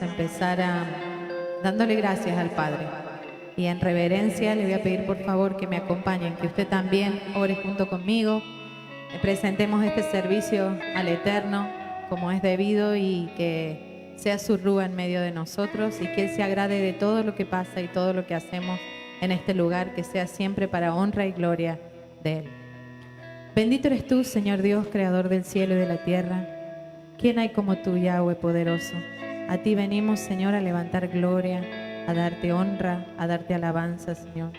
a empezar dándole gracias al Padre. Y en reverencia le voy a pedir por favor que me acompañen, que usted también ore junto conmigo. Presentemos este servicio al Eterno como es debido y que sea su rúa en medio de nosotros y que Él se agrade de todo lo que pasa y todo lo que hacemos en este lugar, que sea siempre para honra y gloria de Él. Bendito eres tú, Señor Dios, creador del cielo y de la tierra. ¿Quién hay como tú, Yahweh poderoso? A ti venimos, Señor, a levantar gloria, a darte honra, a darte alabanza, Señor.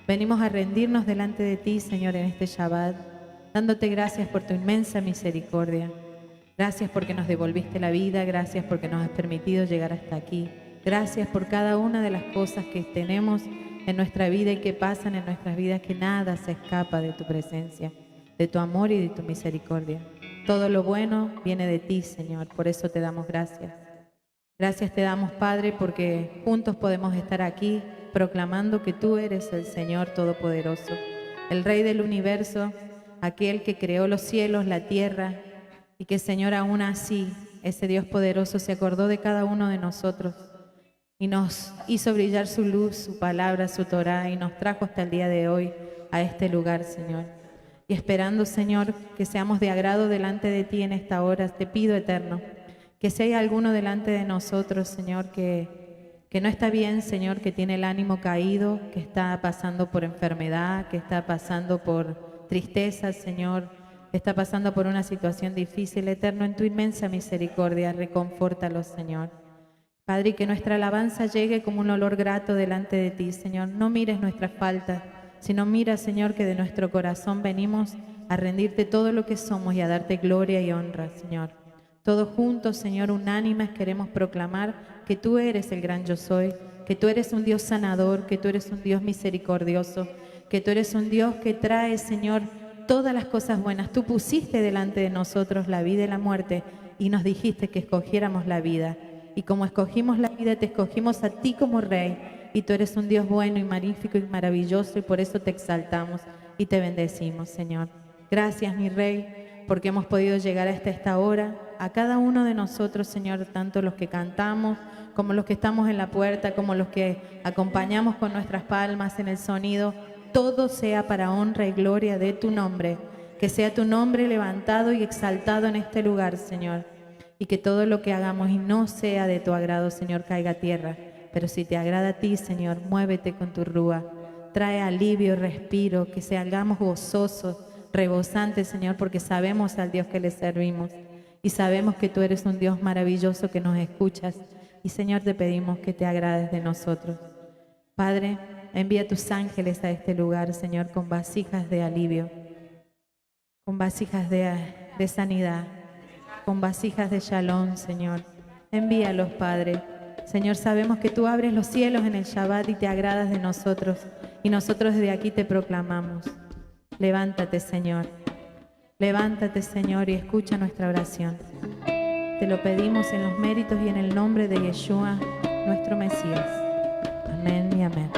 Venimos a rendirnos delante de ti, Señor, en este Shabbat, dándote gracias por tu inmensa misericordia. Gracias porque nos devolviste la vida, gracias porque nos has permitido llegar hasta aquí. Gracias por cada una de las cosas que tenemos en nuestra vida y que pasan en nuestras vidas, que nada se escapa de tu presencia, de tu amor y de tu misericordia. Todo lo bueno viene de ti, Señor, por eso te damos gracias. Gracias te damos, Padre, porque juntos podemos estar aquí proclamando que tú eres el Señor Todopoderoso, el Rey del universo, aquel que creó los cielos, la tierra, y que, Señor, aún así, ese Dios poderoso se acordó de cada uno de nosotros y nos hizo brillar su luz, su palabra, su Torá, y nos trajo hasta el día de hoy a este lugar, Señor. Y esperando, Señor, que seamos de agrado delante de ti en esta hora, te pido, Eterno, que si hay alguno delante de nosotros, Señor, que no está bien, Señor, que tiene el ánimo caído, que está pasando por enfermedad, que está pasando por tristeza, Señor, que está pasando por una situación difícil, Eterno, en tu inmensa misericordia, reconfórtalos, Señor. Padre, y que nuestra alabanza llegue como un olor grato delante de ti, Señor. No mires nuestras faltas, sino mira, Señor, que de nuestro corazón venimos a rendirte todo lo que somos y a darte gloria y honra, Señor. Todos juntos, Señor, unánimes, queremos proclamar que tú eres el gran yo soy, que tú eres un Dios sanador, que tú eres un Dios misericordioso, que tú eres un Dios que trae, Señor, todas las cosas buenas. Tú pusiste delante de nosotros la vida y la muerte y nos dijiste que escogiéramos la vida. Y como escogimos la vida, te escogimos a ti como Rey. Y tú eres un Dios bueno y magnífico y maravilloso, y por eso te exaltamos y te bendecimos, Señor. Gracias, mi Rey, porque hemos podido llegar hasta esta hora. A cada uno de nosotros, Señor, tanto los que cantamos, como los que estamos en la puerta, como los que acompañamos con nuestras palmas en el sonido, todo sea para honra y gloria de tu nombre. Que sea tu nombre levantado y exaltado en este lugar, Señor. Y que todo lo que hagamos y no sea de tu agrado, Señor, caiga a tierra. Pero si te agrada a ti, Señor, muévete con tu rúa. Trae alivio, respiro, que seamos gozosos, rebosantes, Señor, porque sabemos al Dios que le servimos. Y sabemos que tú eres un Dios maravilloso que nos escuchas. Y, Señor, te pedimos que te agrades de nosotros. Padre, envía tus ángeles a este lugar, Señor, con vasijas de alivio, con vasijas de sanidad, con vasijas de shalom, Señor. Envíalos, Padre. Señor, sabemos que tú abres los cielos en el Shabbat y te agradas de nosotros. Y nosotros desde aquí te proclamamos. Levántate, Señor. Levántate, Señor, y escucha nuestra oración. Te lo pedimos en los méritos y en el nombre de Yeshua, nuestro Mesías. Amén y amén.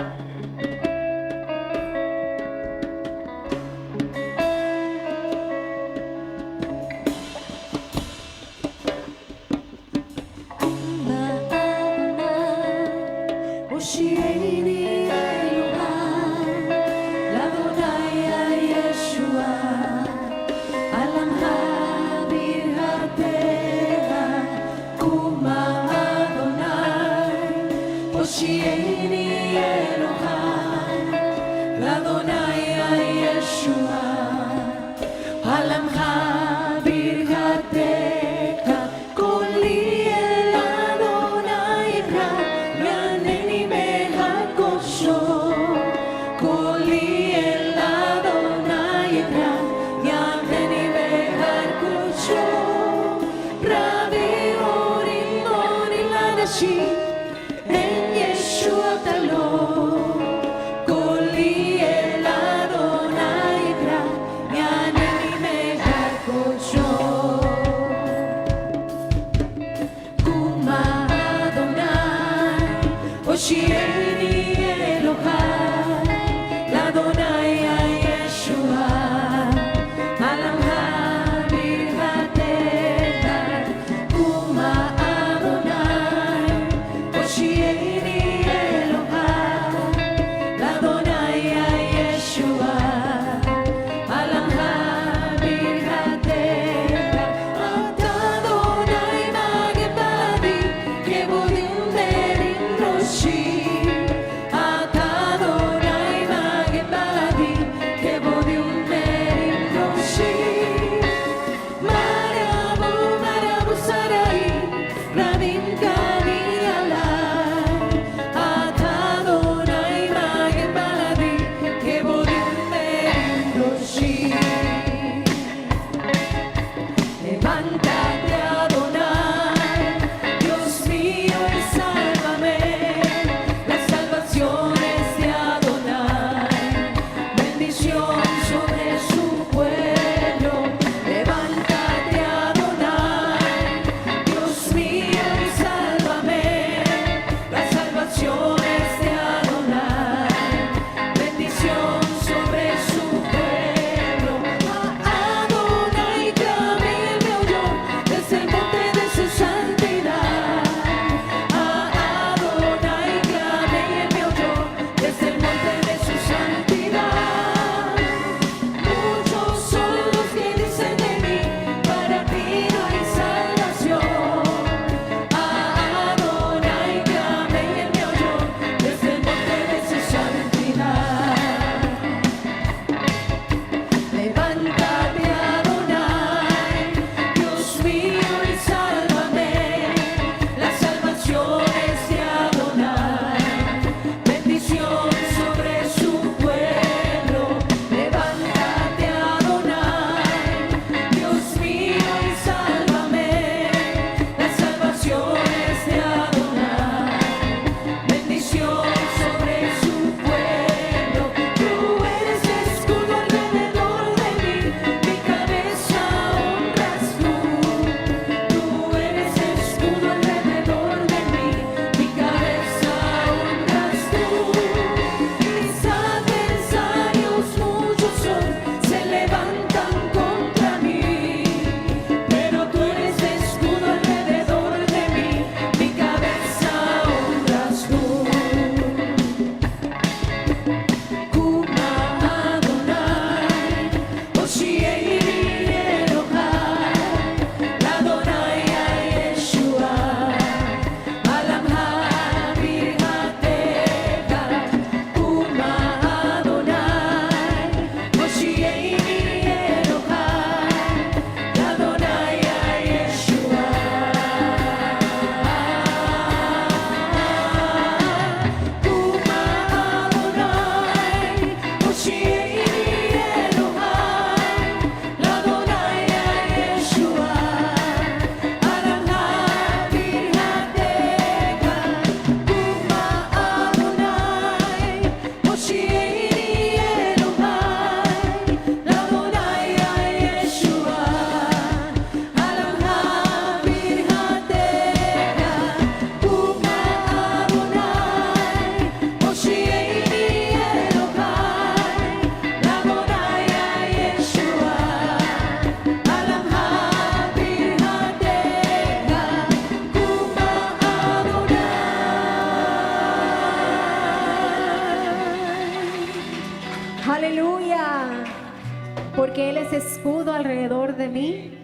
porque Él es escudo alrededor de mí.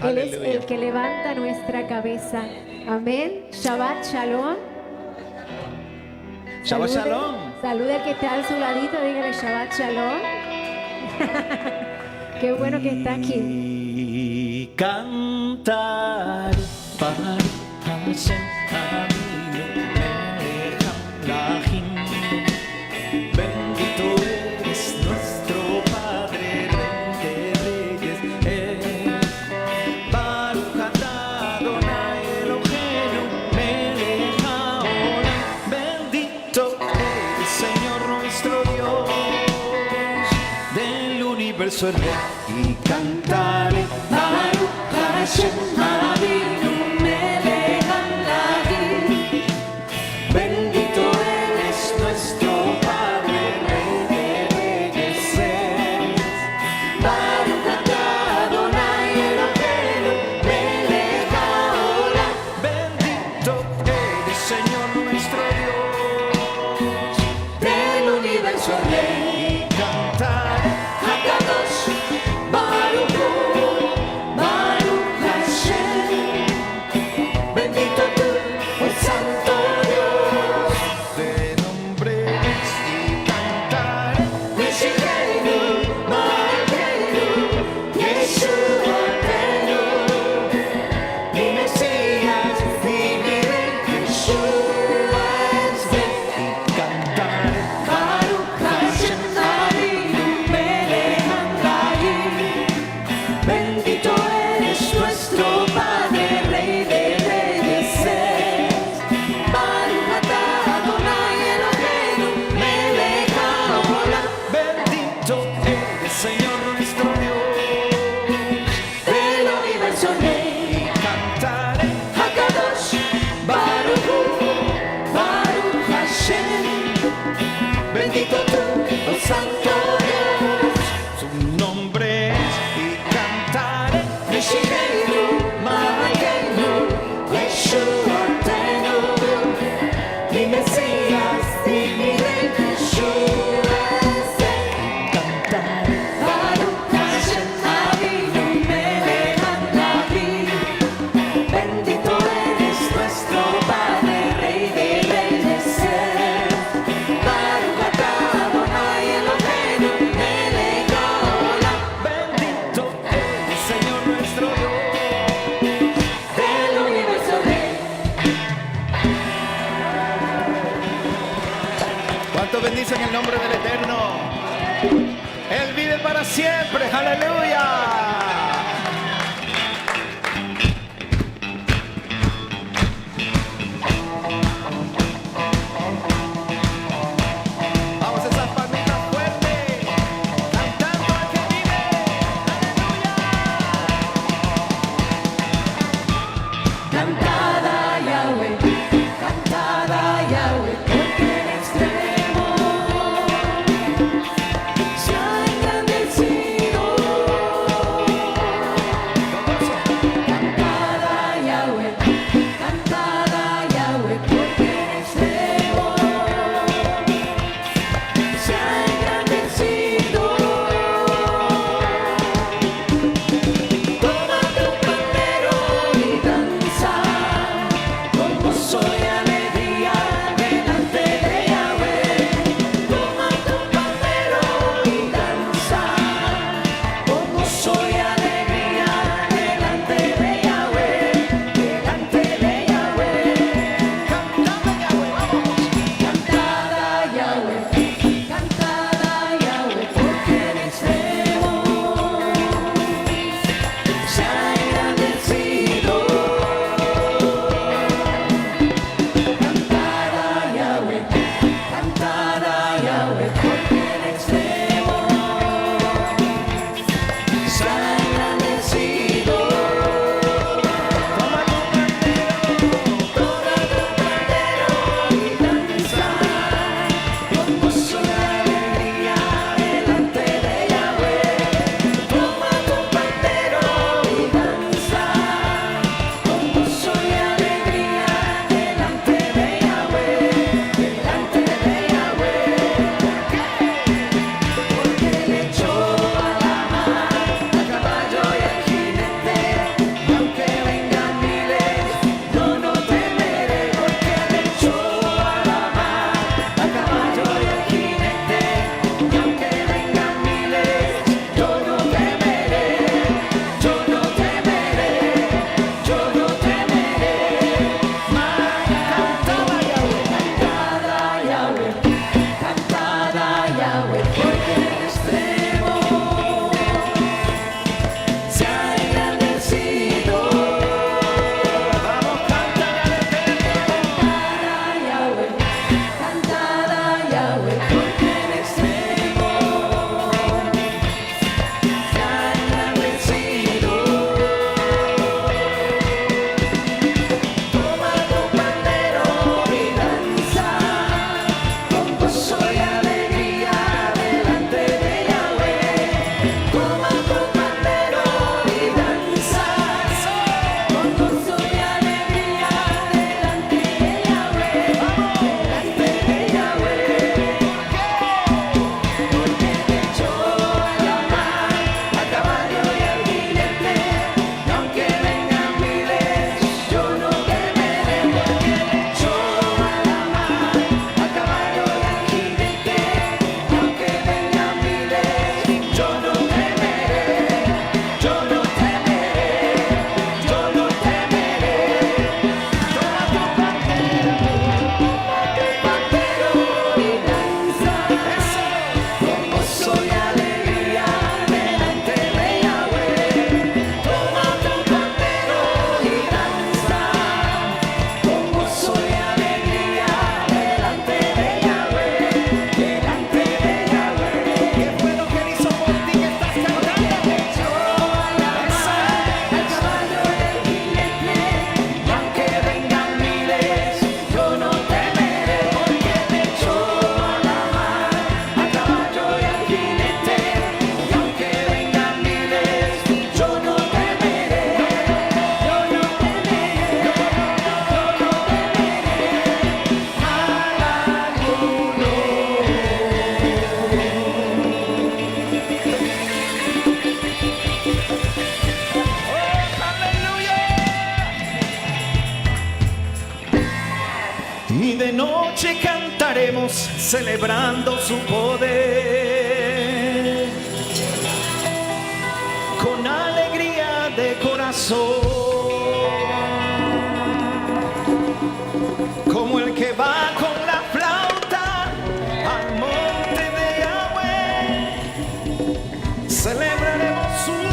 Él es el que levanta nuestra cabeza. Amén. Shabbat Shalom. Shabbat Shalom. Salude al que está a su ladito, dígale Shabbat Shalom. Qué bueno que está aquí. Y cantar para Hashem bendito es nuestro Padre, Rey de Reyes, Baruch atah Adonai Eloheinu melech haolam. Bendito eres, Señor nuestro Dios, del universo el Rey. Y cantaré Baruch Hashem Avinu melech haolam. Bendito eres nuestro Padre, Rey de Reyes, Baruch atah Adonai Eloheinu melech haolam. Bendito eres, Señor nuestro Dios, del universo Rey. Y cantaré Hakadosh Baruch Hu, Baruch Hashem. Bendito tú, oh Santo Dios, de nombres. Y cantaré Mishikeinu, Malkeinu, Yeshuatenu, mi Mesías y mi Rey, Yeshua es Rey. Y cantaré Baruch Hashem Avinu melech haolam. Bendito eres nuestro Padre, Rey de Reyes, Baruch atah Adonai Eloheinu melech haolam. Bendito eres, Señor nuestro Dios, del universo Rey. Y cantaré Hakadosh Baruch Hu, Baruch Hashem. Bendito tú, oh Santo Dios, su nombre es. Y cantaré Mishikeinu, Malkeinu, Yeshuatenu, mi Mesías y mi Rey, Yeshua es Rey. Y cantaré Baruch Hashem Avinu melech haolam. Bendito eres nuestro Padre, Rey de Reyes, Baruch atah Adonai Eloheinu melech haolam. Bendito eres, Señor nuestro Dios, del universo Rey. ¿Cuántos bendicen el nombre del Eterno? Él vive para siempre. ¡Aleluya! Vamos, esas palmitas fuertes, cantando al que vive. ¡Aleluya! Cantad a Yahweh, cantad a Yahweh, porque en extremo se ha engrandecido. y de noche cantaremos celebrando su poder. Con alegría de corazón, como el que va con la flauta al monte de Yahweh, celebraremos su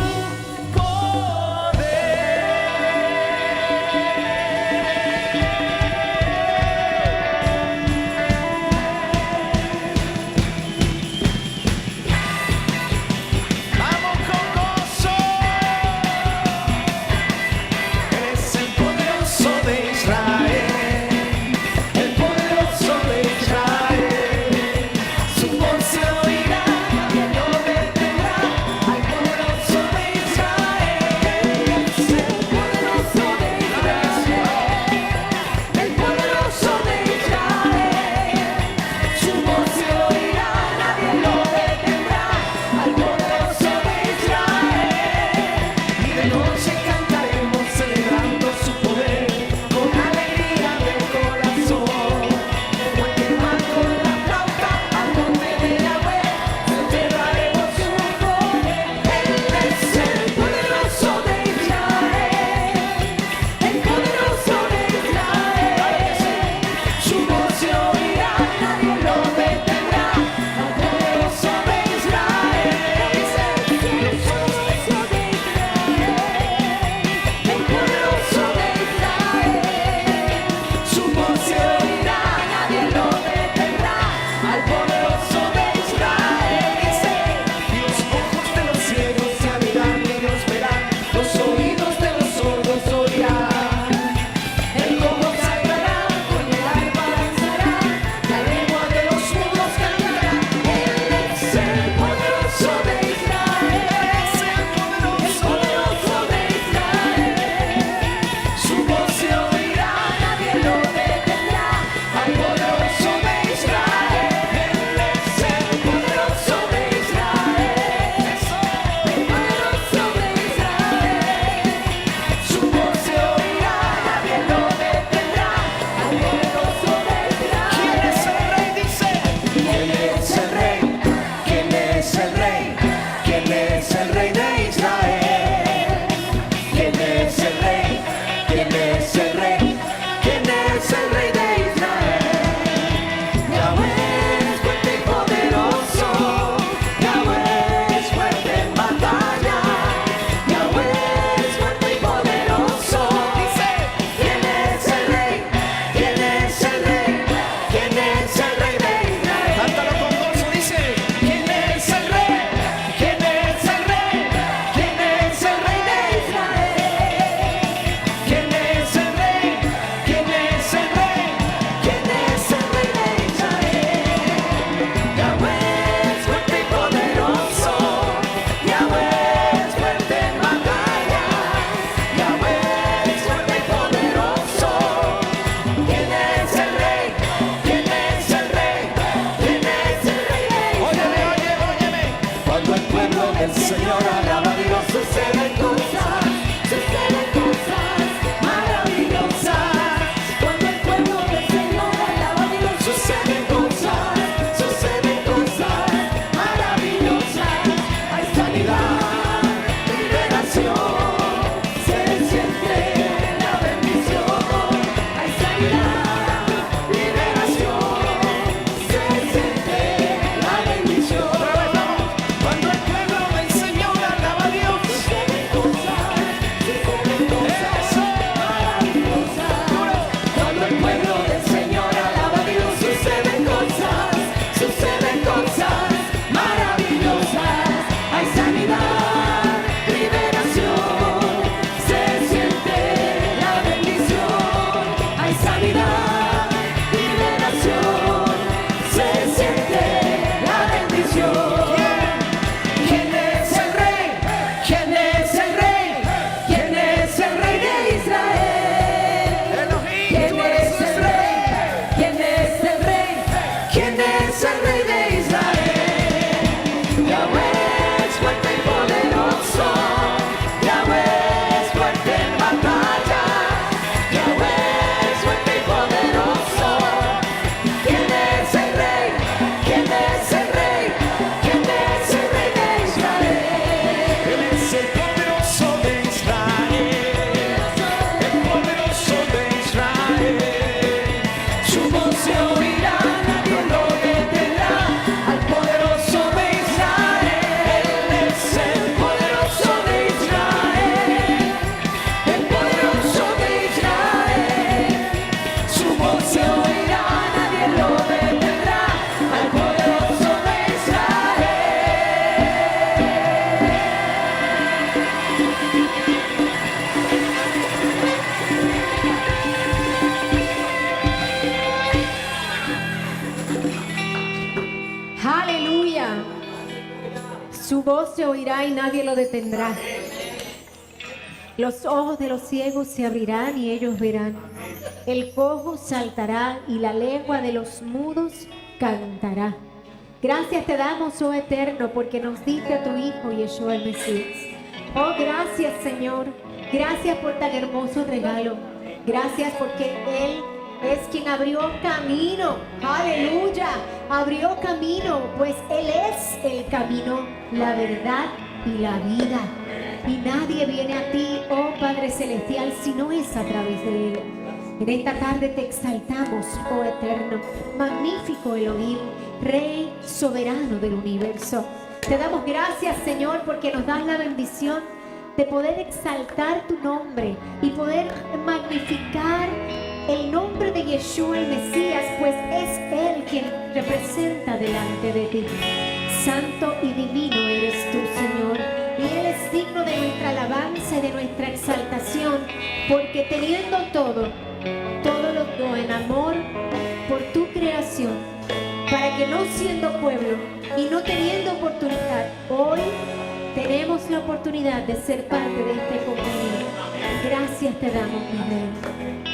Su voz se oirá y nadie lo detendrá. Los ojos de los ciegos se abrirán y ellos verán. El cojo saltará y la lengua de los mudos cantará. Gracias te damos, oh Eterno, porque nos diste a tu Hijo Yeshua el Mesías. Oh, gracias, Señor. Gracias por tan hermoso regalo. Gracias porque Él es quien abrió camino. Aleluya. Abrió camino, pues Él es el camino, la verdad y la vida. Y nadie viene a ti, oh Padre Celestial, si no es a través de Él. En esta tarde te exaltamos, oh Eterno, magnífico Elohim, Rey soberano del universo. Te damos gracias, Señor, porque nos das la bendición de poder exaltar tu nombre y poder magnificar el nombre de Yeshua el Mesías, pues es Él quien representa delante de ti. Santo y divino eres tú, Señor, y Él es digno de nuestra alabanza y de nuestra exaltación, porque teniendo todo lo dio en amor por tu creación, para que no siendo pueblo y no teniendo oportunidad, hoy tenemos la oportunidad de ser parte de este compañía. Gracias te damos, mi Rey.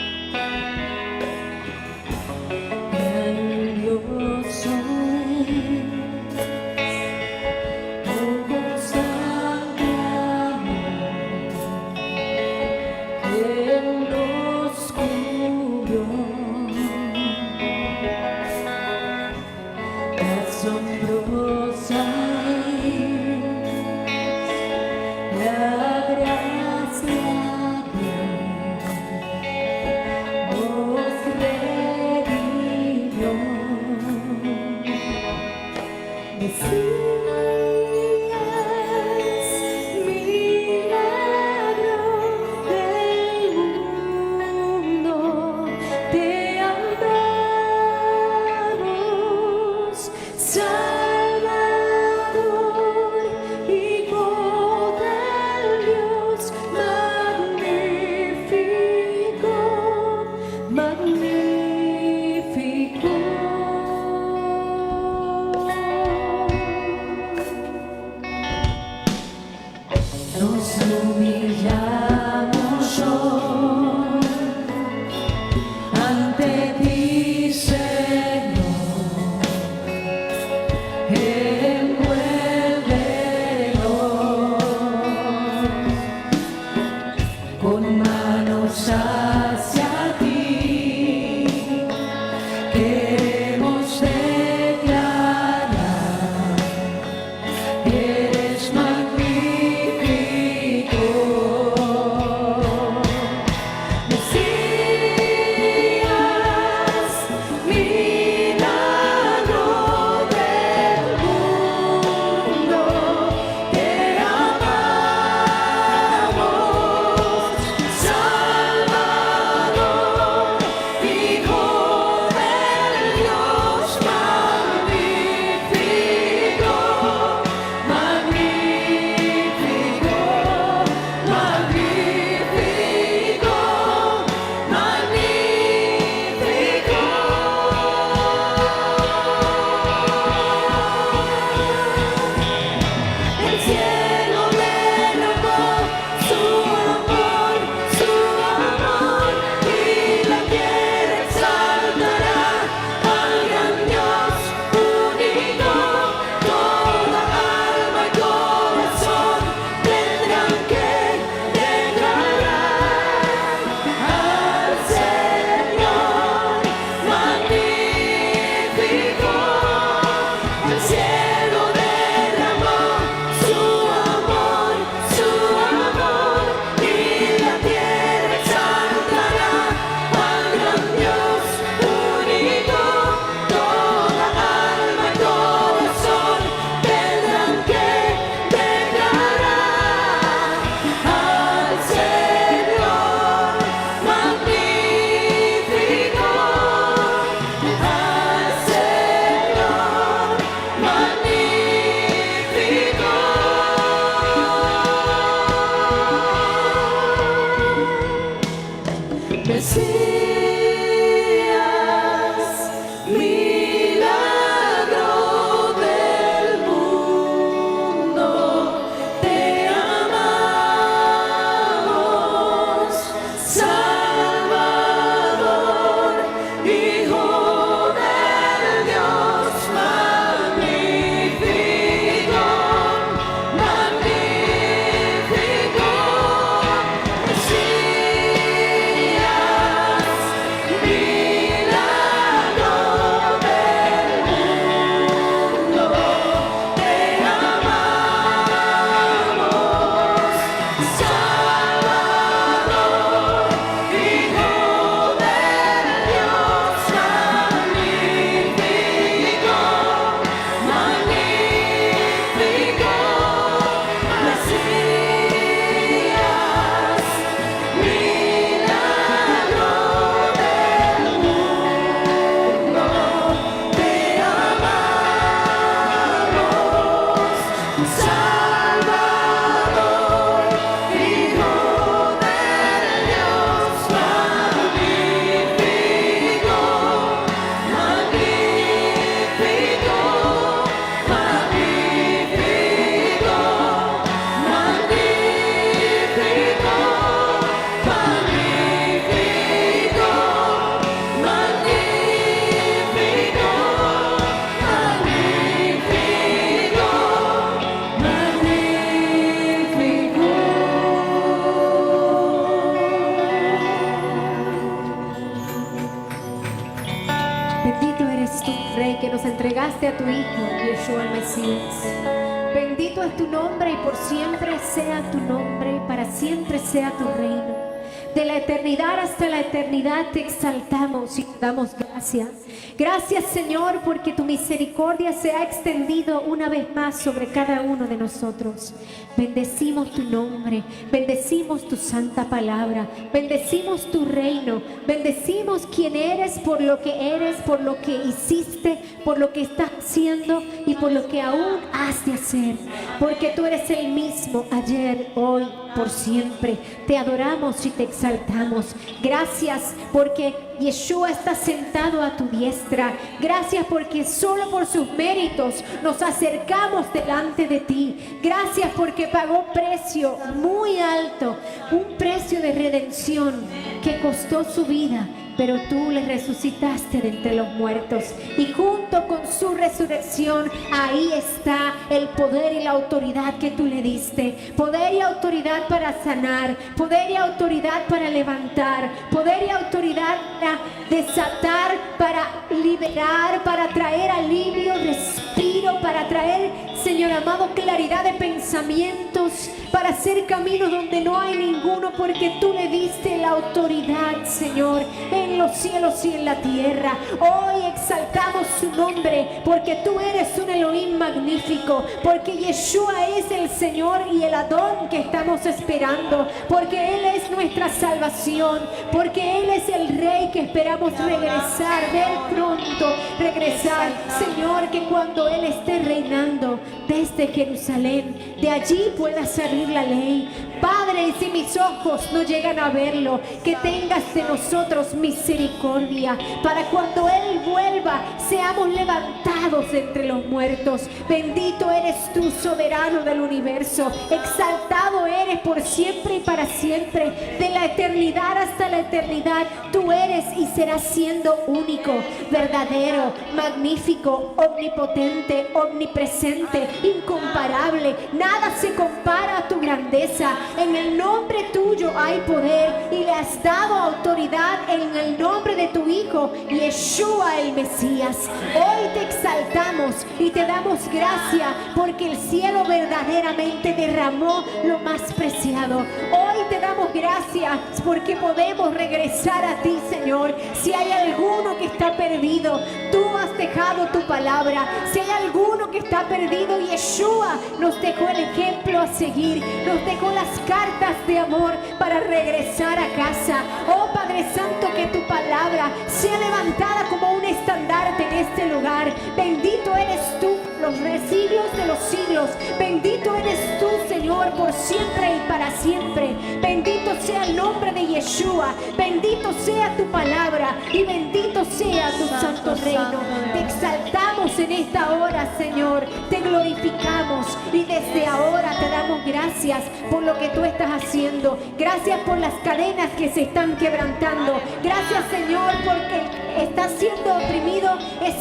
eres tu Rey, que nos entregaste a tu Hijo, Yeshua el Mesías. Bendito es tu nombre y por siempre sea tu nombre, para siempre sea tu reino. De la eternidad hasta la eternidad te exaltamos y te damos gracias. Gracias, Señor, porque tu misericordia se ha extendido una vez más sobre cada uno de nosotros. Bendecimos tu nombre, bendecimos tu santa palabra, bendecimos tu reino, bendecimos quién eres, por lo que hiciste, por lo que estás haciendo y por lo que aún has de hacer. Porque tú eres el mismo ayer, hoy, por siempre. Te adoramos y te exaltamos. Gracias porque Yeshua está sentado a tu diestra. Gracias porque solo por sus méritos nos acercamos delante de ti. Gracias porque pagó precio muy alto, un precio de redención que costó su vida. Pero tú le resucitaste de entre los muertos y junto con su resurrección ahí está el poder y la autoridad que tú le diste. Poder y autoridad para sanar, poder y autoridad para levantar, poder y autoridad para desatar, para liberar, para traer alivio, respiro, para traer, Señor amado, claridad de pensamientos, para hacer caminos donde no hay ninguno, porque tú le diste la autoridad, Señor, en los cielos y en la tierra. Hoy exaltamos su nombre porque tú eres un Elohim magnífico, porque Yeshua es el Señor y el Adón que estamos esperando, porque Él es nuestra salvación, porque Él es el Rey que esperamos regresar, ver pronto regresar. Señor, que cuando Él esté reinando desde Jerusalén, de allí pueda salir la ley. Padre, si mis ojos no llegan a verlo, que tengas de nosotros misericordia, para cuando Él vuelva seamos levantados entre los muertos. Bendito eres tú, soberano del universo, exaltado eres por siempre y para siempre. De la eternidad hasta la eternidad tú eres y serás siendo único, verdadero, magnífico, omnipotente, omnipresente, incomparable. Nada se compara a tu grandeza. En el nombre tuyo hay poder y le has dado autoridad en el nombre de tu Hijo, Yeshua el Mesías. Hoy te exaltamos y te damos gracias porque el cielo verdaderamente derramó lo más preciado. Hoy te damos gracias porque podemos regresar a ti, Señor. Si hay alguno que está perdido, tú has dejado tu palabra. Si hay alguno que está perdido, Yeshua nos dejó el ejemplo a seguir, nos dejó las cartas de amor para regresar a casa. Oh Padre Santo, que tu palabra sea levantada como un estandarte en este lugar. Bendito eres tú, los siglos de los siglos. Bendito eres tú, Señor, por siempre y para siempre. Bendito sea el nombre de Yeshua. Bendito sea tu palabra y bendito sea tu santo reino. Te exaltamos en esta hora, Señor. Te glorificamos y desde ahora te damos gracias por lo que tú estás haciendo. Gracias por las cadenas que se están quebrantando. Gracias, Señor, porque está siendo oprimido,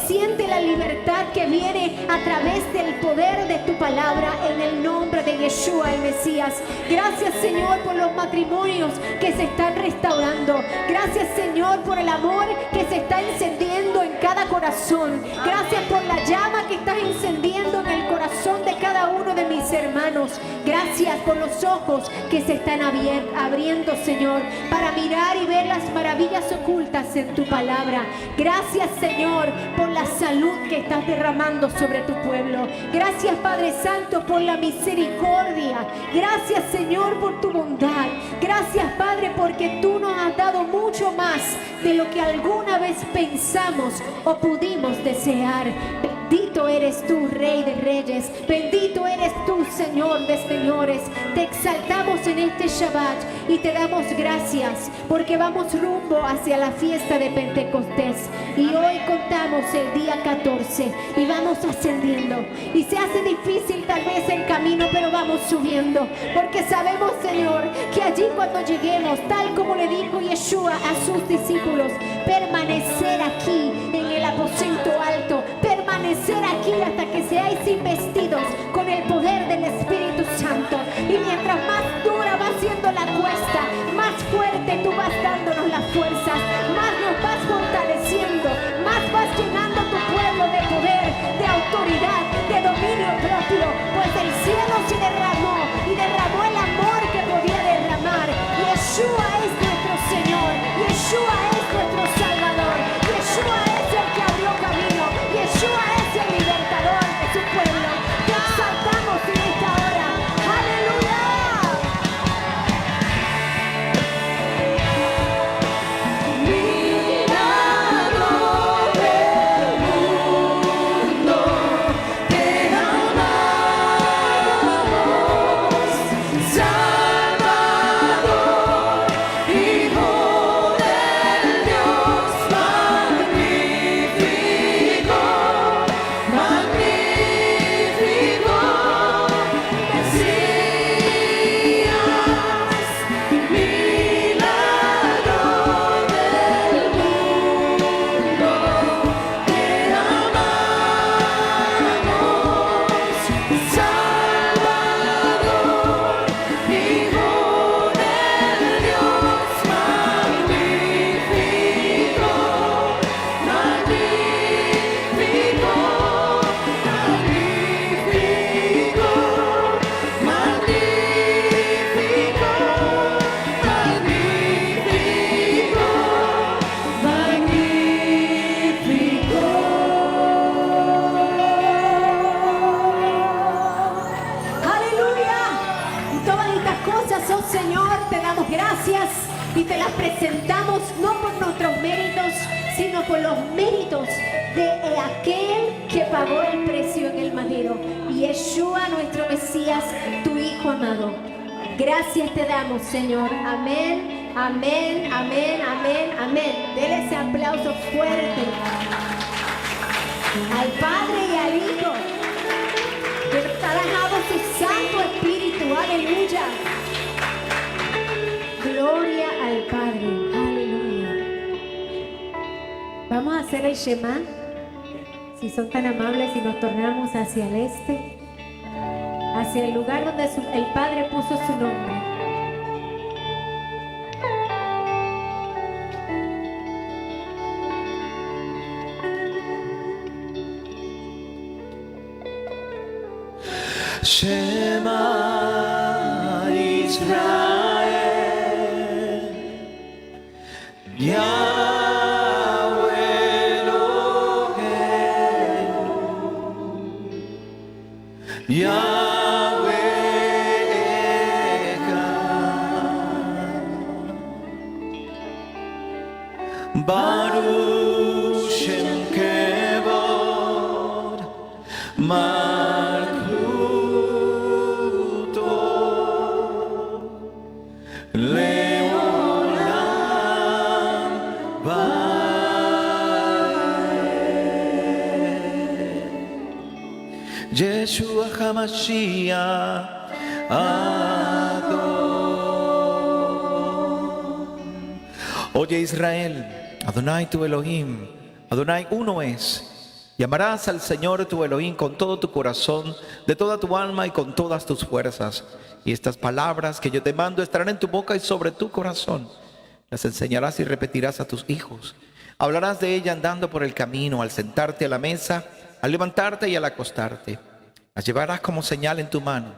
siente la libertad que viene a través del poder de tu palabra en el nombre de Yeshua el Mesías. Gracias, Señor, por los matrimonios que se están restaurando. Gracias, Señor, por el amor que se está encendiendo en cada corazón. Gracias por la llama que estás encendiendo en el corazón de cada uno de mis hermanos. Gracias por los ojos que se están abriendo, Señor, para mirar y ver las maravillas ocultas en tu palabra. Gracias, Señor, por la salud que estás derramando sobre tu pueblo. Gracias, Padre Santo, por la misericordia. Gracias, Señor, por tu bondad. Gracias, Padre, porque tú nos has dado mucho más de lo que alguna vez pensamos o pudimos desear. Bendito eres tú, Rey de Reyes. Bendito eres tú, Señor de señores. Te exaltamos en este Shabbat y te damos gracias porque vamos rumbo hacia la fiesta de Pentecostés. Y hoy contamos el día 14 y vamos ascendiendo. Y se hace difícil tal vez el camino, pero vamos subiendo. Porque sabemos, Señor, que allí cuando lleguemos, tal como le dijo Yeshua a sus discípulos, permanecer aquí en el aposento alto, permanecer aquí hasta que seáis investidos con el poder del Espíritu Santo. Y mientras más dura va siendo la cuesta, más fuerte tú vas dándonos las fuerzas, más nos vas fortaleciendo, más vas llenando tu gracias y te las presentamos no por nuestros méritos, sino por los méritos de aquel que pagó el precio en el madero. Yeshua, nuestro Mesías, tu Hijo amado. Gracias te damos, Señor. Amén, amén, amén, amén, amén. Dele ese aplauso fuerte al Padre y al Hijo, que nos ha dejado su Santo Espíritu. Aleluya. Gloria al Padre. Aleluya. Vamos a hacer el Shema. Si son tan amables y nos tornamos hacia el este, hacia el lugar donde el Padre puso su nombre. Shema Israel, Yahweh Elohim, Yahweh Echad, Baruch Shem Kevod Malchuto Leolam Vaed. Yeshua HaMashiach Adon. Oye Israel, Adonai tu Elohim, Adonai uno es. Y amarás al Señor tu Elohim con todo tu corazón, de toda tu alma y con todas tus fuerzas. Y estas palabras que yo te mando estarán en tu boca y sobre tu corazón. Las enseñarás y repetirás a tus hijos. Hablarás de ella andando por el camino, al sentarte a la mesa, al levantarte y al acostarte. Las llevarás como señal en tu mano,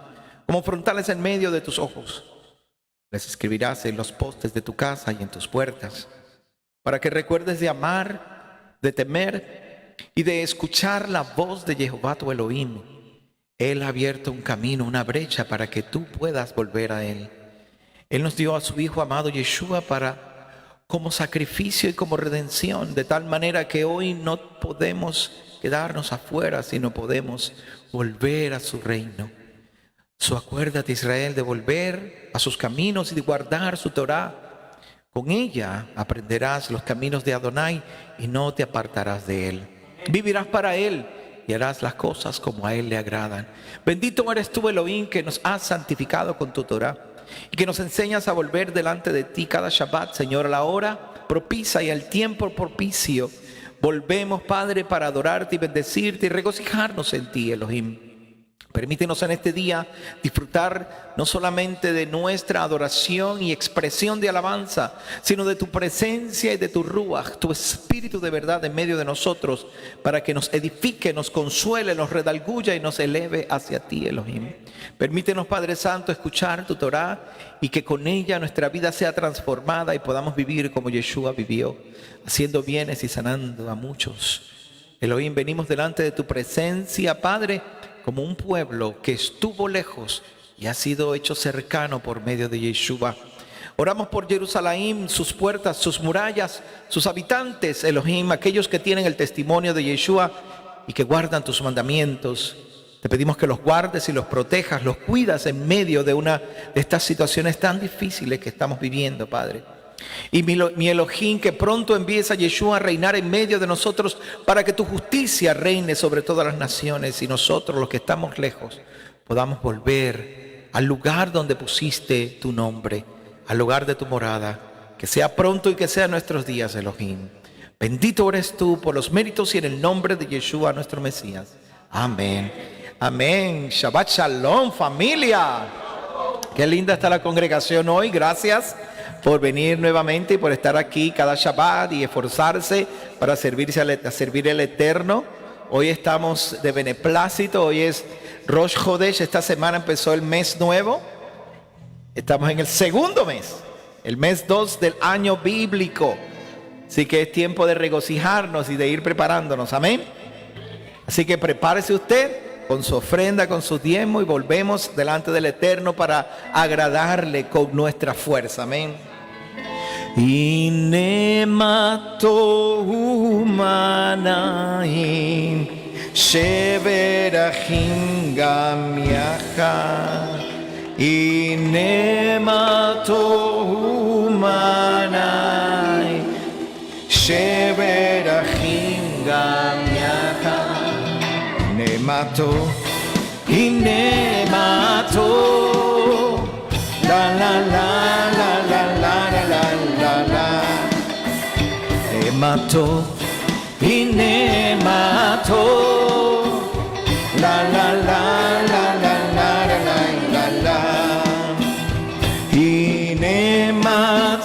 como frontales en medio de tus ojos. Las escribirás en los postes de tu casa y en tus puertas, para que recuerdes de amar, de temer y de escuchar la voz de Jehová tu Elohim. Él ha abierto un camino, una brecha para que tú puedas volver a Él. Él nos dio a su Hijo amado Yeshua como sacrificio y como redención, de tal manera que hoy no podemos quedarnos afuera, sino podemos volver a su reino. Acuérdate, Israel, de volver a sus caminos y de guardar su Torá. Con ella aprenderás los caminos de Adonai y no te apartarás de Él. Vivirás para Él y harás las cosas como a Él le agradan. Bendito eres tú, Elohim, que nos has santificado con tu Torá y que nos enseñas a volver delante de ti cada Shabbat, Señor, a la hora propicia y al tiempo propicio. Volvemos, Padre, para adorarte y bendecirte y regocijarnos en ti, Elohim. Permítenos en este día disfrutar no solamente de nuestra adoración y expresión de alabanza, sino de tu presencia y de tu ruaj, tu espíritu de verdad en medio de nosotros, para que nos edifique, nos consuele, nos redalguya y nos eleve hacia ti, Elohim. Permítenos, Padre Santo, escuchar tu Torá y que con ella nuestra vida sea transformada y podamos vivir como Yeshua vivió, haciendo bienes y sanando a muchos. Elohim, venimos delante de tu presencia, Padre, como un pueblo que estuvo lejos y ha sido hecho cercano por medio de Yeshua. Oramos por Jerusalén, sus puertas, sus murallas, sus habitantes, Elohim, aquellos que tienen el testimonio de Yeshua y que guardan tus mandamientos. Te pedimos que los guardes y los protejas, los cuidas en medio de estas situaciones tan difíciles que estamos viviendo, Padre. Y mi Elohim, que pronto envíes a Yeshua a reinar en medio de nosotros para que tu justicia reine sobre todas las naciones y nosotros, los que estamos lejos, podamos volver al lugar donde pusiste tu nombre, al lugar de tu morada. Que sea pronto y que sea nuestros días, Elohim. Bendito eres tú por los méritos y en el nombre de Yeshua, nuestro Mesías. Amén. Amén. Shabbat Shalom, familia. Qué linda está la congregación hoy. Gracias por venir nuevamente y por estar aquí cada Shabbat y esforzarse para servir el Eterno. Hoy estamos de beneplácito, hoy es Rosh Chodesh, esta semana empezó el mes nuevo. Estamos en el segundo mes, el mes 2 del año bíblico. Así que es tiempo de regocijarnos y de ir preparándonos, amén. Así que prepárese usted con su ofrenda, con su diezmo y volvemos delante del Eterno para agradarle con nuestra fuerza, amén. הנה טוב ומנעים, שבר אחים גם יחד. הנה טוב ומנעים, שבר אחים גם יחד. הנה טוב, הנה טוב, לה לה לה לה לה לה לה לה לה. הנה טוב, הנה טוב, לה לה לה לה לה לה לה לה לה. הנה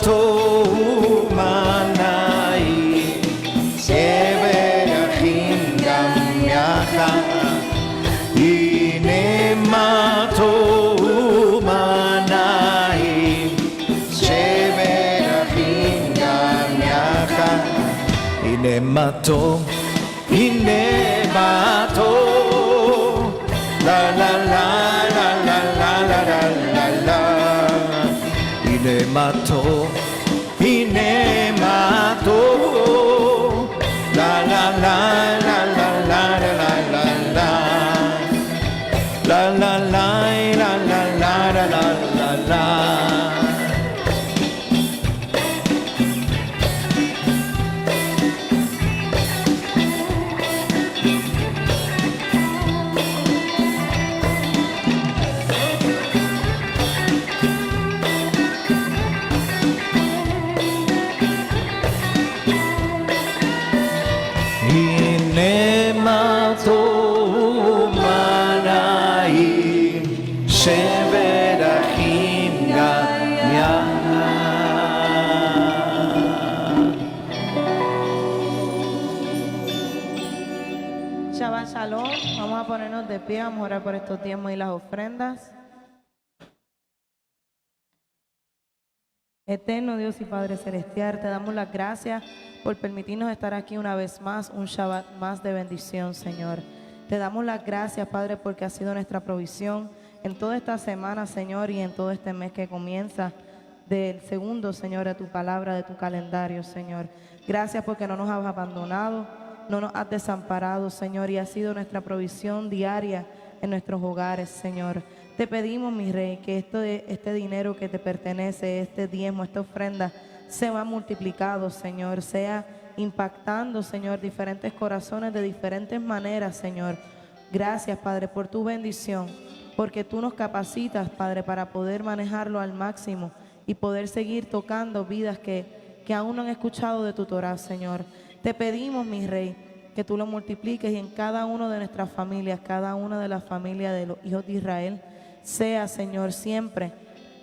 טוב מנעים, שבר אחים גם יחד. הנה טוב מנעים, שבר אחים גם יחד. הנה טוב, הנה טוב, לה לה לה לה לה לה לה לה לה. הנה טוב, הנה טוב, לה לה לה לה לה לה לה לה לה. La la la la la la la la la. הנה טוב מנעים, שבר אחים גם יחד. Shabbat Shalom, vamos a ponernos de pie, vamos a orar por estos diezmos y las ofrendas. Eterno Dios y Padre Celestial, te damos las gracias por permitirnos estar aquí una vez más, un Shabbat más de bendición, Señor. Te damos las gracias, Padre, porque ha sido nuestra provisión en toda esta semana, Señor, y en todo este mes que comienza del segundo, Señor, de tu palabra, de tu calendario, Señor. Gracias porque no nos has abandonado, no nos has desamparado, Señor, y ha sido nuestra provisión diaria en nuestros hogares, Señor. Te pedimos, mi Rey, que este dinero que te pertenece, este diezmo, esta ofrenda, sea multiplicado, Señor, sea impactando, Señor, diferentes corazones de diferentes maneras, Señor. Gracias, Padre, por tu bendición, porque tú nos capacitas, Padre, para poder manejarlo al máximo y poder seguir tocando vidas que aún no han escuchado de tu Torah, Señor. Te pedimos, mi Rey, que tú lo multipliques y en cada una de nuestras familias, cada una de las familias de los hijos de Israel, sea, Señor, siempre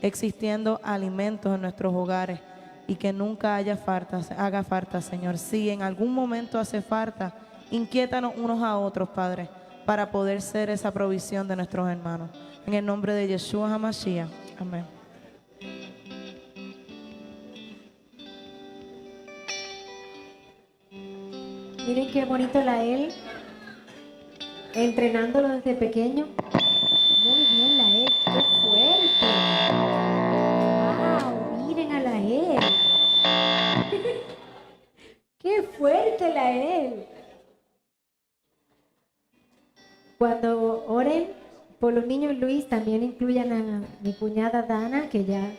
existiendo alimentos en nuestros hogares y que nunca haga falta, Señor. Si en algún momento hace falta, inquiétanos unos a otros, Padre, para poder ser esa provisión de nuestros hermanos. En el nombre de Yeshua HaMashiach. Amén. Miren qué bonito la él, entrenándolo desde pequeño. Muy bien la él, qué fuerte. Wow, miren a la él. Qué fuerte la él. Cuando oren por los niños Luis, también incluyan a mi cuñada Dana, que ya...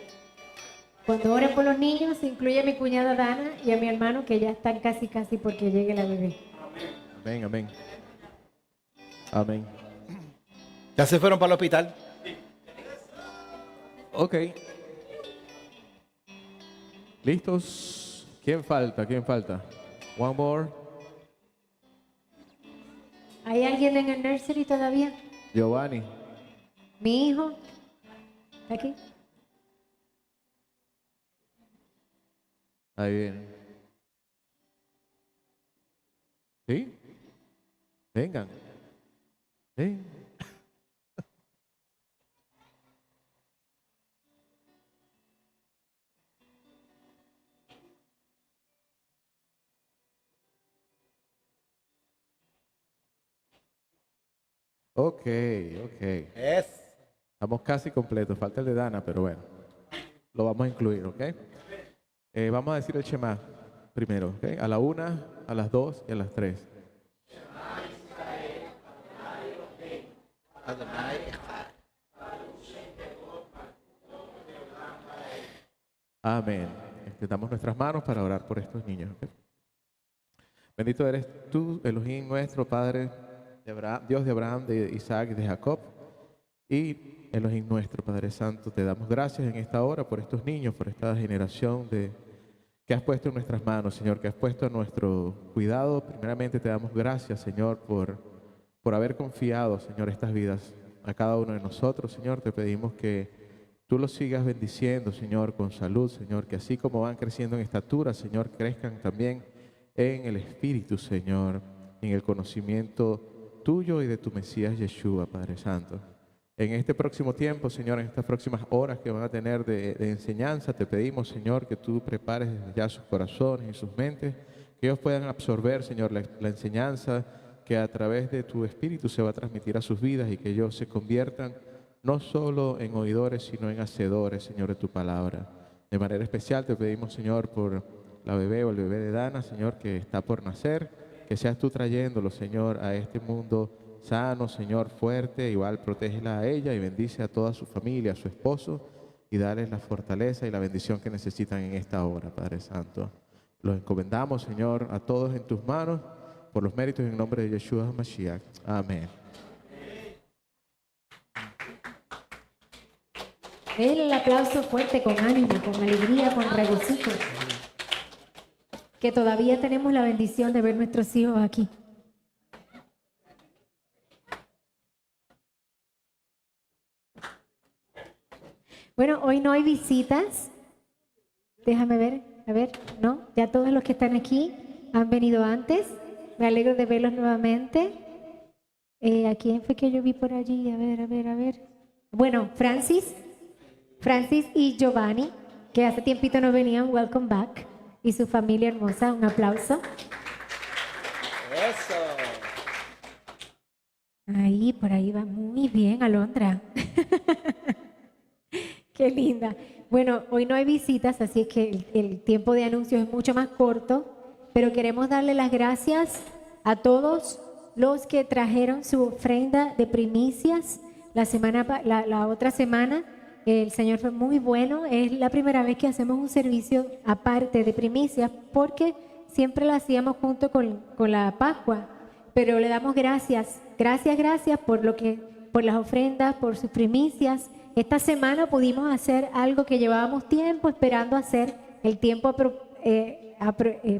Cuando oren por los niños, incluye a mi cuñada Dana y a mi hermano, que ya están casi porque llegue la bebé. Amén, amén. Amén. ¿Ya se fueron para el hospital? Ok. ¿Listos? ¿Quién falta? ¿Quién falta? One more. ¿Hay alguien en el nursery todavía? Giovanni. Mi hijo. ¿Está aquí? Ahí viene. ¿Sí? Vengan. ¿Sí? Ok, ok. Estamos casi completos. Falta el de Dana, pero bueno. Lo vamos a incluir, ¿ok? Vamos a decir el Shema primero, ¿ok? A la 1, a las 2 y a las 3. Amén. Extendamos nuestras manos para orar por estos niños. ¿Ok? Bendito eres tú, Elohim nuestro, Padre, de Abraham, Dios de Abraham, de Isaac y de Jacob. Y Elohim nuestro, Padre Santo, te damos gracias en esta hora por estos niños, por esta generación que has puesto en nuestras manos, Señor, que has puesto a nuestro cuidado. Primeramente te damos gracias, Señor, por haber confiado, Señor, estas vidas a cada uno de nosotros. Señor, te pedimos que tú los sigas bendiciendo, Señor, con salud, Señor, que así como van creciendo en estatura, Señor, crezcan también en el Espíritu, Señor, en el conocimiento tuyo y de tu Mesías Yeshua, Padre Santo. En este próximo tiempo, Señor, en estas próximas horas que van a tener de enseñanza, te pedimos, Señor, que tú prepares desde ya sus corazones y sus mentes, que ellos puedan absorber, Señor, la enseñanza que a través de tu Espíritu se va a transmitir a sus vidas y que ellos se conviertan no solo en oidores, sino en hacedores, Señor, de tu palabra. De manera especial te pedimos, Señor, por la bebé o el bebé de Dana, Señor, que está por nacer, que seas tú trayéndolo, Señor, a este mundo sano, Señor, fuerte. Igual protégela a ella y bendice a toda su familia, a su esposo, y dale la fortaleza y la bendición que necesitan en esta hora, Padre Santo. Los encomendamos, Señor, a todos en tus manos, por los méritos en nombre de Yeshua HaMashiach. Amén. El aplauso fuerte, con ánimo, con alegría, con regocijo. Que todavía tenemos la bendición de ver nuestros hijos aquí. Bueno, hoy no hay visitas. Déjame ver, a ver, ¿no? Ya todos los que están aquí han venido antes. Me alegro de verlos nuevamente. ¿A quién fue que yo vi por allí? A ver. Bueno, Francis y Giovanni, que hace tiempito no venían, welcome back. Y su familia hermosa, un aplauso. Eso. Ahí, por ahí va muy bien, Alondra. Qué linda. Bueno, hoy no hay visitas, así es que el tiempo de anuncios es mucho más corto, pero queremos darle las gracias a todos los que trajeron su ofrenda de primicias la otra semana. El Señor fue muy bueno. Es la primera vez que hacemos un servicio aparte de primicias, porque siempre lo hacíamos junto con la Pascua. Pero le damos gracias por las ofrendas, por sus primicias. Esta semana pudimos hacer algo que llevábamos tiempo esperando hacer, el tiempo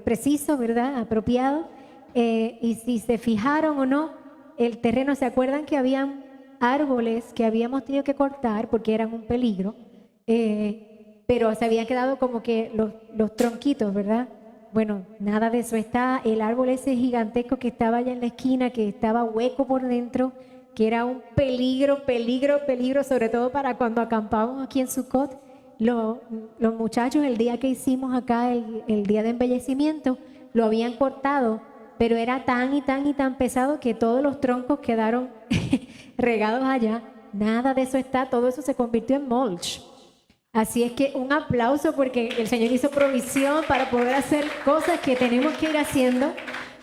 preciso, ¿verdad? Apropiado. Y si se fijaron o no, el terreno, ¿se acuerdan que habían árboles que habíamos tenido que cortar porque eran un peligro? Pero se habían quedado como que los tronquitos, ¿verdad? Bueno, nada de eso. Está el árbol ese gigantesco que estaba allá en la esquina, que estaba hueco por dentro, que era un peligro, sobre todo para cuando acampábamos aquí en Sucot. Los muchachos, el día que hicimos acá, el día de embellecimiento, lo habían cortado, pero era tan y tan pesado que todos los troncos quedaron regados allá. Nada de eso está, todo eso se convirtió en mulch. Así es que un aplauso, porque el Señor hizo provisión para poder hacer cosas que tenemos que ir haciendo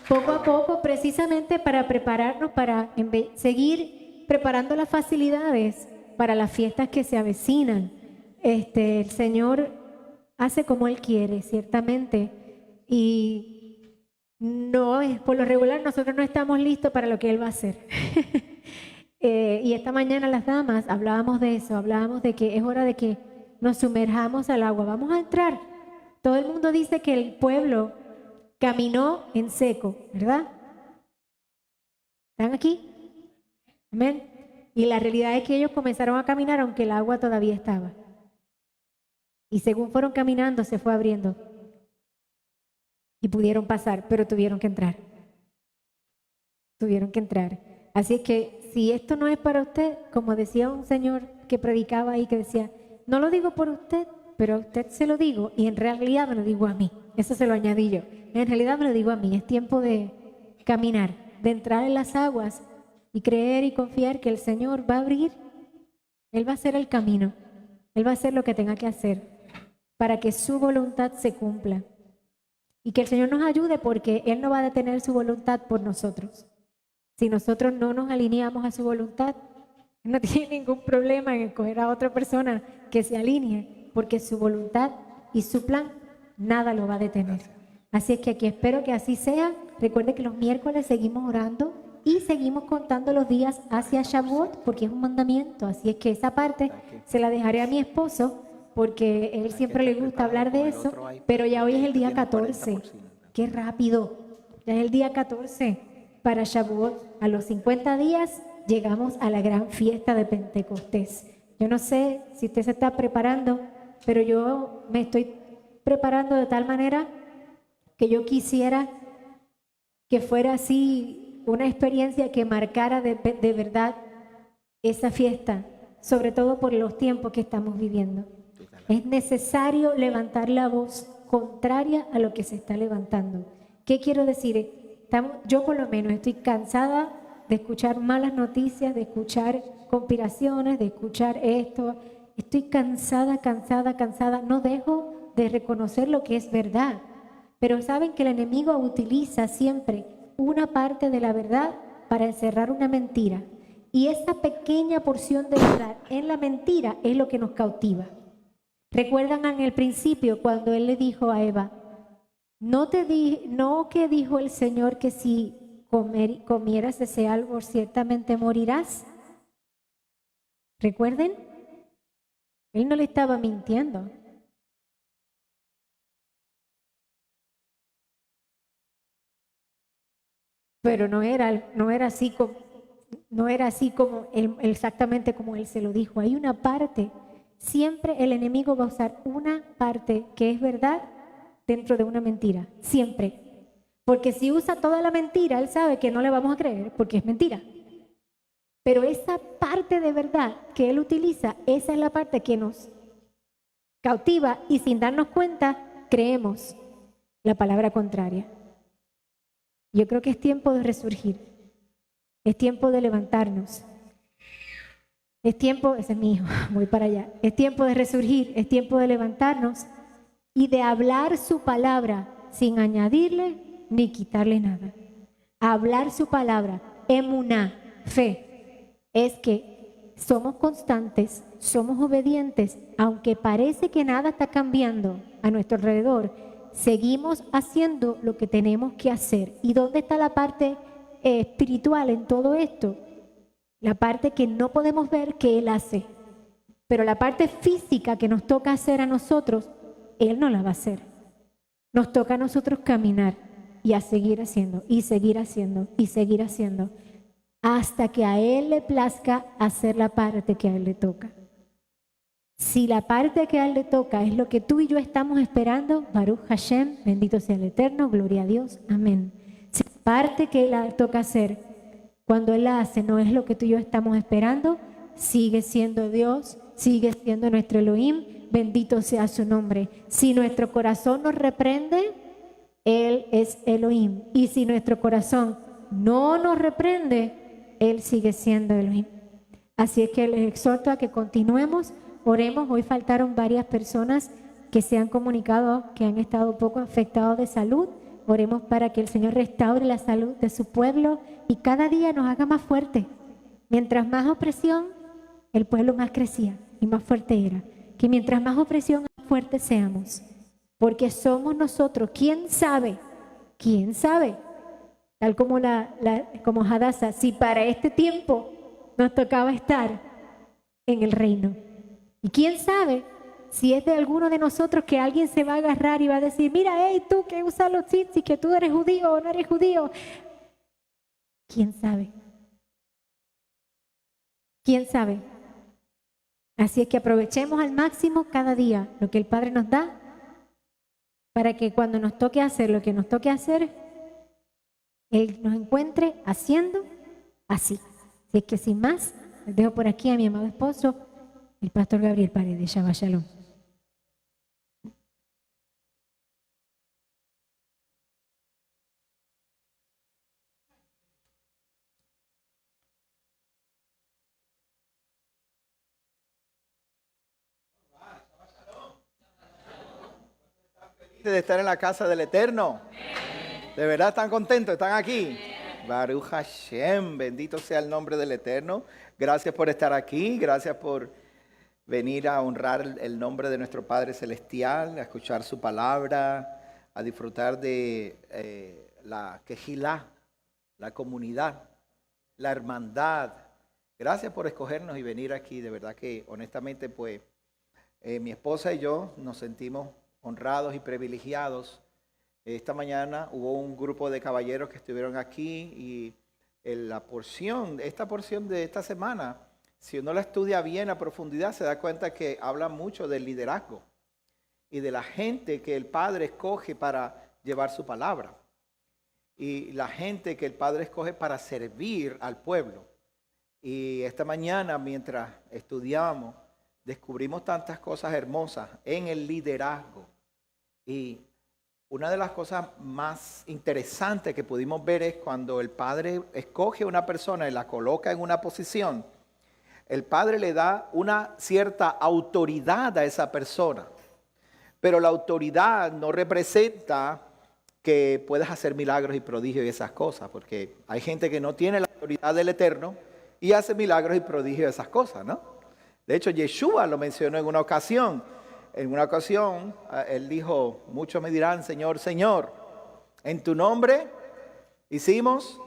poco a poco, precisamente para prepararnos, para seguir preparando las facilidades para las fiestas que se avecinan. El Señor hace como Él quiere, ciertamente, y no es, por lo regular nosotros no estamos listos para lo que Él va a hacer. Y esta mañana las damas hablábamos de eso, hablábamos de que es hora de que nos sumerjamos al agua. Vamos a entrar. Todo el mundo dice que el pueblo caminó en seco, ¿verdad? ¿Están aquí? Amén. Y la realidad es que ellos comenzaron a caminar aunque el agua todavía estaba. Y según fueron caminando, se fue abriendo. Y pudieron pasar, pero tuvieron que entrar. Tuvieron que entrar. Así es que si esto no es para usted, como decía un señor que predicaba ahí, que decía, no lo digo por usted, pero a usted se lo digo, y en realidad me lo digo a mí. Eso se lo añadí yo. En realidad me lo digo a mí. Es tiempo de caminar, de entrar en las aguas y creer y confiar que el Señor va a abrir. Él va a hacer el camino. Él va a hacer lo que tenga que hacer para que su voluntad se cumpla. Y que el Señor nos ayude porque Él no va a detener su voluntad por nosotros. Si nosotros no nos alineamos a su voluntad, Él no tiene ningún problema en escoger a otra persona que se alinee, porque su voluntad y su plan, nada lo va a detener. Así es que aquí espero que así sea. Recuerde que los miércoles seguimos orando y seguimos contando los días hacia Shavuot, porque es un mandamiento. Así es que esa parte se la dejaré a mi esposo, porque él siempre le gusta hablar de eso, pero ya hoy es el día 14. ¡Qué rápido! Ya es el día 14 para Shavuot. A los 50 días llegamos a la gran fiesta de Pentecostés. Yo no sé si usted se está preparando, pero yo me estoy preparando de tal manera que yo quisiera que fuera así una experiencia que marcara de verdad esa fiesta, sobre todo por los tiempos que estamos viviendo. Es necesario levantar la voz contraria a lo que se está levantando. ¿Qué quiero decir? Yo por lo menos estoy cansada de escuchar malas noticias, de escuchar conspiraciones, de escuchar esto. Estoy cansada. No dejo de reconocer lo que es verdad. Pero saben que el enemigo utiliza siempre una parte de la verdad para encerrar una mentira. Y esa pequeña porción de verdad en la mentira es lo que nos cautiva. ¿Recuerdan en el principio cuando él le dijo a Eva, no que dijo el Señor que si comieras de ese árbol ciertamente morirás? ¿Recuerden? Él no le estaba mintiendo. Pero no era así como exactamente como él se lo dijo. Hay una parte. Siempre el enemigo va a usar una parte que es verdad dentro de una mentira. Siempre. Porque si usa toda la mentira, él sabe que no le vamos a creer porque es mentira. Pero esa parte de verdad que él utiliza, esa es la parte que nos cautiva y sin darnos cuenta, creemos la palabra contraria. Yo creo que es tiempo de resurgir. Es tiempo de levantarnos. Es tiempo, ese es mi hijo, voy para allá. Es tiempo de resurgir, es tiempo de levantarnos y de hablar su palabra sin añadirle ni quitarle nada. Hablar su palabra, emuná, fe, es que somos constantes, somos obedientes, aunque parece que nada está cambiando a nuestro alrededor, seguimos haciendo lo que tenemos que hacer. ¿Y dónde está la parte espiritual en todo esto? La parte que no podemos ver que Él hace. Pero la parte física que nos toca hacer a nosotros, Él no la va a hacer. Nos toca a nosotros caminar y a seguir haciendo, y seguir haciendo, y seguir haciendo, hasta que a Él le plazca hacer la parte que a Él le toca. Si la parte que a Él le toca es lo que tú y yo estamos esperando, Baruch Hashem, bendito sea el Eterno, gloria a Dios, amén. Si la parte que Él le toca hacer, cuando Él la hace, no es lo que tú y yo estamos esperando, sigue siendo Dios, sigue siendo nuestro Elohim, bendito sea su nombre. Si nuestro corazón nos reprende, Él es Elohim. Y si nuestro corazón no nos reprende, Él sigue siendo Elohim. Así es que les exhorto a que continuemos, oremos. Hoy faltaron varias personas que se han comunicado que han estado un poco afectados de salud. Oremos para que el Señor restaure la salud de su pueblo y cada día nos haga más fuertes. Mientras más opresión, el pueblo más crecía y más fuerte era. Que mientras más opresión, más fuertes seamos. Porque somos nosotros. ¿Quién sabe? ¿Quién sabe? Tal como como Hadassah, si para este tiempo nos tocaba estar en el reino. ¿Y quién sabe si es de alguno de nosotros que alguien se va a agarrar y va a decir, mira, hey, tú que usas los tzitzis, que tú eres judío o no eres judío? ¿Quién sabe? ¿Quién sabe? Así es que aprovechemos al máximo cada día lo que el Padre nos da para que cuando nos toque hacer lo que nos toque hacer, Él nos encuentre haciendo así. Así es que sin más, les dejo por aquí a mi amado esposo, el pastor Gabriel Paredes. Shabbat Shalom. de estar en la casa del Eterno? ¿De verdad están contentos? ¿Están aquí? Baruch Hashem, bendito sea el nombre del Eterno. Gracias por estar aquí, gracias por venir a honrar el nombre de nuestro Padre Celestial, a escuchar su palabra, a disfrutar de la quejilá, la comunidad, la hermandad. Gracias por escogernos y venir aquí. De verdad que honestamente pues mi esposa y yo nos sentimos honrados y privilegiados. Esta mañana hubo un grupo de caballeros que estuvieron aquí y esta porción de esta semana, si uno la estudia bien a profundidad, se da cuenta que habla mucho del liderazgo y de la gente que el Padre escoge para llevar su palabra y la gente que el Padre escoge para servir al pueblo. Y esta mañana, mientras estudiamos, descubrimos tantas cosas hermosas en el liderazgo. Y una de las cosas más interesantes que pudimos ver es cuando el Padre escoge a una persona y la coloca en una posición, el Padre le da una cierta autoridad a esa persona. Pero la autoridad no representa que puedas hacer milagros y prodigios y esas cosas, porque hay gente que no tiene la autoridad del Eterno y hace milagros y prodigios y esas cosas, ¿no? De hecho, Yeshua lo mencionó en una ocasión. En una ocasión, él dijo, muchos me dirán, Señor, Señor, en tu nombre hicimos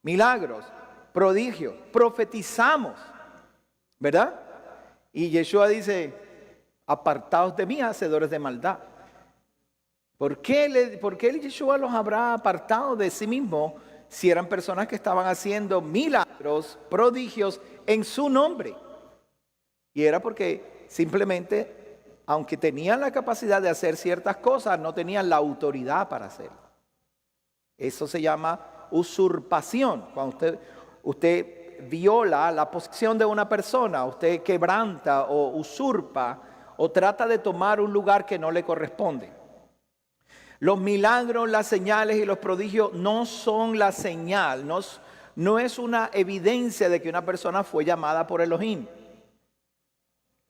milagros, prodigios, profetizamos, ¿verdad? Y Yeshua dice, apartaos de mí, hacedores de maldad. ¿Por qué Yeshua los habrá apartado de sí mismo si eran personas que estaban haciendo milagros, prodigios en su nombre? Y era porque simplemente, aunque tenían la capacidad de hacer ciertas cosas, no tenían la autoridad para hacerlo. Eso se llama usurpación. Cuando usted viola la posición de una persona, usted quebranta o usurpa o trata de tomar un lugar que no le corresponde. Los milagros, las señales y los prodigios no son la señal, no es una evidencia de que una persona fue llamada por Elohim.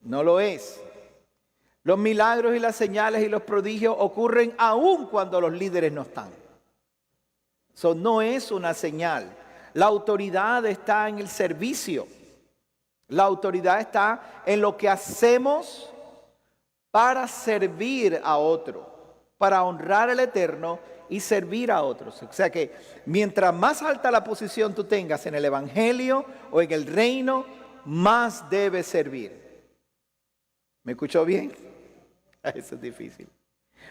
No lo es. Los milagros y las señales y los prodigios ocurren aún cuando los líderes no están. Eso no es una señal. La autoridad está en el servicio. La autoridad está en lo que hacemos para servir a otro, para honrar al Eterno y servir a otros. O sea que mientras más alta la posición tú tengas en el Evangelio o en el reino, más debes servir. ¿Me escuchó bien? Eso es difícil.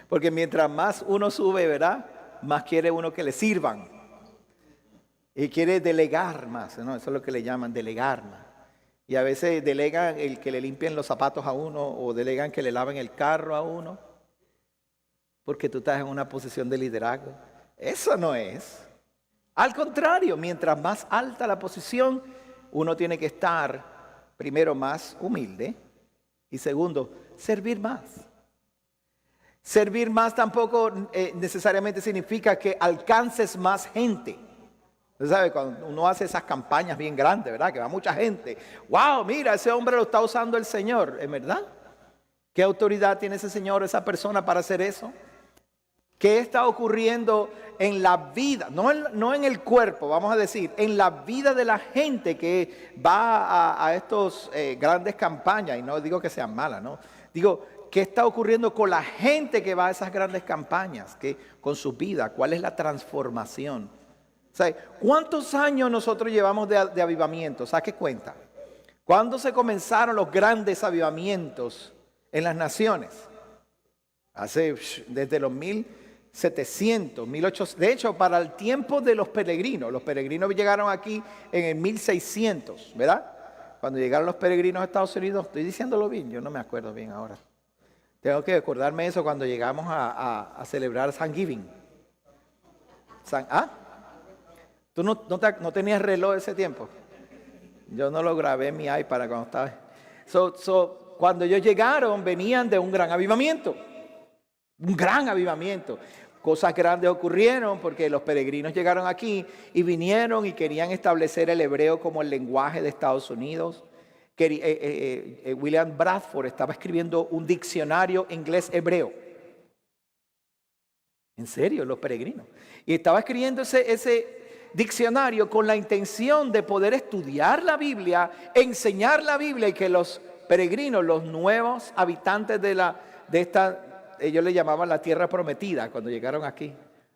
Porque mientras más uno sube, ¿verdad? Más quiere uno que le sirvan. Y quiere delegar más, ¿no? Eso es lo que le llaman delegar más. Y a veces delegan el que le limpien los zapatos a uno o delegan que le laven el carro a uno. Porque tú estás en una posición de liderazgo. Eso no es. Al contrario, mientras más alta la posición, uno tiene que estar, primero, más humilde y segundo, servir más. Servir más tampoco necesariamente significa que alcances más gente. Usted sabe, cuando uno hace esas campañas bien grandes, ¿verdad? Que va mucha gente. ¡Wow! Mira, ese hombre lo está usando el Señor. ¿Es verdad? ¿Qué autoridad tiene ese señor, esa persona para hacer eso? ¿Qué está ocurriendo en la vida? No en el cuerpo, vamos a decir, en la vida de la gente que va a estos grandes campañas. Y no digo que sean malas, ¿no? Digo, ¿qué está ocurriendo con la gente que va a esas grandes campañas? Con su vida, ¿cuál es la transformación? ¿Sabe? ¿Cuántos años nosotros llevamos de avivamiento? ¿Sabe qué cuenta? ¿Cuándo se comenzaron los grandes avivamientos en las naciones? Desde los 1700, 1800. De hecho, para el tiempo de los peregrinos llegaron aquí en el 1600, ¿verdad? Cuando llegaron los peregrinos a Estados Unidos, estoy diciéndolo bien, yo no me acuerdo bien ahora. Tengo que acordarme eso cuando llegamos a celebrar Thanksgiving. ¿Tú no tenías reloj ese tiempo? Yo no lo grabé en mi iPad cuando estaba. Cuando ellos llegaron, venían de un gran avivamiento. Un gran avivamiento. Cosas grandes ocurrieron porque los peregrinos llegaron aquí y vinieron y querían establecer el hebreo como el lenguaje de Estados Unidos. William Bradford estaba escribiendo un diccionario inglés-hebreo. En serio, los peregrinos. Y estaba escribiendo ese diccionario con la intención de poder estudiar la Biblia, enseñar la Biblia y que los peregrinos, los nuevos habitantes de esta, ellos le llamaban la tierra prometida cuando llegaron aquí.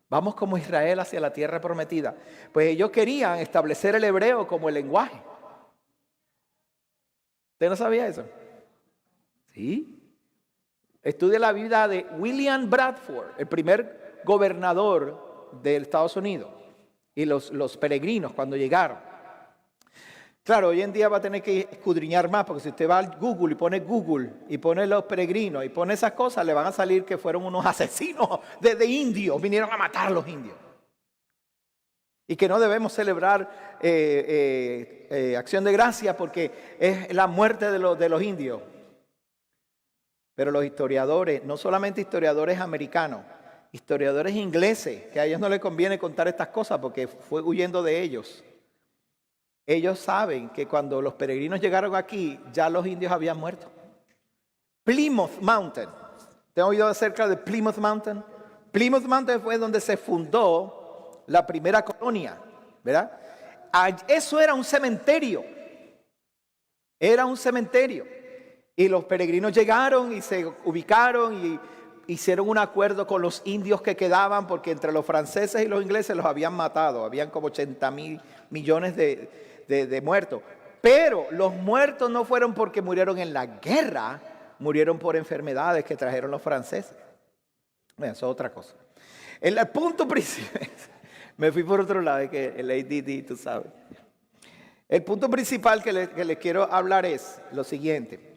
Vamos como Israel hacia la tierra prometida. Pues ellos querían establecer el hebreo como el lenguaje. ¿Usted no sabía eso? Sí. Estudia la vida de William Bradford, el primer gobernador de Estados Unidos, y los peregrinos cuando llegaron. Claro, hoy en día va a tener que escudriñar más, porque si usted va al Google y pone los peregrinos y pone esas cosas, le van a salir que fueron unos asesinos de indios, vinieron a matar a los indios. Y que no debemos celebrar acción de gracia porque es la muerte de los indios. Pero los historiadores, no solamente historiadores americanos, historiadores ingleses, que a ellos no les conviene contar estas cosas porque fue huyendo de ellos. Ellos saben que cuando los peregrinos llegaron aquí, ya los indios habían muerto. Plymouth Mountain. ¿Te han oído acerca de Plymouth Mountain? Plymouth Mountain fue donde se fundó la primera colonia, ¿verdad? Eso era un cementerio. Era un cementerio. Y los peregrinos llegaron y se ubicaron y hicieron un acuerdo con los indios que quedaban, porque entre los franceses y los ingleses los habían matado. Habían como 80 millones de muertos. Pero los muertos no fueron porque murieron en la guerra, murieron por enfermedades que trajeron los franceses. Bueno, eso es otra cosa. El punto principal, me fui por otro lado, es que el ADD, tú sabes. El punto principal que les quiero hablar es lo siguiente.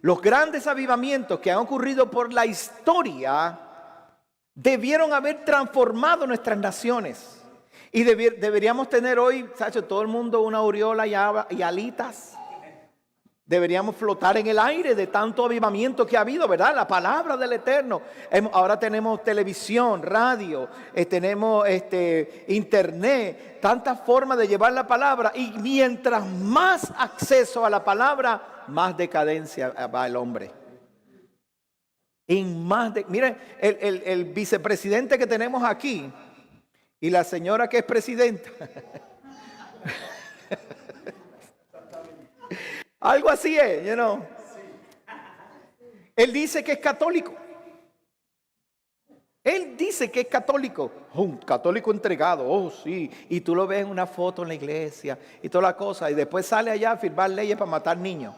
Los grandes avivamientos que han ocurrido por la historia debieron haber transformado nuestras naciones. Y deberíamos tener hoy, Sacho, todo el mundo una aureola y alitas. Deberíamos flotar en el aire de tanto avivamiento que ha habido, ¿verdad? La palabra del Eterno. Ahora tenemos televisión, radio, tenemos internet, tantas formas de llevar la palabra. Y mientras más acceso a la palabra, más decadencia va el hombre. Miren, el vicepresidente que tenemos aquí y la señora que es presidenta. Algo así es, you know. Él dice que es católico. Él dice que es católico. Un católico entregado, oh sí. Y tú lo ves en una foto en la iglesia y toda la cosa. Y después sale allá a firmar leyes para matar niños.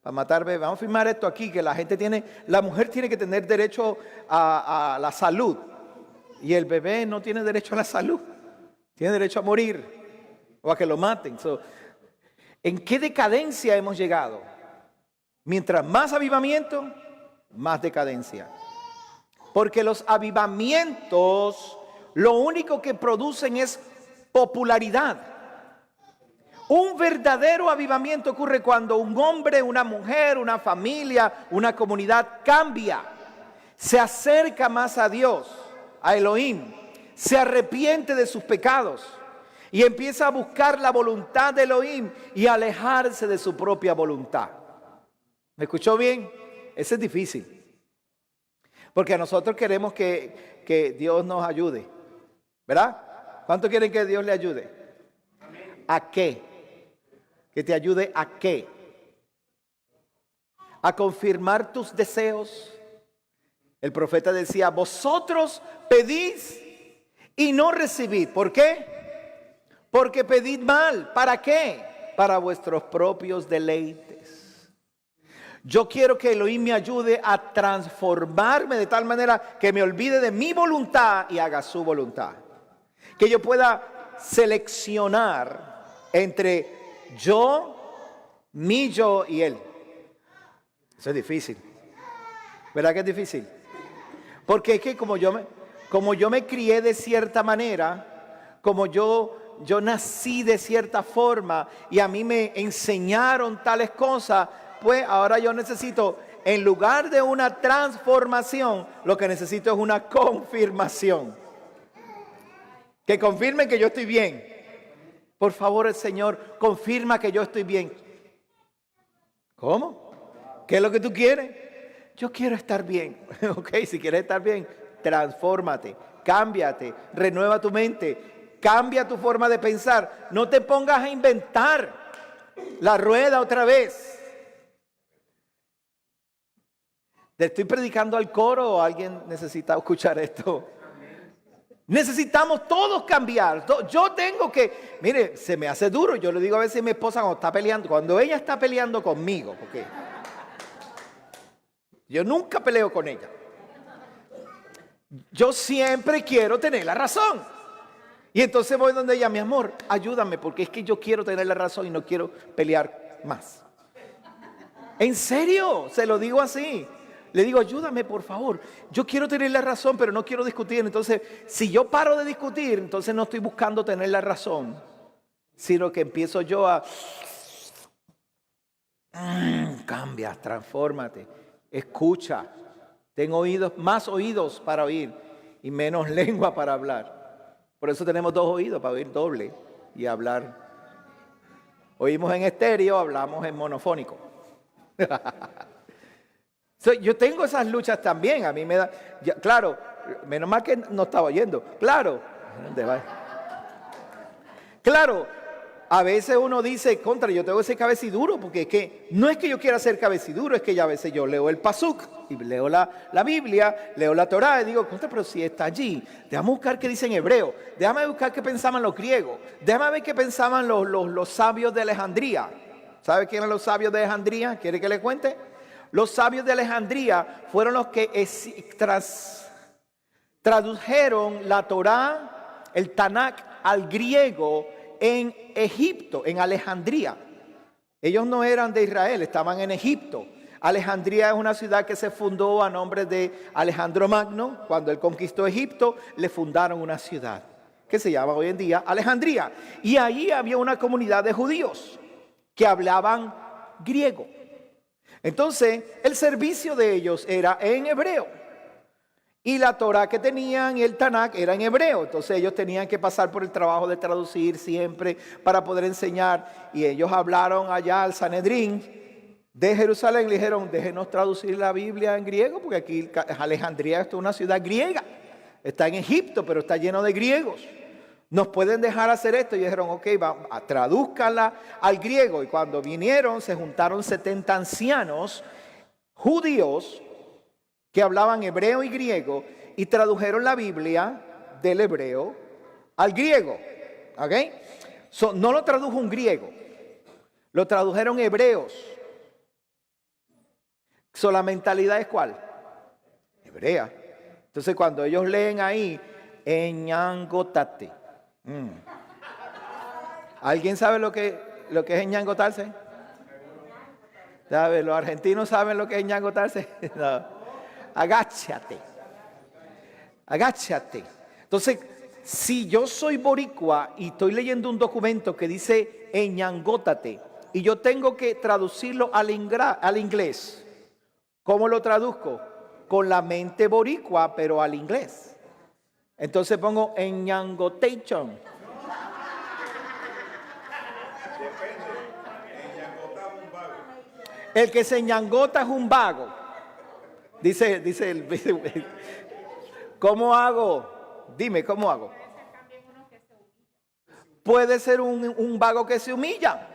Para matar bebés. Vamos a firmar esto aquí, que la mujer tiene que tener derecho a la salud. Y el bebé no tiene derecho a la salud. Tiene derecho a morir. O a que lo maten. ¿En qué decadencia hemos llegado? Mientras más avivamiento, más decadencia. Porque los avivamientos lo único que producen es popularidad. Un verdadero avivamiento ocurre cuando un hombre, una mujer, una familia, una comunidad cambia. Se acerca más a Dios, a Elohim. Se arrepiente de sus pecados. Y empieza a buscar la voluntad de Elohim y alejarse de su propia voluntad. ¿Me escuchó bien? Eso es difícil. Porque nosotros queremos que Dios nos ayude. ¿Verdad? ¿Cuántos quieren que Dios le ayude? ¿A qué? ¿Que te ayude a qué? A confirmar tus deseos. El profeta decía, vosotros pedís y no recibid. ¿Por qué? Porque pedid mal. ¿Para qué? Para vuestros propios deleites. Yo quiero que Elohim me ayude a transformarme de tal manera que me olvide de mi voluntad y haga su voluntad. Que yo pueda seleccionar entre mi yo y él. Eso es difícil. ¿Verdad que es difícil? Porque es que como yo me crié de cierta manera, como yo nací de cierta forma y a mí me enseñaron tales cosas, pues ahora yo necesito, en lugar de una transformación, lo que necesito es una confirmación. Que confirme que yo estoy bien. Por favor, el Señor, confirma que yo estoy bien. ¿Cómo? ¿Qué es lo que tú quieres? Yo quiero estar bien. Ok, si quieres estar bien, transfórmate, cámbiate, renueva tu mente, cambia tu forma de pensar. No te pongas a inventar la rueda otra vez. ¿Le estoy predicando al coro o alguien necesita escuchar esto? Necesitamos todos cambiar. Yo tengo que, mire, se me hace duro. Yo le digo a veces a mi esposa cuando está peleando, cuando ella está peleando conmigo, porque yo nunca peleo con ella. Yo siempre quiero tener la razón. Y entonces voy donde ella, mi amor, ayúdame, porque es que yo quiero tener la razón y no quiero pelear más. En serio, se lo digo así. Le digo, ayúdame por favor, yo quiero tener la razón, pero no quiero discutir. Entonces, si yo paro de discutir, entonces no estoy buscando tener la razón, sino que empiezo yo a... Cambia, transfórmate, escucha. Tengo oídos, más oídos para oír y menos lengua para hablar. Por eso tenemos 2 oídos, para oír doble y hablar. Oímos en estéreo, hablamos en monofónico. Yo tengo esas luchas también, a mí me da, claro, menos mal que no estaba oyendo, claro, ¿dónde va? Claro, a veces uno dice, contra, yo tengo que ser cabeciduro, porque es que, no es que yo quiera ser cabeciduro, es que ya a veces yo leo el Pasuk, y leo la Biblia, leo la Torá, y digo, contra, pero si está allí, déjame buscar qué dice en hebreo, déjame buscar qué pensaban los griegos, déjame ver qué pensaban los sabios de Alejandría. ¿Sabe quién eran los sabios de Alejandría? ¿Quiere que le cuente? Los sabios de Alejandría fueron los que tradujeron la Torá, el Tanakh, al griego en Egipto, en Alejandría. Ellos no eran de Israel, estaban en Egipto. Alejandría es una ciudad que se fundó a nombre de Alejandro Magno. Cuando él conquistó Egipto, le fundaron una ciudad que se llama hoy en día Alejandría. Y allí había una comunidad de judíos que hablaban griego. Entonces, el servicio de ellos era en hebreo. Y la Torá que tenían y el Tanakh era en hebreo. Entonces, ellos tenían que pasar por el trabajo de traducir siempre para poder enseñar. Y ellos hablaron allá al Sanedrín de Jerusalén. Le dijeron, déjenos traducir la Biblia en griego, porque aquí Alejandría es una ciudad griega. Está en Egipto, pero está lleno de griegos. ¿Nos pueden dejar hacer esto? Y dijeron, ok, tradúzcanla al griego. Y cuando vinieron, se juntaron 70 ancianos judíos que hablaban hebreo y griego y tradujeron la Biblia del hebreo al griego. ¿Ok? No lo tradujo un griego, lo tradujeron hebreos. ¿La mentalidad es cuál? Hebrea. Entonces, cuando ellos leen ahí, eñangotate. ¿Alguien sabe lo que es eñangotarse? ¿Sabe? ¿Los argentinos saben lo que es eñangotarse? No. Agáchate. Agáchate. Entonces, si yo soy boricua y estoy leyendo un documento que dice eñangótate y yo tengo que traducirlo al inglés, ¿cómo lo traduzco? Con la mente boricua, pero al inglés. Entonces pongo eñangotation. El que se eñangota es un vago. Dice el... ¿Cómo hago? Dime, ¿cómo hago? Puede ser un vago que se humilla.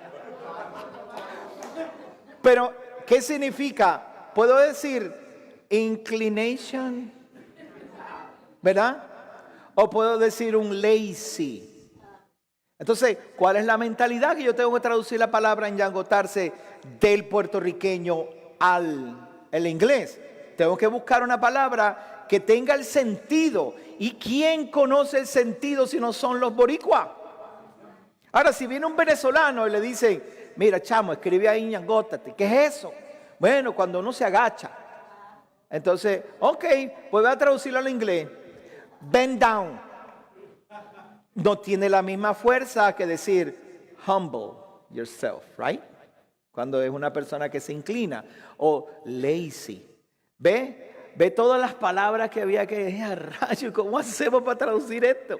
Pero, ¿qué significa? Puedo decir inclination, ¿verdad? O puedo decir un lazy. Entonces, ¿cuál es la mentalidad que yo tengo que traducir la palabra enyangotarse del puertorriqueño al inglés? Tengo que buscar una palabra que tenga el sentido. ¿Y quién conoce el sentido si no son los boricuas? Ahora, si viene un venezolano y le dice, mira, chamo, escribe ahí ñangótate. ¿Qué es eso? Bueno, cuando uno se agacha. Entonces, ok, pues voy a traducirlo al inglés. Bend down. No tiene la misma fuerza que decir humble yourself, right? Cuando es una persona que se inclina. O lazy. ¿Ve todas las palabras que había que decir? Rayo, ¿cómo hacemos para traducir esto?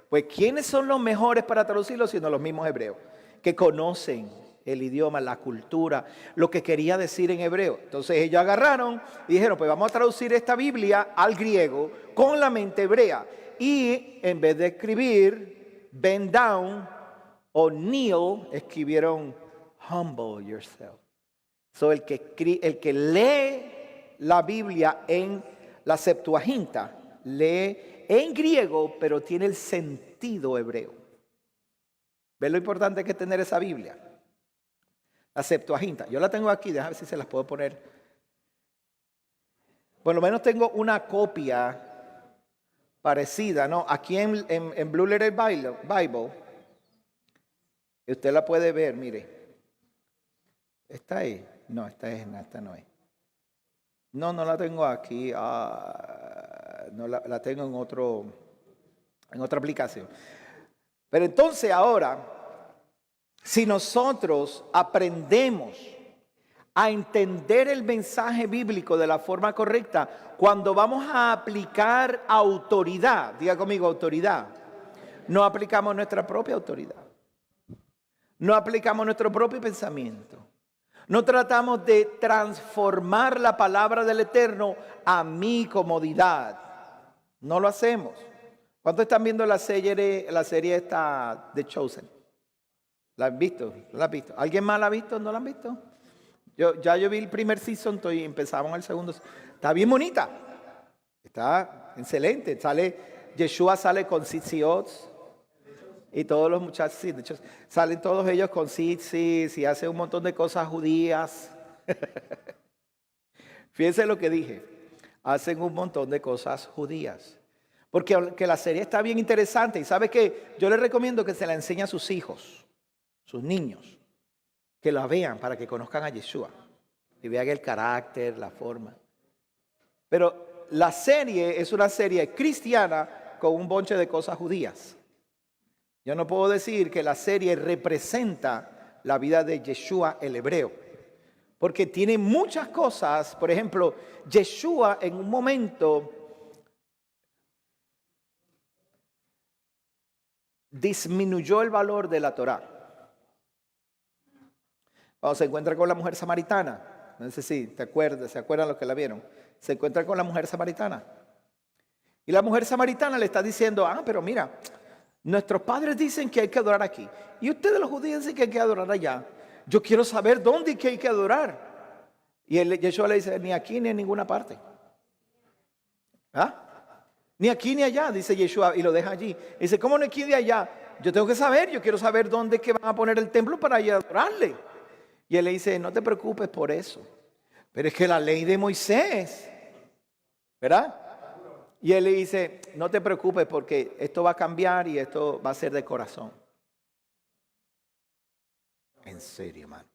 Pues, ¿quiénes son los mejores para traducirlo? Sino los mismos hebreos, que conocen el idioma, la cultura, lo que quería decir en hebreo. Entonces ellos agarraron y dijeron, pues vamos a traducir esta Biblia al griego con la mente hebrea. Y en vez de escribir bend down o kneel, escribieron humble yourself. So el que lee la Biblia en la Septuaginta, lee en griego, pero tiene el sentido hebreo. ¿Ves lo importante que es tener esa Biblia? La Septuaginta. Yo la tengo aquí, déjame ver si se las puedo poner. Por lo menos tengo una copia parecida, ¿no? Aquí en Blue Letter Bible. Y usted la puede ver, mire. ¿Está ahí? No, esta no es. No la tengo aquí. No la tengo en otra aplicación. Pero entonces ahora, si nosotros aprendemos a entender el mensaje bíblico de la forma correcta, cuando vamos a aplicar autoridad, diga conmigo autoridad, no aplicamos nuestra propia autoridad, no aplicamos nuestro propio pensamiento, no tratamos de transformar la palabra del Eterno a mi comodidad, no lo hacemos. ¿Cuántos están viendo la serie esta de Chosen? ¿La han visto? ¿La han visto? ¿Alguien más la ha visto? ¿No la han visto? Yo vi el primer season, empezamos el segundo. Está bien bonita. Está excelente. Yeshua sale con Sitsi Ots. Y todos los muchachos, sí, de hecho, salen todos ellos con Sitsi y hacen un montón de cosas judías. Fíjense lo que dije. Hacen un montón de cosas judías. Porque la serie está bien interesante. Y ¿sabe qué? Yo les recomiendo que se la enseñe a sus hijos, sus niños, que la vean para que conozcan a Yeshua y vean el carácter, la forma. Pero la serie es una serie cristiana con un bonche de cosas judías. Yo no puedo decir que la serie representa la vida de Yeshua el hebreo, porque tiene muchas cosas. Por ejemplo, Yeshua en un momento disminuyó el valor de la Torá. Cuando se encuentra con la mujer samaritana, no sé si se acuerdan los que la vieron, se encuentra con la mujer samaritana. Y la mujer samaritana le está diciendo, pero mira, nuestros padres dicen que hay que adorar aquí. Y ustedes los judíos dicen que hay que adorar allá. Yo quiero saber dónde hay que adorar. Y Yeshua le dice, ni aquí ni en ninguna parte. Ni aquí ni allá, dice Yeshua, y lo deja allí. Dice, ¿cómo no aquí ni allá? Yo tengo que saber, yo quiero saber dónde es que van a poner el templo para ir a adorarle. Y él le dice, no te preocupes por eso. Pero es que la ley de Moisés, ¿verdad? Y él le dice, no te preocupes porque esto va a cambiar y esto va a ser de corazón. En serio, hermano.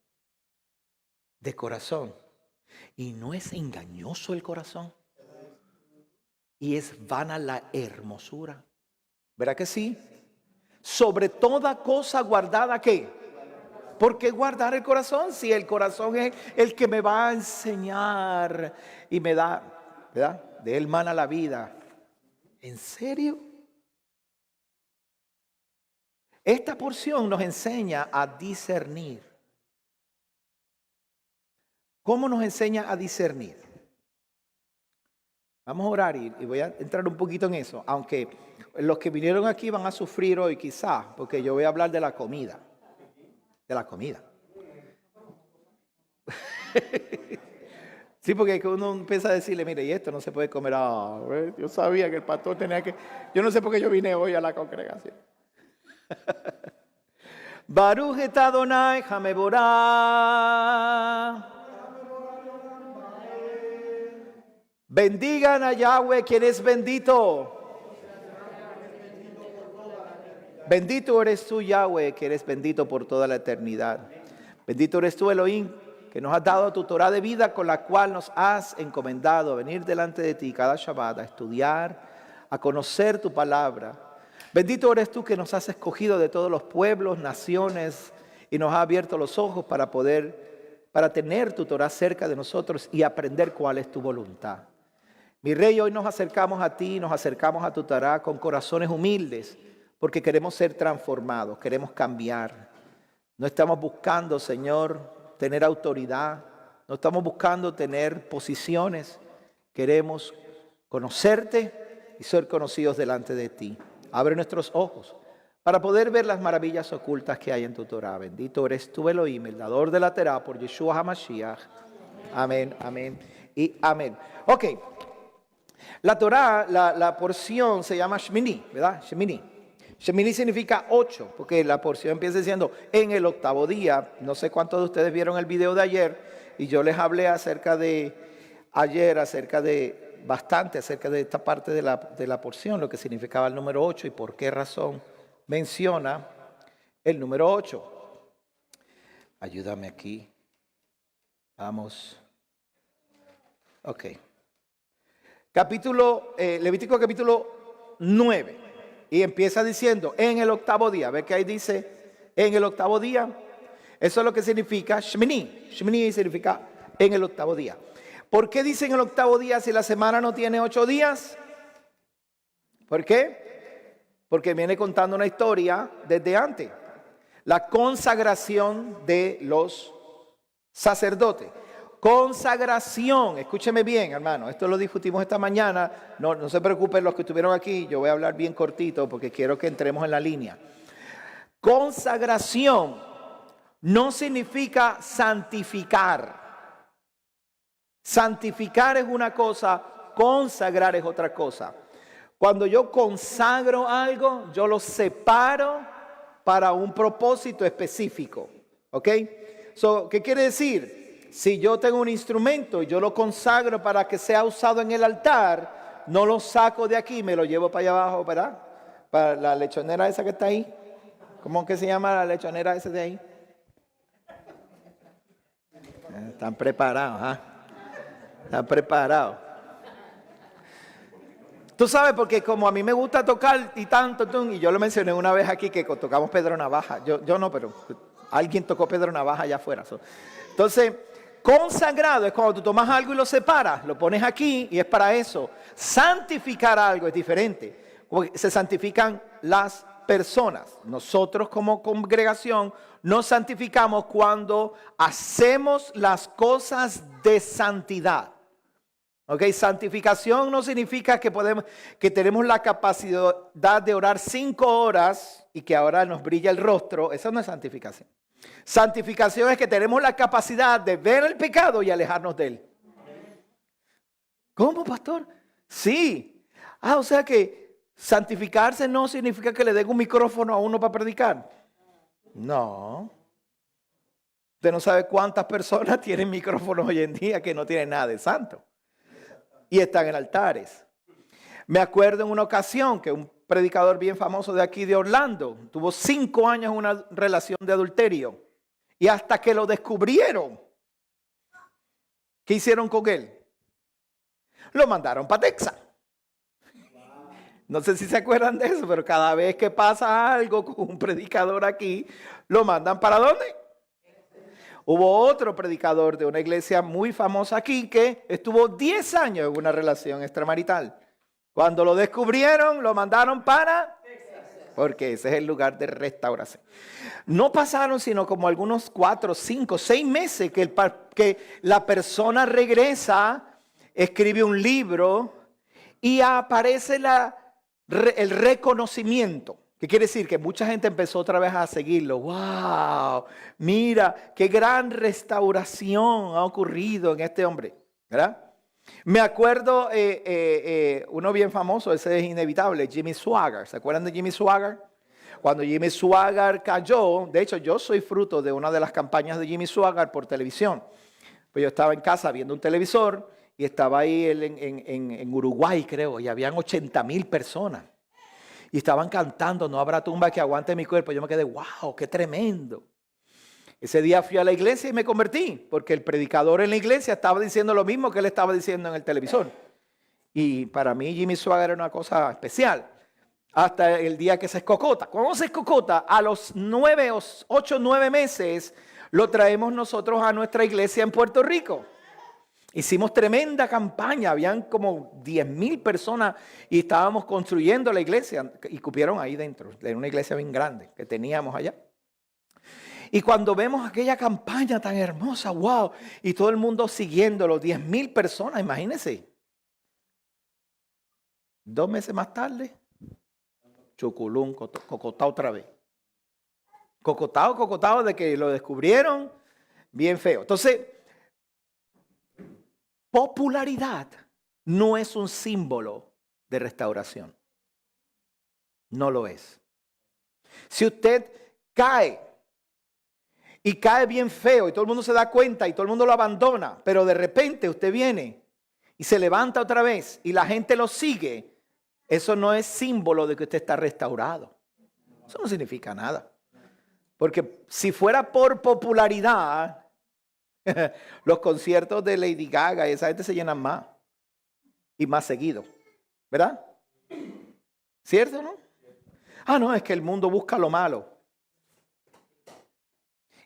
De corazón. Y no es engañoso el corazón. Y es vana la hermosura. ¿Verdad que sí? Sobre toda cosa guardada, ¿qué? ¿Por qué guardar el corazón? Si el corazón es el que me va a enseñar y me da, ¿verdad? De él mana la vida. ¿En serio? Esta porción nos enseña a discernir. ¿Cómo nos enseña a discernir? Vamos a orar y voy a entrar un poquito en eso, aunque los que vinieron aquí van a sufrir hoy quizás, porque yo voy a hablar de la comida. De la comida. Sí, porque uno empieza a decirle, mire, y esto no se puede comer. Yo sabía que el pastor tenía que... Yo no sé por qué yo vine hoy a la congregación. Baruch et Adonai Hameborah. Bendigan a Yahweh, quien es bendito. Bendito eres tú, Yahweh, que eres bendito por toda la eternidad. Bendito eres tú, Elohim, que nos has dado tu Torah de vida, con la cual nos has encomendado a venir delante de ti cada Shabbat, a estudiar, a conocer tu palabra. Bendito eres tú que nos has escogido de todos los pueblos, naciones, y nos has abierto los ojos para tener tu Torah cerca de nosotros y aprender cuál es tu voluntad. Mi Rey, hoy nos acercamos a ti, nos acercamos a tu Torah con corazones humildes, porque queremos ser transformados, queremos cambiar. No estamos buscando, Señor, tener autoridad. No estamos buscando tener posiciones. Queremos conocerte y ser conocidos delante de ti. Abre nuestros ojos para poder ver las maravillas ocultas que hay en tu Torah. Bendito eres tú, Elohim, el dador de la Torah, por Yeshua HaMashiach. Amén, amén y amén. Ok, la Torah, la porción se llama Shemini, ¿verdad? Shemini. Shemini significa 8, porque la porción empieza diciendo en el octavo día. No sé cuántos de ustedes vieron el video de ayer y yo les hablé acerca de esta parte de la porción, lo que significaba el número 8 y por qué razón menciona el número 8. Ayúdame aquí. Vamos. Ok. Levítico capítulo 9. Y empieza diciendo, en el octavo día. ¿Ve que ahí dice, en el octavo día? Eso es lo que significa Shemini. Shemini significa en el octavo día. ¿Por qué dice en el octavo día si la semana no tiene 8 días? ¿Por qué? Porque viene contando una historia desde antes. La consagración de los sacerdotes. Consagración, escúcheme bien, hermano, esto lo discutimos esta mañana, no se preocupen los que estuvieron aquí, yo voy a hablar bien cortito porque quiero que entremos en la línea. Consagración no significa santificar. Santificar es una cosa, consagrar es otra cosa. Cuando yo consagro algo, yo lo separo para un propósito específico, ¿ok? ¿Qué quiere decir? Si yo tengo un instrumento y yo lo consagro para que sea usado en el altar, no lo saco de aquí, me lo llevo para allá abajo, ¿verdad? Para la lechonera esa que está ahí. ¿Cómo que se llama la lechonera esa de ahí? Están preparados, ¿ah? Están preparados. Tú sabes, porque como a mí me gusta tocar y tanto, y yo lo mencioné una vez aquí que tocamos Pedro Navaja. Yo no, pero alguien tocó Pedro Navaja allá afuera. Entonces, consagrado es cuando tú tomas algo y lo separas, lo pones aquí y es para eso. Santificar algo es diferente. Se santifican las personas. Nosotros como congregación nos santificamos cuando hacemos las cosas de santidad. Okay, santificación no significa que tenemos la capacidad de orar 5 horas y que ahora nos brilla el rostro. Eso no es santificación. Santificación es que tenemos la capacidad de ver el pecado y alejarnos de él. ¿Cómo, pastor? Sí. O sea que santificarse no significa que le den un micrófono a uno para predicar. No. Usted no sabe cuántas personas tienen micrófonos hoy en día que no tienen nada de santo. Y están en altares. Me acuerdo en una ocasión que un predicador bien famoso de aquí de Orlando tuvo 5 años en una relación de adulterio. Y hasta que lo descubrieron, ¿qué hicieron con él? Lo mandaron para Texas. No sé si se acuerdan de eso, pero cada vez que pasa algo con un predicador aquí, lo mandan ¿para dónde? Hubo otro predicador de una iglesia muy famosa aquí que estuvo 10 años en una relación extramarital. Cuando lo descubrieron, lo mandaron para Texas, porque ese es el lugar de restauración. No pasaron sino como algunos 4, 5, 6 meses que la persona regresa, escribe un libro y aparece el reconocimiento. ¿Qué quiere decir? Que mucha gente empezó otra vez a seguirlo. ¡Wow! Mira, qué gran restauración ha ocurrido en este hombre, ¿verdad? Me acuerdo, uno bien famoso, ese es inevitable, Jimmy Swaggart. ¿Se acuerdan de Jimmy Swaggart? Cuando Jimmy Swaggart cayó, de hecho yo soy fruto de una de las campañas de Jimmy Swaggart por televisión. Pues yo estaba en casa viendo un televisor y estaba ahí en Uruguay, creo, y habían 80,000 personas. Y estaban cantando, no habrá tumba que aguante mi cuerpo. Yo me quedé, wow, qué tremendo. Ese día fui a la iglesia y me convertí, porque el predicador en la iglesia estaba diciendo lo mismo que él estaba diciendo en el televisor. Y para mí Jimmy Swaggart era una cosa especial. Hasta el día que se escocota. Cuando se escocota, a los 8 o 9 meses, lo traemos nosotros a nuestra iglesia en Puerto Rico. Hicimos tremenda campaña, habían como 10,000 personas y estábamos construyendo la iglesia y cupieron ahí dentro, en una iglesia bien grande que teníamos allá. Y cuando vemos aquella campaña tan hermosa, wow, y todo el mundo siguiéndolo, 10,000 personas, imagínense. 2 meses más tarde, chuculún, cocotado otra vez. Cocotado de que lo descubrieron, bien feo. Entonces, popularidad no es un símbolo de restauración. No lo es. Si usted cae y cae bien feo y todo el mundo se da cuenta y todo el mundo lo abandona, pero de repente usted viene y se levanta otra vez y la gente lo sigue, eso no es símbolo de que usted está restaurado. Eso no significa nada. Porque si fuera por popularidad, los conciertos de Lady Gaga y esa gente se llenan más y más seguido, ¿verdad? ¿Cierto, no? Ah, no, es que el mundo busca lo malo.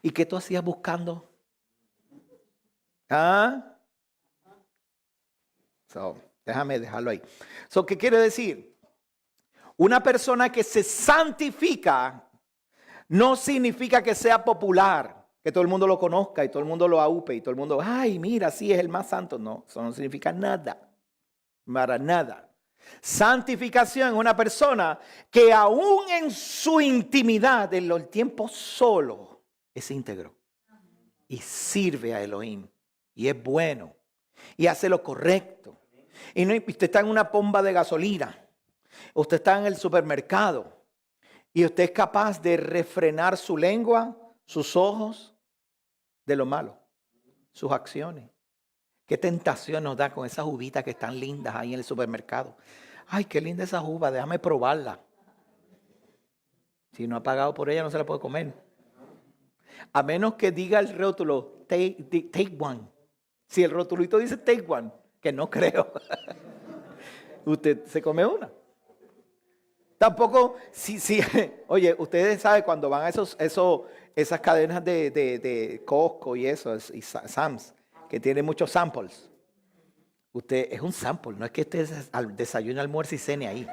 ¿Y qué tú hacías buscando? ¿Ah? Déjame dejarlo ahí. ¿Qué quiere decir? Una persona que se santifica no significa que sea popular, que todo el mundo lo conozca y todo el mundo lo aupe y todo el mundo, ay, mira, sí es el más santo. No, eso no significa nada, para nada. Santificación es una persona que aún en su intimidad, en el tiempo solo, es íntegro y sirve a Elohim y es bueno y hace lo correcto. Y no, usted está en una bomba de gasolina, usted está en el supermercado y usted es capaz de refrenar su lengua, sus ojos de lo malo, sus acciones. Qué tentación nos da con esas uvitas que están lindas ahí en el supermercado. Ay, qué linda esa uva, déjame probarla. Si no ha pagado por ella, no se la puede comer. A menos que diga el rótulo, take one. Si el rotulito dice take one, que no creo, usted se come una. Tampoco, oye, ustedes saben cuando van a esas cadenas de Costco y eso, y Sam's, que tiene muchos samples. Usted es un sample, no es que usted desayune, almuerzo y cene ahí.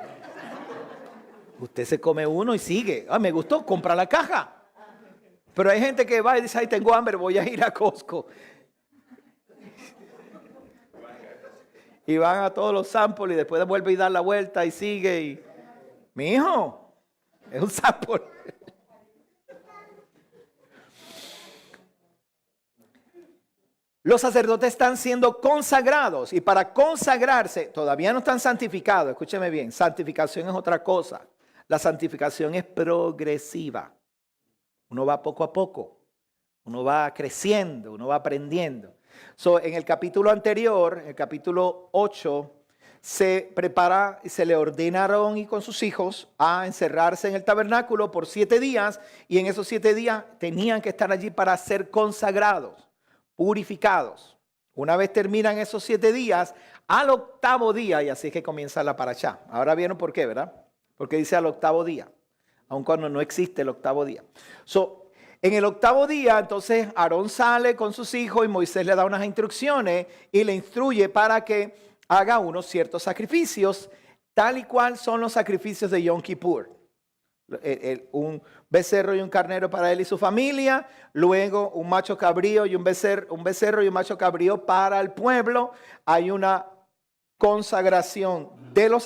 Usted se come uno y sigue. Ah, me gustó, compra la caja. Pero hay gente que va y dice, ay, tengo hambre, voy a ir a Costco. Y van a todos los samples y después vuelve y da la vuelta y sigue. Y, mi hijo, es un sample. Los sacerdotes están siendo consagrados y para consagrarse todavía no están santificados. Escúcheme bien, santificación es otra cosa. La santificación es progresiva. Uno va poco a poco, uno va creciendo, uno va aprendiendo. En el capítulo anterior, el capítulo 8, se prepara y se le ordena a Aarón y con sus hijos a encerrarse en el tabernáculo por 7 días y en esos 7 días tenían que estar allí para ser consagrados, purificados. Una vez terminan esos 7 días, al 8º día, y así es que comienza la parashá. Ahora vieron por qué, ¿verdad? Porque dice al 8º día, aun cuando no existe el 8º día. En el 8º día, entonces, Aarón sale con sus hijos y Moisés le da unas instrucciones y le instruye para que haga unos ciertos sacrificios, tal y cual son los sacrificios de Yom Kippur. Un becerro y un carnero para él y su familia, luego un macho cabrío y un becerro y un macho cabrío para el pueblo. Hay una consagración de los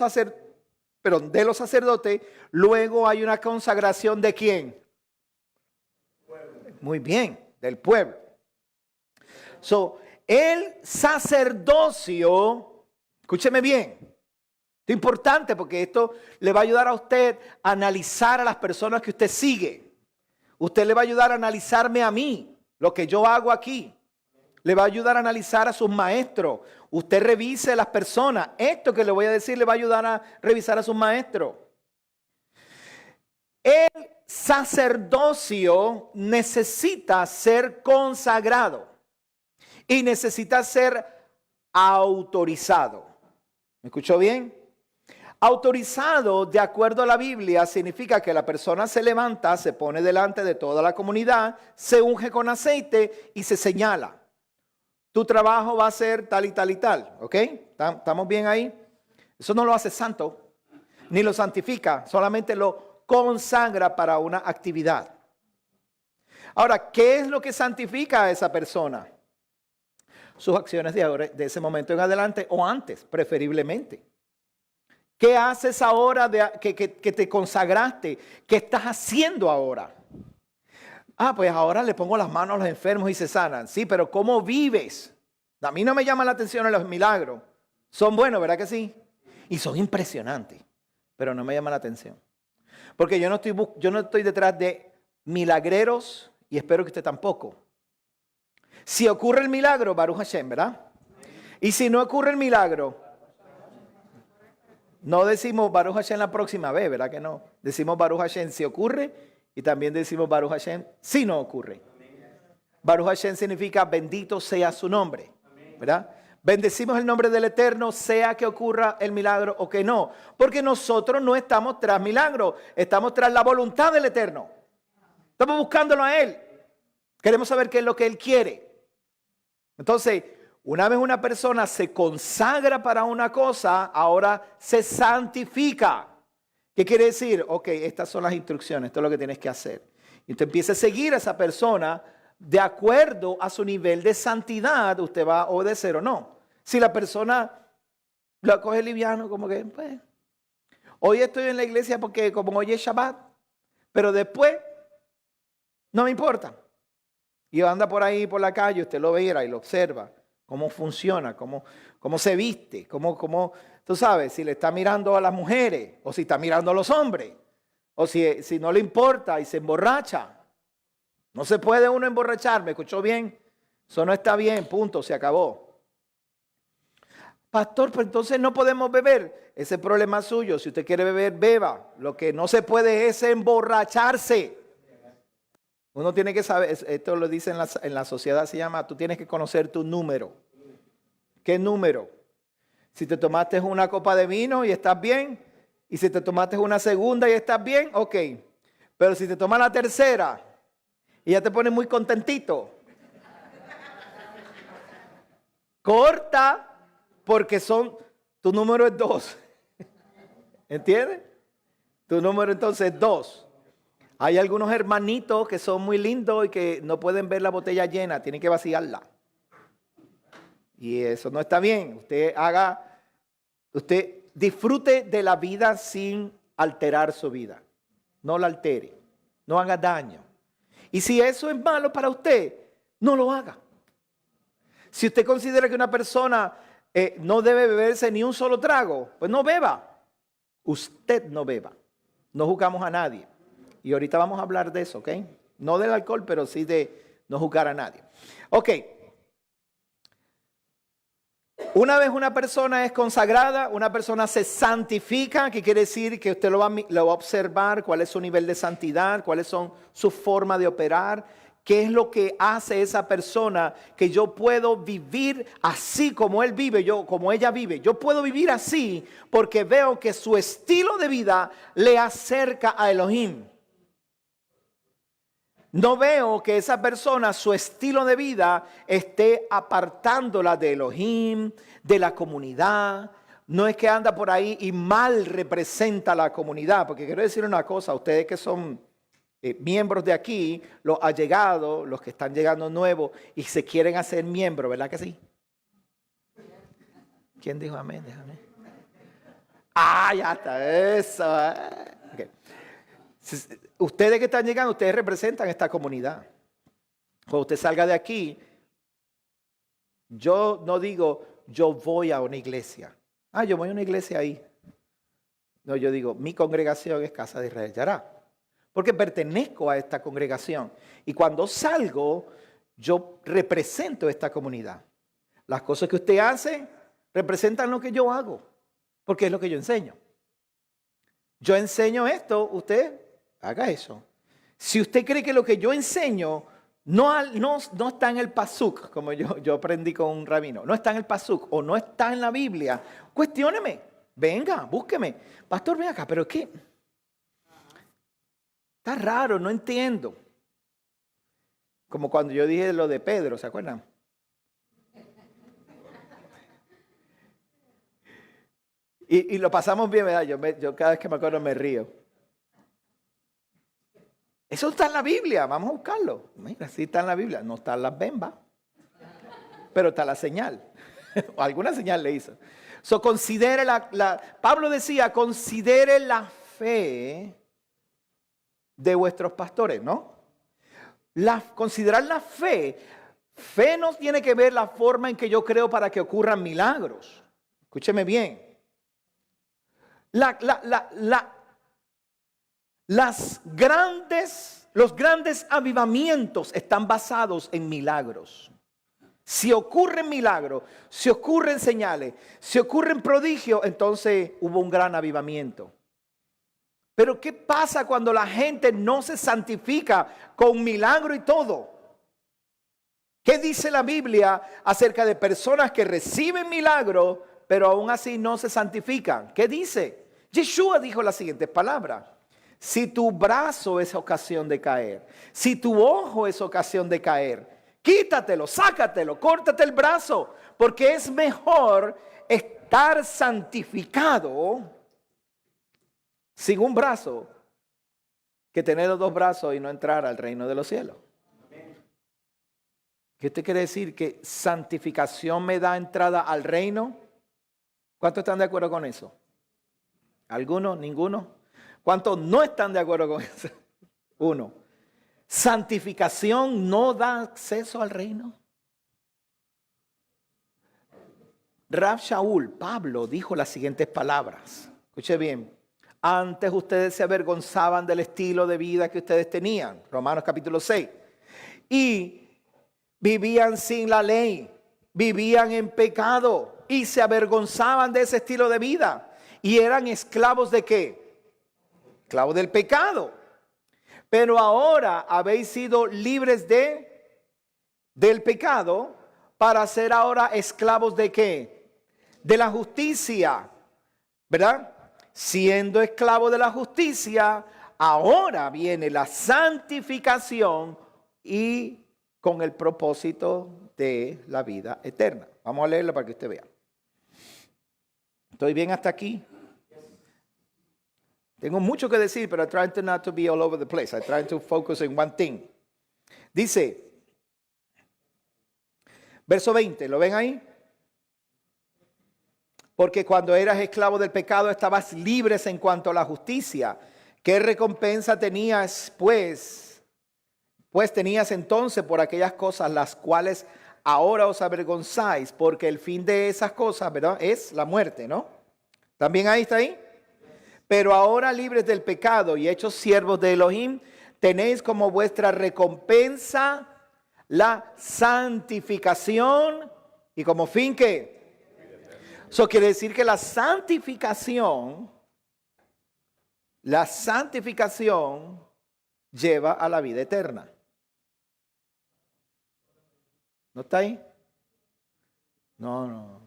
sacerdotes, luego hay una consagración ¿de quién? Muy bien, del pueblo. El sacerdocio, escúcheme bien, esto es importante porque esto le va a ayudar a usted a analizar a las personas que usted sigue. Usted le va a ayudar a analizarme a mí, lo que yo hago aquí. Le va a ayudar a analizar a sus maestros. Usted revise a las personas. Esto que le voy a decir le va a ayudar a revisar a sus maestros. El sacerdocio necesita ser consagrado y necesita ser autorizado. ¿Me escuchó bien? Autorizado, de acuerdo a la Biblia, significa que la persona se levanta, se pone delante de toda la comunidad, se unge con aceite y se señala. Tu trabajo va a ser tal y tal y tal, ¿ok? ¿Estamos bien ahí? Eso no lo hace santo, ni lo santifica, solamente lo consagra para una actividad. Ahora, ¿qué es lo que santifica a esa persona? Sus acciones de ahora, de ese momento en adelante o antes, preferiblemente. ¿Qué haces ahora que te consagraste? ¿Qué estás haciendo ahora? Pues ahora le pongo las manos a los enfermos y se sanan. Sí, pero ¿cómo vives? A mí no me llama la atención los milagros. Son buenos, ¿verdad que sí? Y son impresionantes, pero no me llama la atención. Porque yo no estoy detrás de milagreros y espero que usted tampoco. Si ocurre el milagro, Baruch Hashem, ¿verdad? Y si no ocurre el milagro, no decimos Baruch Hashem la próxima vez, ¿verdad que no? Decimos Baruch Hashem si ocurre y también decimos Baruch Hashem si no ocurre. Baruch Hashem significa bendito sea su nombre, ¿verdad? Bendecimos el nombre del Eterno, sea que ocurra el milagro o que no. Porque nosotros no estamos tras milagros, estamos tras la voluntad del Eterno. Estamos buscándolo a Él. Queremos saber qué es lo que Él quiere. Entonces, una vez una persona se consagra para una cosa, ahora se santifica. ¿Qué quiere decir? Ok, estas son las instrucciones, esto es lo que tienes que hacer. Y usted empieza a seguir a esa persona de acuerdo a su nivel de santidad, usted va a obedecer o no. Si la persona lo coge liviano, como que, pues, hoy estoy en la iglesia porque como hoy es Shabbat, pero después no me importa. Y anda por ahí por la calle, usted lo verá y lo observa, cómo funciona, cómo se viste, cómo, tú sabes, si le está mirando a las mujeres o si está mirando a los hombres, o si no le importa y se emborracha. No se puede uno emborrachar, ¿me escuchó bien? Eso no está bien, punto, se acabó. Pastor, pues entonces no podemos beber. Ese problema es suyo. Si usted quiere beber, beba. Lo que no se puede es emborracharse. Uno tiene que saber, esto lo dice en la sociedad, se llama, tú tienes que conocer tu número. ¿Qué número? Si te tomaste una copa de vino y estás bien, y si te tomaste una segunda y estás bien, ok. Pero si te tomas la tercera y ya te pones muy contentito, corta, porque tu número es 2. ¿Entiendes? Tu número entonces es 2. Hay algunos hermanitos que son muy lindos y que no pueden ver la botella llena, tienen que vaciarla. Y eso no está bien. Usted disfrute de la vida sin alterar su vida. No la altere, no haga daño. Y si eso es malo para usted, no lo haga. Si usted considera que una persona no debe beberse ni un solo trago, pues no beba. Usted no beba. No juzgamos a nadie. Y ahorita vamos a hablar de eso, ¿ok? No del alcohol, pero sí de no juzgar a nadie. Ok. Una vez una persona es consagrada, una persona se santifica, que quiere decir que usted lo va a observar, cuál es su nivel de santidad, cuáles son su forma de operar, qué es lo que hace esa persona que yo puedo vivir así como él vive, como ella vive. Yo puedo vivir así porque veo que su estilo de vida le acerca a Elohim. No veo que esa persona, su estilo de vida, esté apartándola de Elohim, de la comunidad. No es que anda por ahí y mal representa a la comunidad. Porque quiero decir una cosa, ustedes que son miembros de aquí, los allegados, los que están llegando nuevos y se quieren hacer miembros, ¿verdad que sí? ¿Quién dijo amén? Déjame. Ya está, eso. Okay. Ustedes que están llegando, ustedes representan esta comunidad. Cuando usted salga de aquí, yo no digo, yo voy a una iglesia. Yo voy a una iglesia ahí. No, yo digo, mi congregación es Casa de Israel Yará. Porque pertenezco a esta congregación. Y cuando salgo, yo represento esta comunidad. Las cosas que usted hace representan lo que yo hago. Porque es lo que yo enseño. Yo enseño esto, usted haga eso. Si usted cree que lo que yo enseño no está en el pasuk, como yo aprendí con un rabino, no está en el pasuk o no está en la Biblia, cuestióneme, venga, búsqueme. Pastor, ven acá, pero ¿qué? Está raro, no entiendo. Como cuando yo dije lo de Pedro, ¿se acuerdan? Y lo pasamos bien, ¿verdad? Yo cada vez que me acuerdo me río. Eso está en la Biblia, vamos a buscarlo. Mira, sí está en la Biblia, no está en las bembas, pero está la señal. O alguna señal le hizo. So, considere Pablo decía, considere la fe de vuestros pastores, ¿no? Considerar la fe. Fe no tiene que ver la forma en que yo creo para que ocurran milagros. Escúcheme bien. Los grandes avivamientos están basados en milagros. Si ocurren milagros, si ocurren señales, si ocurren prodigios, entonces hubo un gran avivamiento. Pero ¿qué pasa cuando la gente no se santifica con milagro y todo? ¿Qué dice la Biblia acerca de personas que reciben milagros, pero aún así no se santifican? ¿Qué dice? Yeshua dijo las siguientes palabras. Si tu brazo es ocasión de caer, si tu ojo es ocasión de caer, quítatelo, sácatelo, córtate el brazo, porque es mejor estar santificado sin un brazo que tener los dos brazos y no entrar al reino de los cielos. ¿Qué usted quiere decir? ¿Que santificación me da entrada al reino? ¿Cuántos están de acuerdo con eso? ¿Algunos? ¿Ninguno? ¿Cuántos no están de acuerdo con eso? Uno. ¿Santificación no da acceso al reino? Rab Shaul, Pablo, dijo las siguientes palabras. Escuche bien. Antes ustedes se avergonzaban del estilo de vida que ustedes tenían. Romanos capítulo 6. Y vivían sin la ley. Vivían en pecado. Y se avergonzaban de ese estilo de vida. Y eran esclavos ¿de qué? Esclavos del pecado. Pero ahora habéis sido libres del pecado para ser ahora esclavos ¿de qué? De la justicia, ¿verdad? Siendo esclavo de la justicia, ahora viene la santificación y con el propósito de la vida eterna. Vamos a leerlo para que usted vea. ¿Estoy bien hasta aquí? Tengo mucho que decir, pero I try to not to be all over the place. I try to focus on one thing. Dice, verso 20, ¿lo ven ahí? Porque cuando eras esclavo del pecado estabas libres en cuanto a la justicia. ¿Qué recompensa tenías pues? Pues tenías entonces por aquellas cosas las cuales ahora os avergonzáis, porque el fin de esas cosas, ¿verdad? Es la muerte, ¿no? ¿También ahí está ahí? Pero ahora libres del pecado y hechos siervos de Elohim, tenéis como vuestra recompensa la santificación y como fin ¿qué? Eso quiere decir que la santificación lleva a la vida eterna. ¿No está ahí? No.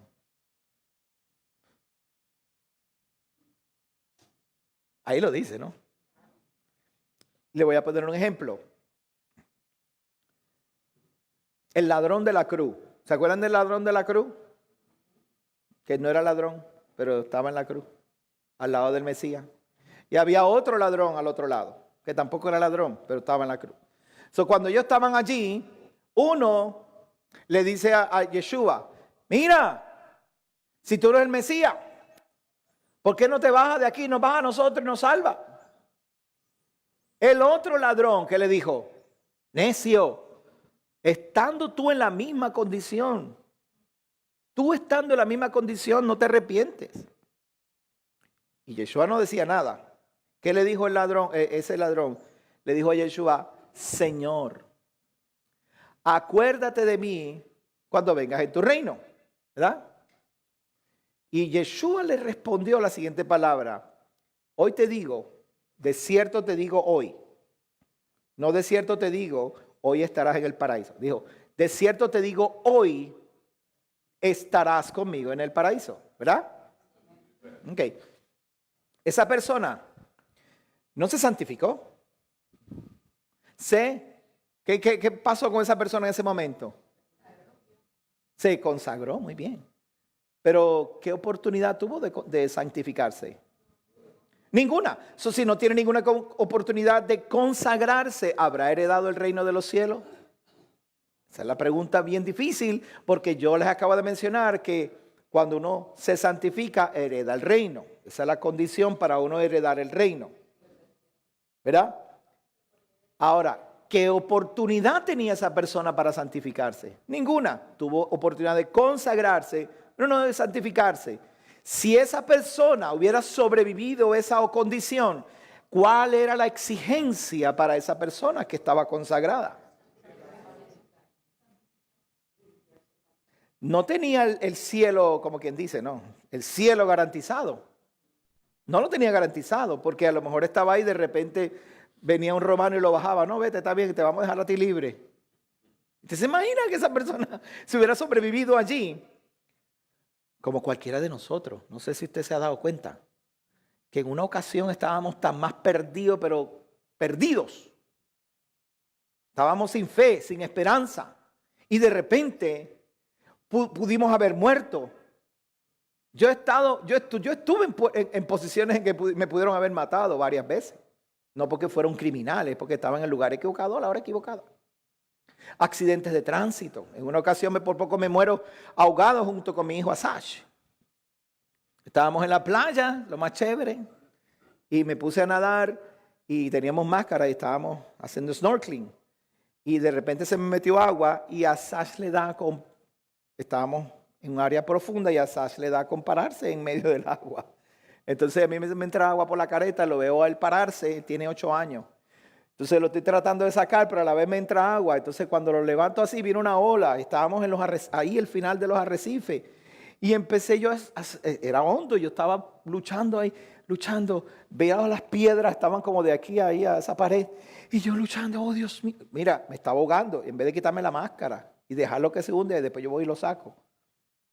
Ahí lo dice, ¿no? Le voy a poner un ejemplo. El ladrón de la cruz. ¿Se acuerdan del ladrón de la cruz? Que no era ladrón, pero estaba en la cruz, al lado del Mesías. Y había otro ladrón al otro lado, que tampoco era ladrón, pero estaba en la cruz. Cuando ellos estaban allí, uno le dice a Yeshua, mira, si tú eres el Mesías, ¿por qué no te bajas de aquí, nos bajas a nosotros y nos salva? El otro ladrón que le dijo, necio, estando tú en la misma condición, no te arrepientes. Y Yeshua no decía nada. ¿Qué le dijo el ladrón? Ese ladrón le dijo a Yeshua, Señor, acuérdate de mí cuando vengas en tu reino, ¿verdad? Y Yeshua le respondió la siguiente palabra. Hoy te digo, de cierto te digo hoy. No de cierto te digo, hoy estarás en el paraíso. Dijo, de cierto te digo, hoy estarás conmigo en el paraíso. ¿Verdad? Ok. Esa persona no se santificó. ¿Qué pasó con esa persona en ese momento? Se consagró, muy bien. Pero ¿qué oportunidad tuvo de santificarse? Ninguna. Si no tiene ninguna oportunidad de consagrarse, ¿habrá heredado el reino de los cielos? Esa es la pregunta bien difícil, porque yo les acabo de mencionar que cuando uno se santifica, hereda el reino. Esa es la condición para uno heredar el reino. ¿Verdad? Ahora, ¿qué oportunidad tenía esa persona para santificarse? Ninguna. Tuvo oportunidad de consagrarse, pero no de santificarse. Si esa persona hubiera sobrevivido esa condición, ¿cuál era la exigencia para esa persona que estaba consagrada? No tenía el cielo, como quien dice, no, el cielo garantizado. No lo tenía garantizado, porque a lo mejor estaba ahí y de repente venía un romano y lo bajaba. No, vete, está bien, te vamos a dejar a ti libre. ¿Usted se imagina que esa persona se hubiera sobrevivido allí? Como cualquiera de nosotros. No sé si usted se ha dado cuenta que en una ocasión estábamos tan más perdidos, pero perdidos. Estábamos sin fe, sin esperanza. Y de repente pudimos haber muerto. Yo estuve en posiciones en que me pudieron haber matado varias veces. No porque fueron criminales, porque estaban en el lugar equivocado a la hora equivocada. Accidentes de tránsito. En una ocasión por poco me muero ahogado junto con mi hijo Asash. Estábamos en la playa, lo más chévere, y me puse a nadar y teníamos máscara y estábamos haciendo snorkeling. Y de repente se me metió agua y a Asash le da estábamos en un área profunda y a Asash le da con pararse en medio del agua. Entonces a mí me entra agua por la careta, lo veo a él pararse, tiene 8 años. Entonces lo estoy tratando de sacar, pero a la vez me entra agua. Entonces cuando lo levanto así, viene una ola. Estábamos ahí al final de los arrecifes. Y empecé yo, era hondo, yo estaba luchando ahí, luchando. Veía las piedras, estaban como de aquí a ahí a esa pared. Y yo luchando, oh Dios mío. Mira, me estaba ahogando. En vez de quitarme la máscara y dejarlo que se hunde, después yo voy y lo saco.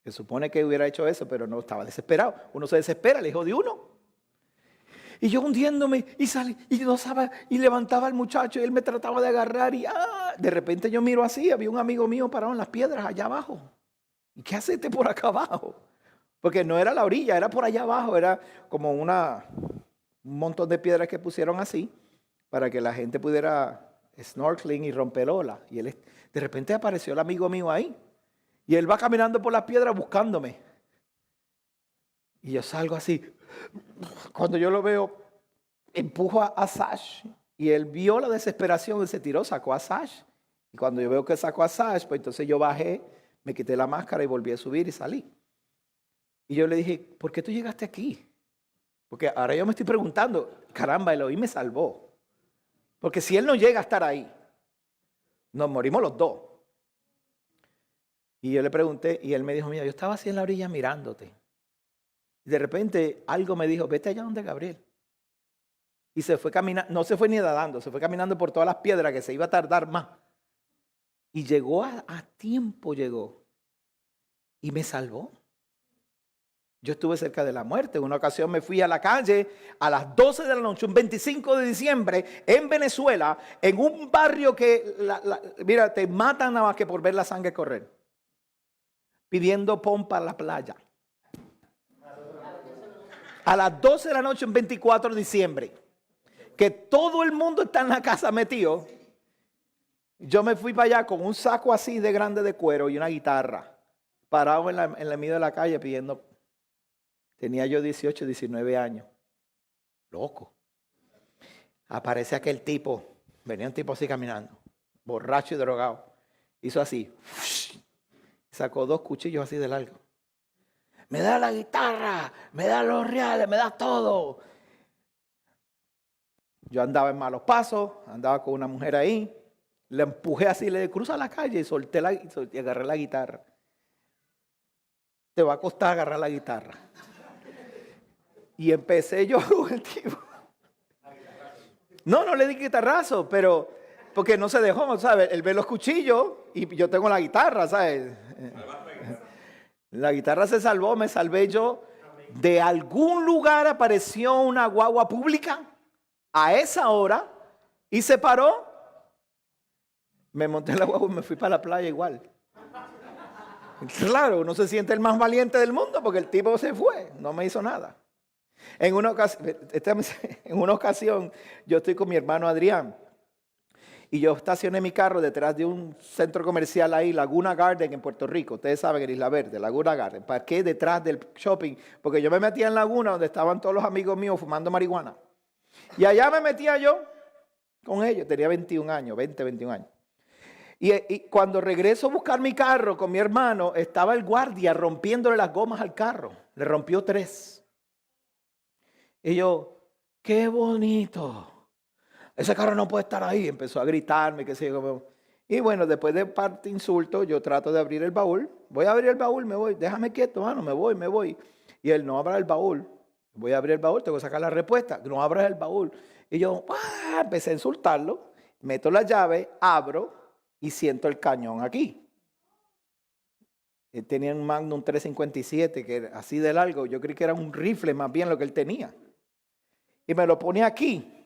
Se supone que hubiera hecho eso, pero no, estaba desesperado. Uno se desespera, el hijo de uno. Y yo hundiéndome y salí y no sabía, y levantaba al muchacho y él me trataba de agarrar y de repente yo miro así, había un amigo mío parado en las piedras allá abajo. ¿Y qué hace por acá abajo? Porque no era la orilla, era por allá abajo, era como un montón de piedras que pusieron así para que la gente pudiera snorkeling y romper olas. Y él de repente apareció el amigo mío ahí y él va caminando por las piedras buscándome. Y yo salgo así. Cuando yo lo veo, empujo a Sash y él vio la desesperación y se tiró, sacó a Sash. Y cuando yo veo que sacó a Sash, pues entonces yo bajé, me quité la máscara y volví a subir y salí. Y yo le dije, ¿por qué tú llegaste aquí? Porque ahora yo me estoy preguntando, caramba, Elohim me salvó. Porque si él no llega a estar ahí, nos morimos los dos. Y yo le pregunté y él me dijo, mira, yo estaba así en la orilla mirándote. Y de repente algo me dijo, vete allá donde Gabriel. Y se fue caminando, no se fue ni nadando, se fue caminando por todas las piedras que se iba a tardar más. Y llegó a tiempo, llegó. Y me salvó. Yo estuve cerca de la muerte. En una ocasión me fui a la calle a las 12 de la noche, un 25 de diciembre, en Venezuela, en un barrio que, mira, te matan nada más que por ver la sangre correr. Pidiendo pompa a la playa. A las 12 de la noche, un 24 de diciembre, que todo el mundo está en la casa metido. Yo me fui para allá con un saco así de grande de cuero y una guitarra, parado en la medio de la calle pidiendo. Tenía yo 18, 19 años. Loco. Aparece aquel tipo, venía un tipo así caminando, borracho y drogado. Hizo así, sacó 2 cuchillos así de largo. Me da la guitarra, me da los reales, me da todo. Yo andaba en malos pasos, andaba con una mujer ahí. Le empujé así, le cruza la calle y agarré la guitarra. Te va a costar agarrar la guitarra. Y empecé yo con el tipo. No le di guitarrazo, pero porque no se dejó, ¿sabes? Él ve los cuchillos y yo tengo la guitarra, ¿sabes? La guitarra se salvó, me salvé yo. De algún lugar apareció una guagua pública a esa hora y se paró. Me monté en la guagua y me fui para la playa igual. Claro, uno se siente el más valiente del mundo porque el tipo se fue, no me hizo nada. En una ocasión, yo estoy con mi hermano Adrián y yo estacioné mi carro detrás de un centro comercial ahí, Laguna Garden en Puerto Rico. Ustedes saben, en Isla Verde, Laguna Garden. Parqué detrás del shopping porque yo me metía en Laguna donde estaban todos los amigos míos fumando marihuana. Y allá me metía yo con ellos. Tenía 21 años, 20, 21 años. Y cuando regreso a buscar mi carro con mi hermano, estaba el guardia rompiéndole las gomas al carro. Le rompió 3. Y yo, qué bonito. Ese carro no puede estar ahí. Empezó a gritarme, qué sé yo. Y bueno, después de parte insulto, yo trato de abrir el baúl. Voy a abrir el baúl, me voy. Déjame quieto, mano, me voy. Y él, no abra el baúl. Voy a abrir el baúl, tengo que sacar la respuesta. No abras el baúl. Y yo empecé a insultarlo. Meto la llave, abro y siento el cañón aquí. Él tenía un Magnum 357 que era así de largo. Yo creí que era un rifle más bien lo que él tenía. Y me lo pone aquí.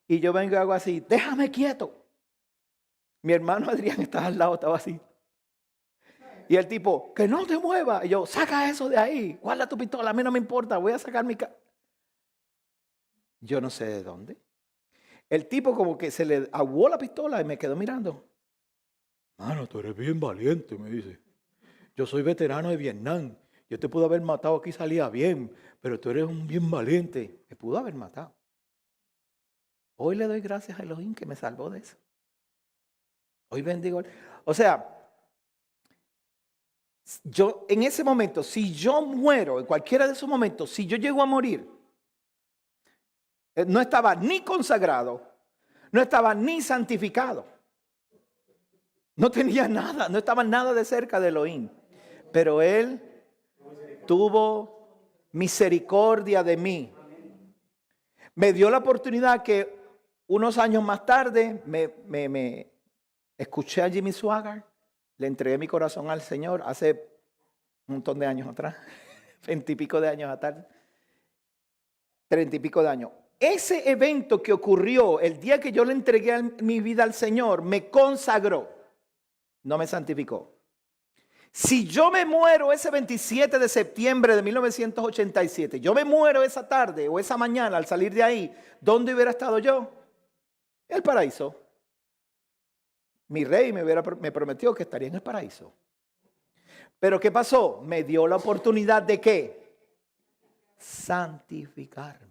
Y yo vengo y hago así, déjame quieto. Mi hermano Adrián estaba al lado, estaba así. Y el tipo, que no te muevas. Y yo, saca eso de ahí, guarda tu pistola, a mí no me importa, voy a sacar mi... Yo no sé de dónde. El tipo como que se le aguó la pistola y me quedó mirando. Mano, tú eres bien valiente, me dice. Yo soy veterano de Vietnam. Yo te pude haber matado aquí, salía bien, pero tú eres un bien valiente. Me pudo haber matado. Hoy le doy gracias a Elohim que me salvó de eso. Hoy bendigo. O sea, yo en ese momento, si yo muero, en cualquiera de esos momentos, si yo llego a morir, no estaba ni consagrado, no estaba ni santificado. No tenía nada, no estaba nada de cerca de Elohim. Pero Él tuvo misericordia de mí. Me dio la oportunidad que unos años más tarde me escuché a Jimmy Swaggart, le entregué mi corazón al Señor hace un montón de años atrás, 20 y pico de años atrás, 30 y pico de años. Ese evento que ocurrió el día que yo le entregué mi vida al Señor me consagró, no me santificó. Si yo me muero ese 27 de septiembre de 1987, yo me muero esa tarde o esa mañana al salir de ahí, ¿dónde hubiera estado yo? El paraíso. Mi rey me prometió que estaría en el paraíso. Pero ¿qué pasó? Me dio la oportunidad de ¿qué? Santificarme.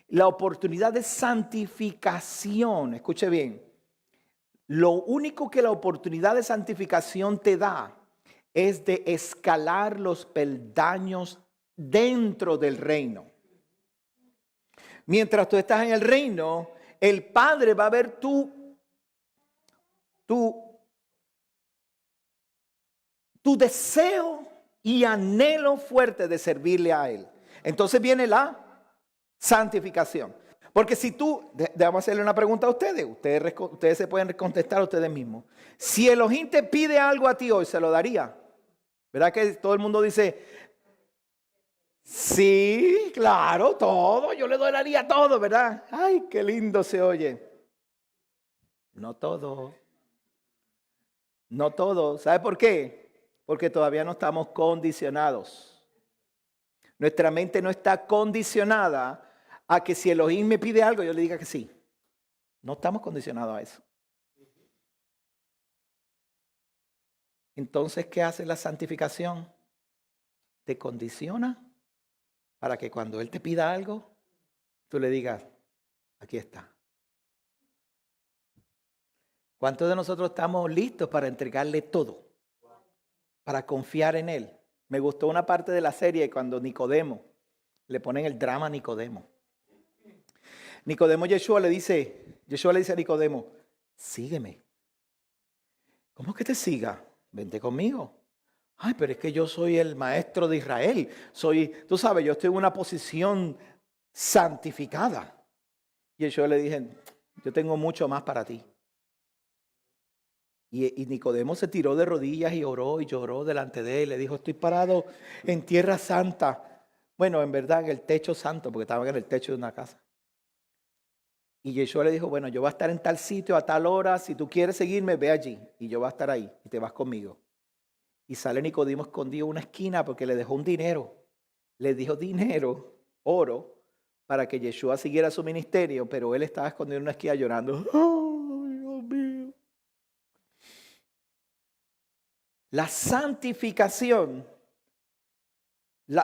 La oportunidad de santificación. Escuche bien. Lo único que la oportunidad de santificación te da es de escalar los peldaños dentro del reino. Mientras tú estás en el reino, el Padre va a ver tu deseo y anhelo fuerte de servirle a Él. Entonces viene la santificación. Porque si tú, vamos a hacerle una pregunta a ustedes. Ustedes se pueden contestar a ustedes mismos. Si Elohim te pide algo a ti hoy, ¿se lo daría? ¿Verdad que todo el mundo dice, sí, claro, todo, yo le daría todo, ¿verdad? Ay, qué lindo se oye. No todo. No todo. ¿Sabe por qué? Porque todavía no estamos condicionados. Nuestra mente no está condicionada a que si Elohim me pide algo, yo le diga que sí. No estamos condicionados a eso. Entonces, ¿qué hace la santificación? Te condiciona para que cuando Él te pida algo, tú le digas, aquí está. ¿Cuántos de nosotros estamos listos para entregarle todo? Para confiar en Él. Me gustó una parte de la serie cuando Nicodemo, le ponen el drama a Nicodemo. Yeshua le dice a Nicodemo, sígueme. ¿Cómo que te siga? Vente conmigo. Ay, pero es que yo soy el maestro de Israel. Tú sabes, yo estoy en una posición santificada. Yeshua le dije, yo tengo mucho más para ti. Y Nicodemo se tiró de rodillas y oró y lloró delante de él. Le dijo, estoy parado en tierra santa. Bueno, en verdad en el techo santo, porque estaban en el techo de una casa. Y Yeshua le dijo, bueno, yo voy a estar en tal sitio a tal hora. Si tú quieres seguirme, ve allí. Y yo voy a estar ahí y te vas conmigo. Y sale Nicodemo escondido en una esquina porque le dejó un dinero. le dio dinero, oro, para que Yeshua siguiera su ministerio, pero él estaba escondido en una esquina llorando. ¡Ay, Dios mío! La santificación,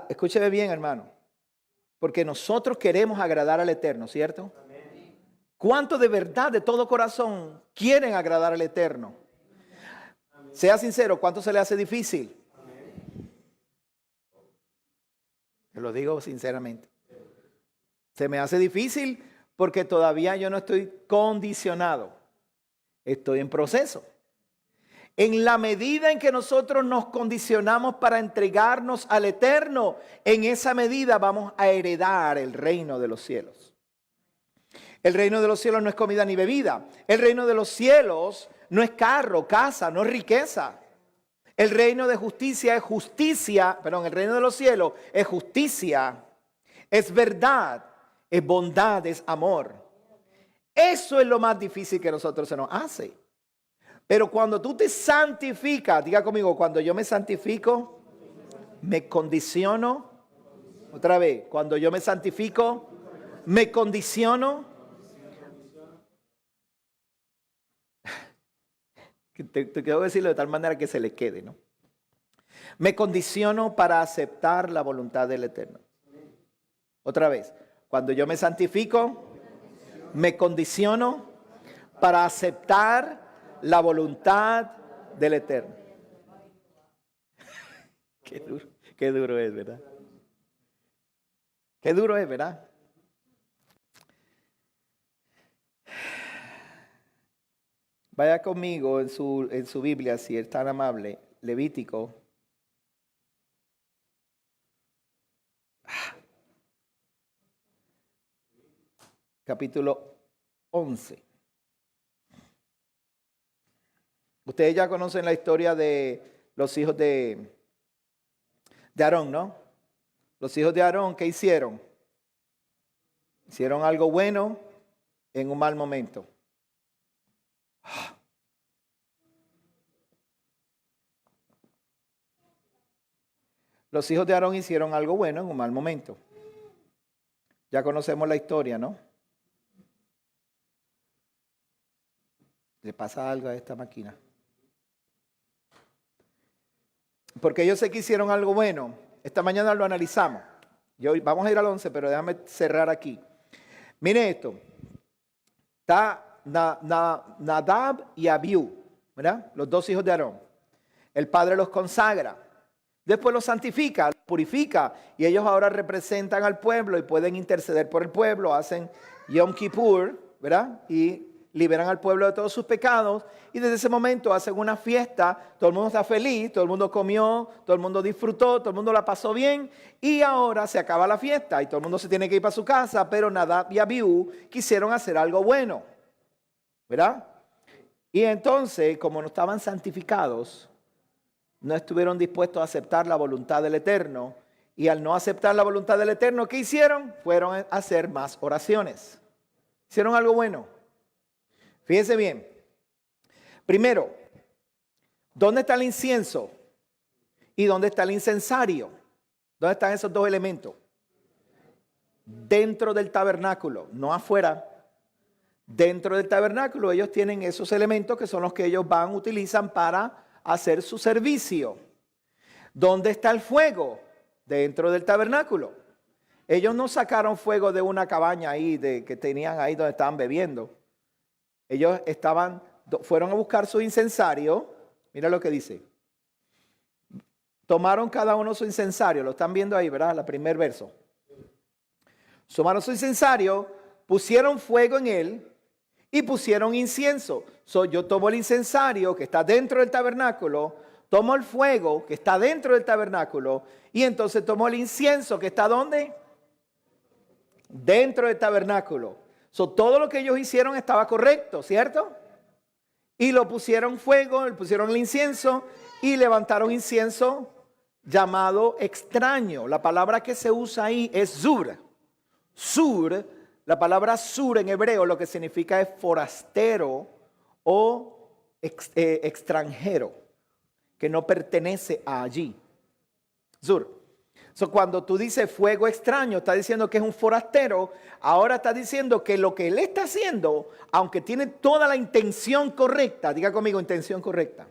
escúcheme bien, hermano, porque nosotros queremos agradar al Eterno, ¿cierto? ¿Cuántos de verdad, de todo corazón, quieren agradar al Eterno? Sea sincero, ¿cuánto se le hace difícil? Te lo digo sinceramente. Se me hace difícil porque todavía yo no estoy condicionado. Estoy en proceso. En la medida en que nosotros nos condicionamos para entregarnos al Eterno, en esa medida vamos a heredar el reino de los cielos. El reino de los cielos no es comida ni bebida. El reino de los cielos no es carro, casa, no es riqueza. El reino de justicia es justicia, perdón, el reino de los cielos es justicia, es verdad, es bondad, es amor. Eso es lo más difícil que a nosotros se nos hace. Pero cuando tú te santificas, diga conmigo, cuando yo me santifico, me condiciono. Otra vez, cuando yo me santifico, me condiciono. Te quiero decirlo de tal manera que se le quede, ¿no? Me condiciono para aceptar la voluntad del Eterno. Otra vez, cuando yo me santifico, me condiciono para aceptar la voluntad del Eterno. Qué duro es, ¿verdad? Qué duro es, ¿verdad? Vaya conmigo en su Biblia, si es tan amable, Levítico. Capítulo 11. Ustedes ya conocen la historia de los hijos de Aarón, ¿no? Los hijos de Aarón, ¿qué hicieron? Hicieron algo bueno en un mal momento. Los hijos de Aarón hicieron algo bueno en un mal momento. Ya conocemos la historia, ¿no? Le pasa algo a esta máquina. Porque yo sé que hicieron algo bueno. Esta mañana lo analizamos. Vamos a ir al 11, pero déjame cerrar aquí. Mire esto. Está Nadab y Abiú, ¿verdad? Los dos hijos de Aarón. El padre los consagra. Después los santifica, los purifica. Y ellos ahora representan al pueblo y pueden interceder por el pueblo. Hacen Yom Kippur, ¿verdad? Y liberan al pueblo de todos sus pecados. Y desde ese momento hacen una fiesta. Todo el mundo está feliz, todo el mundo comió, todo el mundo disfrutó, todo el mundo la pasó bien. Y ahora se acaba la fiesta y todo el mundo se tiene que ir para su casa. Pero Nadab y Abiú quisieron hacer algo bueno, ¿verdad? Y entonces, como no estaban santificados, no estuvieron dispuestos a aceptar la voluntad del Eterno. Y al no aceptar la voluntad del Eterno, ¿qué hicieron? Fueron a hacer más oraciones. Hicieron algo bueno. Fíjense bien. Primero, ¿dónde está el incienso? ¿Y dónde está el incensario? ¿Dónde están esos dos elementos? Dentro del tabernáculo, no afuera. Dentro del tabernáculo ellos tienen esos elementos que son los que ellos utilizan para hacer su servicio. ¿Dónde está el fuego? Dentro del tabernáculo. Ellos no sacaron fuego de una cabaña ahí que tenían ahí donde estaban bebiendo. Ellos fueron a buscar su incensario. Mira lo que dice. Tomaron cada uno su incensario. Lo están viendo ahí, ¿verdad? El primer verso. Tomaron su incensario, pusieron fuego en él y pusieron incienso. Yo tomo el incensario que está dentro del tabernáculo, tomo el fuego que está dentro del tabernáculo y entonces tomo el incienso que está ¿dónde? Dentro del tabernáculo. Todo lo que ellos hicieron estaba correcto, ¿cierto? Y lo pusieron fuego, le pusieron el incienso y levantaron incienso llamado extraño. La palabra que se usa ahí es zur. Zur, la palabra sur en hebreo lo que significa es forastero o extranjero, que no pertenece a allí. Zur. Cuando tú dices fuego extraño, está diciendo que es un forastero. Ahora está diciendo que lo que él está haciendo, aunque tiene toda la intención correcta, diga conmigo, intención correcta,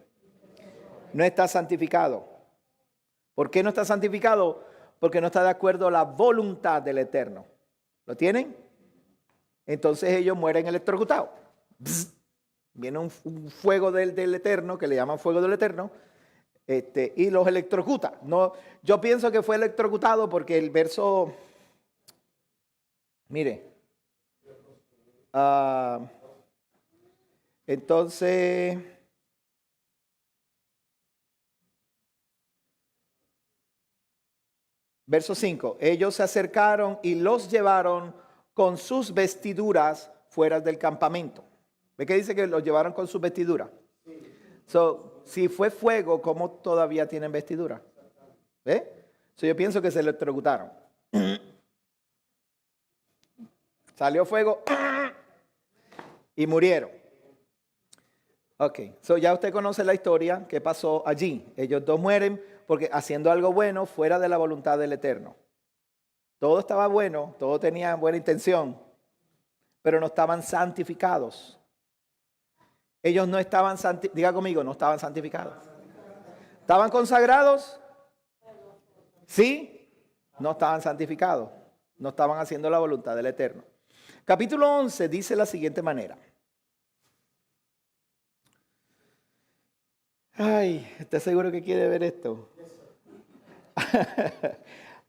no está santificado. ¿Por qué no está santificado? Porque no está de acuerdo a la voluntad del Eterno. ¿Lo tienen? Entonces ellos mueren electrocutados. Viene un fuego del Eterno, que le llaman fuego del Eterno, y los electrocuta. No, yo pienso que fue electrocutado porque el verso, mire, entonces, verso 5, ellos se acercaron y los llevaron con sus vestiduras fuera del campamento. ¿Ve que dice que los llevaron con sus vestiduras? Si fue fuego, ¿cómo todavía tienen vestidura? ¿Ve? Yo pienso que se electrocutaron. Salió fuego y murieron. Ok, ya usted conoce la historia que pasó allí. Ellos dos mueren porque haciendo algo bueno fuera de la voluntad del Eterno. Todo estaba bueno, todo tenía buena intención, pero no estaban santificados. Ellos no estaban, diga conmigo, no estaban santificados. ¿Estaban consagrados? Sí, no estaban santificados. No estaban haciendo la voluntad del Eterno. Capítulo 11 dice de la siguiente manera. Ay, ¿está seguro que quiere ver esto?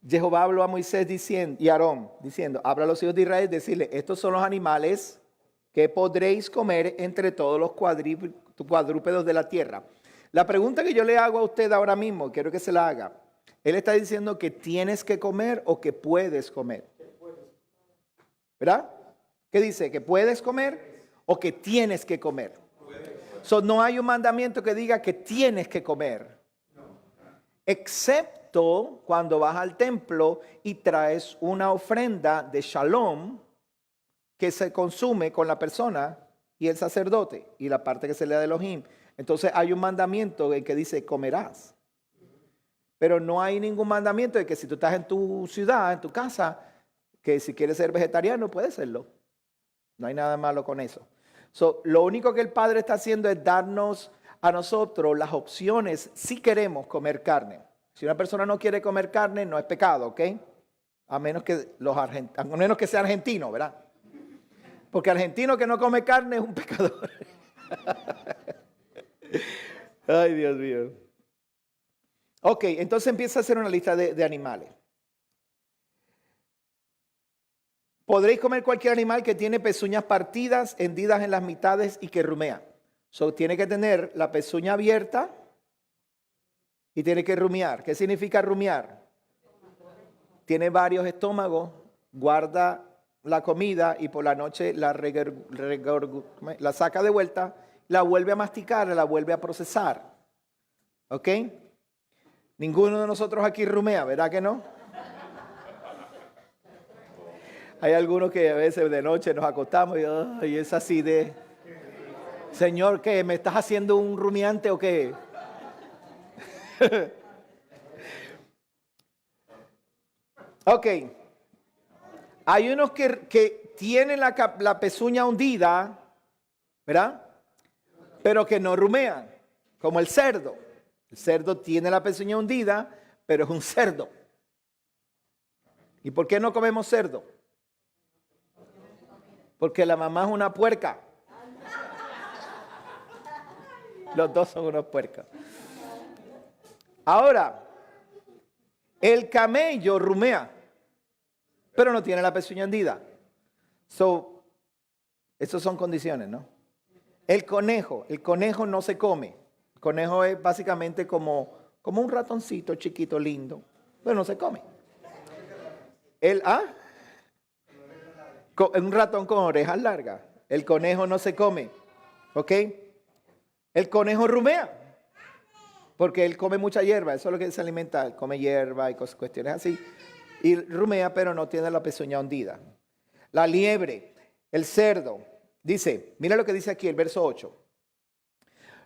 Jehová habló a Moisés diciendo, y a Aarón diciendo, habla a los hijos de Israel, decirle, estos son los animales que podréis comer entre todos los cuadrúpedos de la tierra. La pregunta que yo le hago a usted ahora mismo, quiero que se la haga. Él está diciendo que tienes que comer o que puedes comer. ¿Verdad? ¿Qué dice? ¿Que puedes comer o que tienes que comer? No hay un mandamiento que diga que tienes que comer. Excepto cuando vas al templo y traes una ofrenda de shalom que se consume con la persona y el sacerdote y la parte que se le da de Elohim. Entonces hay un mandamiento en que dice comerás. Pero no hay ningún mandamiento de que si tú estás en tu ciudad, en tu casa, que si quieres ser vegetariano puedes serlo. No hay nada malo con eso. Lo único que el Padre está haciendo es darnos a nosotros las opciones si queremos comer carne. Si una persona no quiere comer carne, no es pecado, ¿ok? A menos que sea argentino, ¿verdad? Porque argentino que no come carne es un pecador. Ay, Dios mío. Ok, entonces empieza a hacer una lista de animales. Podréis comer cualquier animal que tiene pezuñas partidas, hendidas en las mitades y que rumea. Tiene que tener la pezuña abierta y tiene que rumiar. ¿Qué significa rumiar? Tiene varios estómagos, guarda la comida y por la noche la saca de vuelta, la vuelve a masticar, la vuelve a procesar. ¿Ok? Ninguno de nosotros aquí rumea, ¿verdad que no? Hay algunos que a veces de noche nos acostamos y es así de, Señor, ¿qué? ¿Me estás haciendo un rumiante o qué? Ok. Hay unos que tienen la pezuña hundida, ¿verdad? Pero que no rumean, como el cerdo. El cerdo tiene la pezuña hundida, pero es un cerdo. ¿Y por qué no comemos cerdo? Porque la mamá es una puerca. Los dos son unos puercos. Ahora, el camello rumea, pero no tiene la pezuña hundida. Esas son condiciones, ¿no? El conejo no se come. El conejo es básicamente como un ratoncito chiquito, lindo, pero no se come. Un ratón con orejas largas. El conejo no se come. ¿Ok? El conejo rumea. Porque él come mucha hierba. Eso es lo que se alimenta. Él come hierba y cuestiones así. Y rumea, pero no tiene la pezuña hundida. La liebre, el cerdo. Dice, mira lo que dice aquí el verso 8.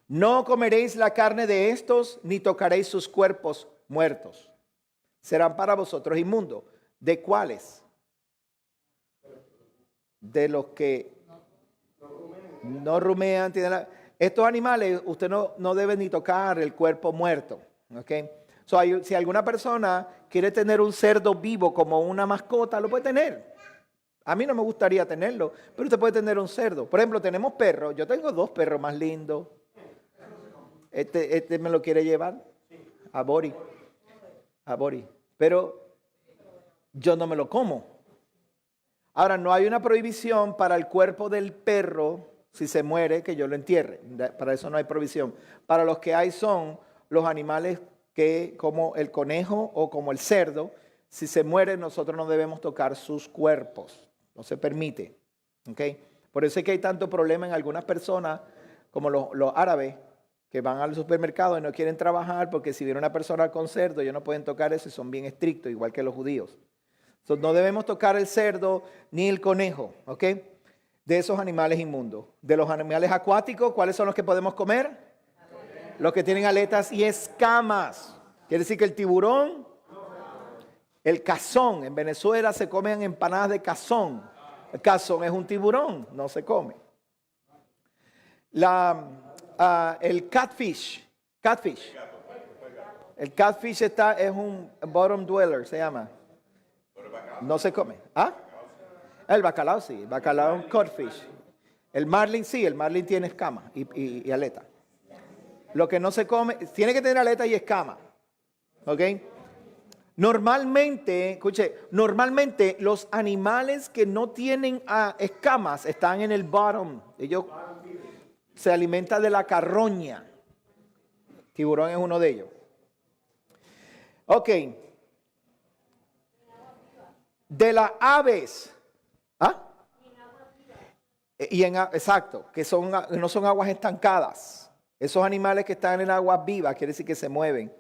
No comeréis la carne de estos, ni tocaréis sus cuerpos muertos. serán para vosotros inmundos. ¿De cuáles? De los que no rumean. Estos animales usted no debe ni tocar el cuerpo muerto. ¿Okay? So, si alguna persona quiere tener un cerdo vivo como una mascota, lo puede tener. A mí no me gustaría tenerlo, pero usted puede tener un cerdo. Por ejemplo, tenemos perros. Yo tengo 2 perros más lindos. Este me lo quiere llevar a Bori. Pero yo no me lo como. Ahora, no hay una prohibición para el cuerpo del perro, si se muere, que yo lo entierre. Para eso no hay prohibición. Para los que hay son los animales que, como el conejo o como el cerdo, si se muere, nosotros no debemos tocar sus cuerpos. No se permite. ¿Okay? Por eso es que hay tanto problema en algunas personas, como los árabes, que van al supermercado y no quieren trabajar porque si viene una persona con cerdo, ellos no pueden tocar eso y son bien estrictos, igual que los judíos. Entonces, no debemos tocar el cerdo ni el conejo, ¿ok? De esos animales inmundos. De los animales acuáticos, ¿cuáles son los que podemos comer? Los que tienen aletas y escamas. Quiere decir que el tiburón, el cazón, en Venezuela se comen empanadas de cazón. El cazón es un tiburón, no se come. El catfish. El catfish es un bottom dweller, se llama. No se come. ¿Ah? El bacalao sí, el bacalao es un codfish. El marlin sí, el marlin tiene escama y aleta. Lo que no se come, tiene que tener aleta y escama. ¿Ok? Normalmente, escuche, normalmente los animales que no tienen escamas están en el bottom. Ellos se alimentan de la carroña. Tiburón es uno de ellos. Ok. De las aves. ¿Ah? Exacto, que no son aguas estancadas. Esos animales que están en aguas vivas, quiere decir que se mueven.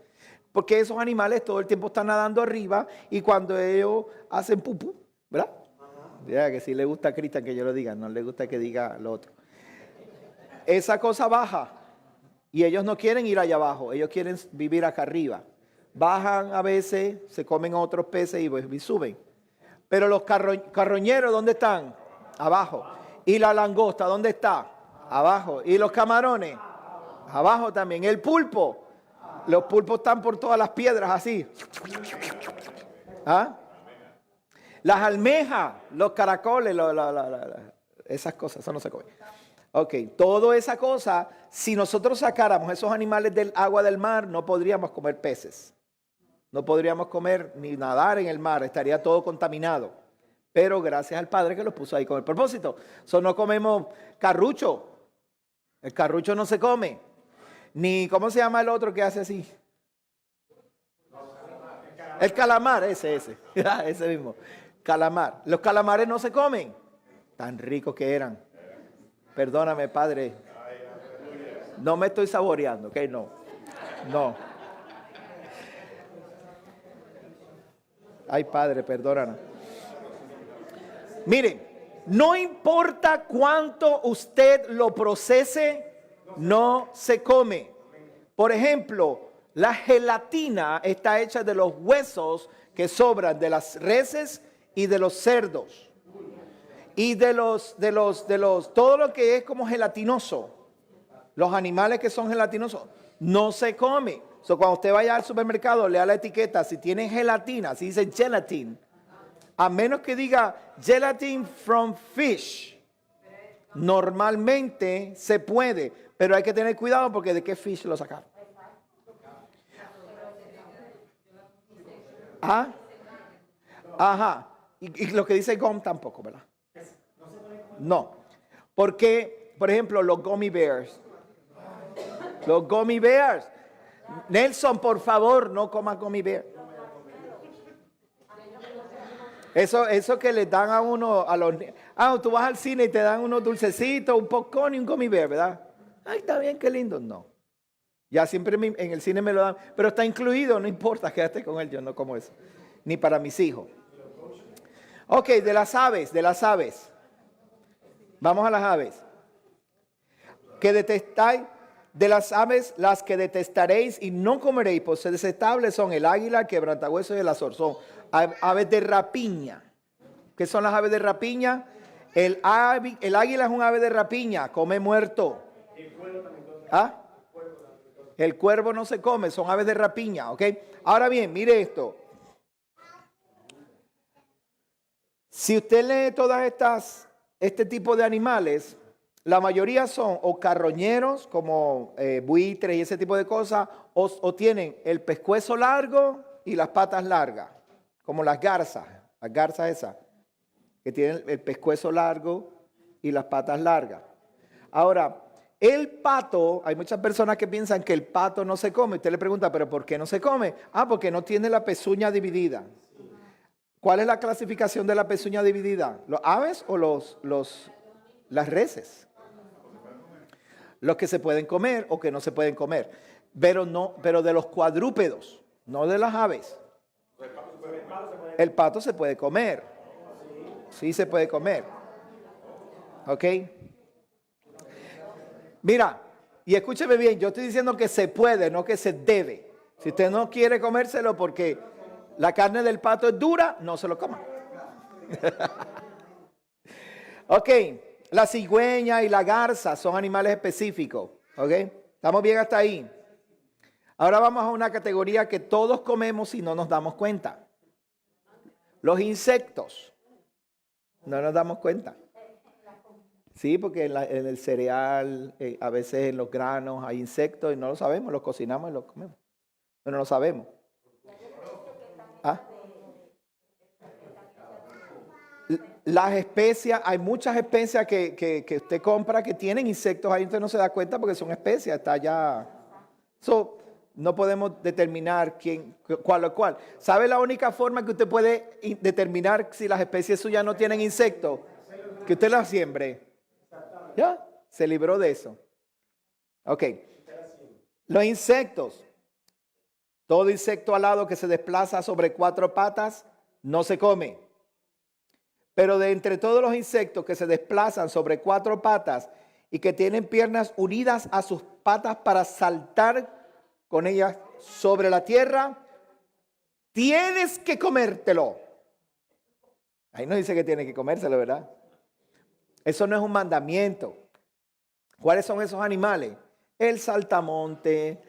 Porque esos animales todo el tiempo están nadando arriba y cuando ellos hacen pupú, ¿verdad? Ya que si le gusta a Cristian que yo lo diga, no le gusta que diga lo otro. Esa cosa baja y ellos no quieren ir allá abajo, ellos quieren vivir acá arriba. Bajan a veces, se comen otros peces y suben. Pero los carroñeros, ¿dónde están? Abajo. ¿Y la langosta, dónde está? Abajo. ¿Y los camarones? Abajo también. El pulpo. Los pulpos están por todas las piedras así. ¿Ah? Las almejas, los caracoles, esas cosas, eso no se come. Ok, toda esa cosa, si nosotros sacáramos esos animales del agua del mar, no podríamos comer peces. No podríamos comer ni nadar en el mar, estaría todo contaminado. Pero gracias al Padre que los puso ahí con el propósito. No comemos carrucho. El carrucho no se come. Ni, ¿cómo se llama el otro que hace así? El calamar, ese. Ese mismo. Calamar. Los calamares no se comen. Tan ricos que eran. Perdóname, Padre. No me estoy saboreando, ¿ok? No. Ay, Padre, perdónanos. Miren, no importa cuánto usted lo procese, no se come. Por ejemplo, la gelatina está hecha de los huesos que sobran de las reses y de los cerdos. Y de los, todo lo que es como gelatinoso, los animales que son gelatinosos, no se come. Cuando usted vaya al supermercado, lea la etiqueta, si tiene gelatina, si dice gelatin, a menos que diga gelatin from fish, normalmente se puede, pero hay que tener cuidado porque de qué fish lo sacaron. ¿Ah? Ajá. Y lo que dice gum tampoco, ¿verdad? No. Porque, por ejemplo, los gummy bears. Los gummy bears. Nelson, por favor, no coma gummy bear. Eso que le dan a uno, tú vas al cine y te dan unos dulcecitos, un popcorn y un gummy bear, ¿verdad? Ay, está bien, qué lindo. No. Ya siempre en el cine me lo dan, pero está incluido, no importa, quédate con él, yo no como eso. Ni para mis hijos. Ok, de las aves. Vamos a las aves. ¿Qué detestáis? De las aves, las que detestaréis y no comeréis, pues detestables son el águila, el quebrantahuesos y el azorzón. Aves de rapiña. ¿Qué son las aves de rapiña? El águila es un ave de rapiña, come muerto. ¿Ah? El cuervo no se come, son aves de rapiña, ¿ok? Ahora bien, mire esto. Si usted lee todas este tipo de animales, la mayoría son o carroñeros, como buitres y ese tipo de cosas, o tienen el pescuezo largo y las patas largas, como las garzas esas, que tienen el pescuezo largo y las patas largas. Ahora, el pato, hay muchas personas que piensan que el pato no se come. Usted le pregunta, ¿pero por qué no se come? Ah, porque no tiene la pezuña dividida. ¿Cuál es la clasificación de la pezuña dividida? ¿Los aves o las reses? Los que se pueden comer o que no se pueden comer. Pero de los cuadrúpedos, no de las aves. El pato se puede comer. Sí se puede comer. ¿Ok? Mira, y escúcheme bien, yo estoy diciendo que se puede, no que se debe. Si usted no quiere comérselo porque la carne del pato es dura, no se lo coma. Ok, la cigüeña y la garza son animales específicos. ¿Ok? ¿Estamos bien hasta ahí? Ahora vamos a una categoría que todos comemos y no nos damos cuenta. Los insectos. No nos damos cuenta. Sí, porque en el cereal, a veces en los granos hay insectos y no lo sabemos, los cocinamos y los comemos. Pero no lo sabemos. ¿Ah? Las especias, hay muchas especias que usted compra que tienen insectos ahí, usted no se da cuenta porque son especias, está ya. No podemos determinar cuál o cuál. ¿Sabe la única forma que usted puede determinar si las especies suyas no tienen insectos? Que usted las siembre. ¿Ya? Se libró de eso. Ok. Los insectos. Todo insecto alado que se desplaza sobre 4 patas no se come. Pero de entre todos los insectos que se desplazan sobre 4 patas y que tienen piernas unidas a sus patas para saltar con ellas sobre la tierra, tienes que comértelo. Ahí no dice que tiene que comérselo, ¿verdad? Eso no es un mandamiento. ¿Cuáles son esos animales? El saltamonte,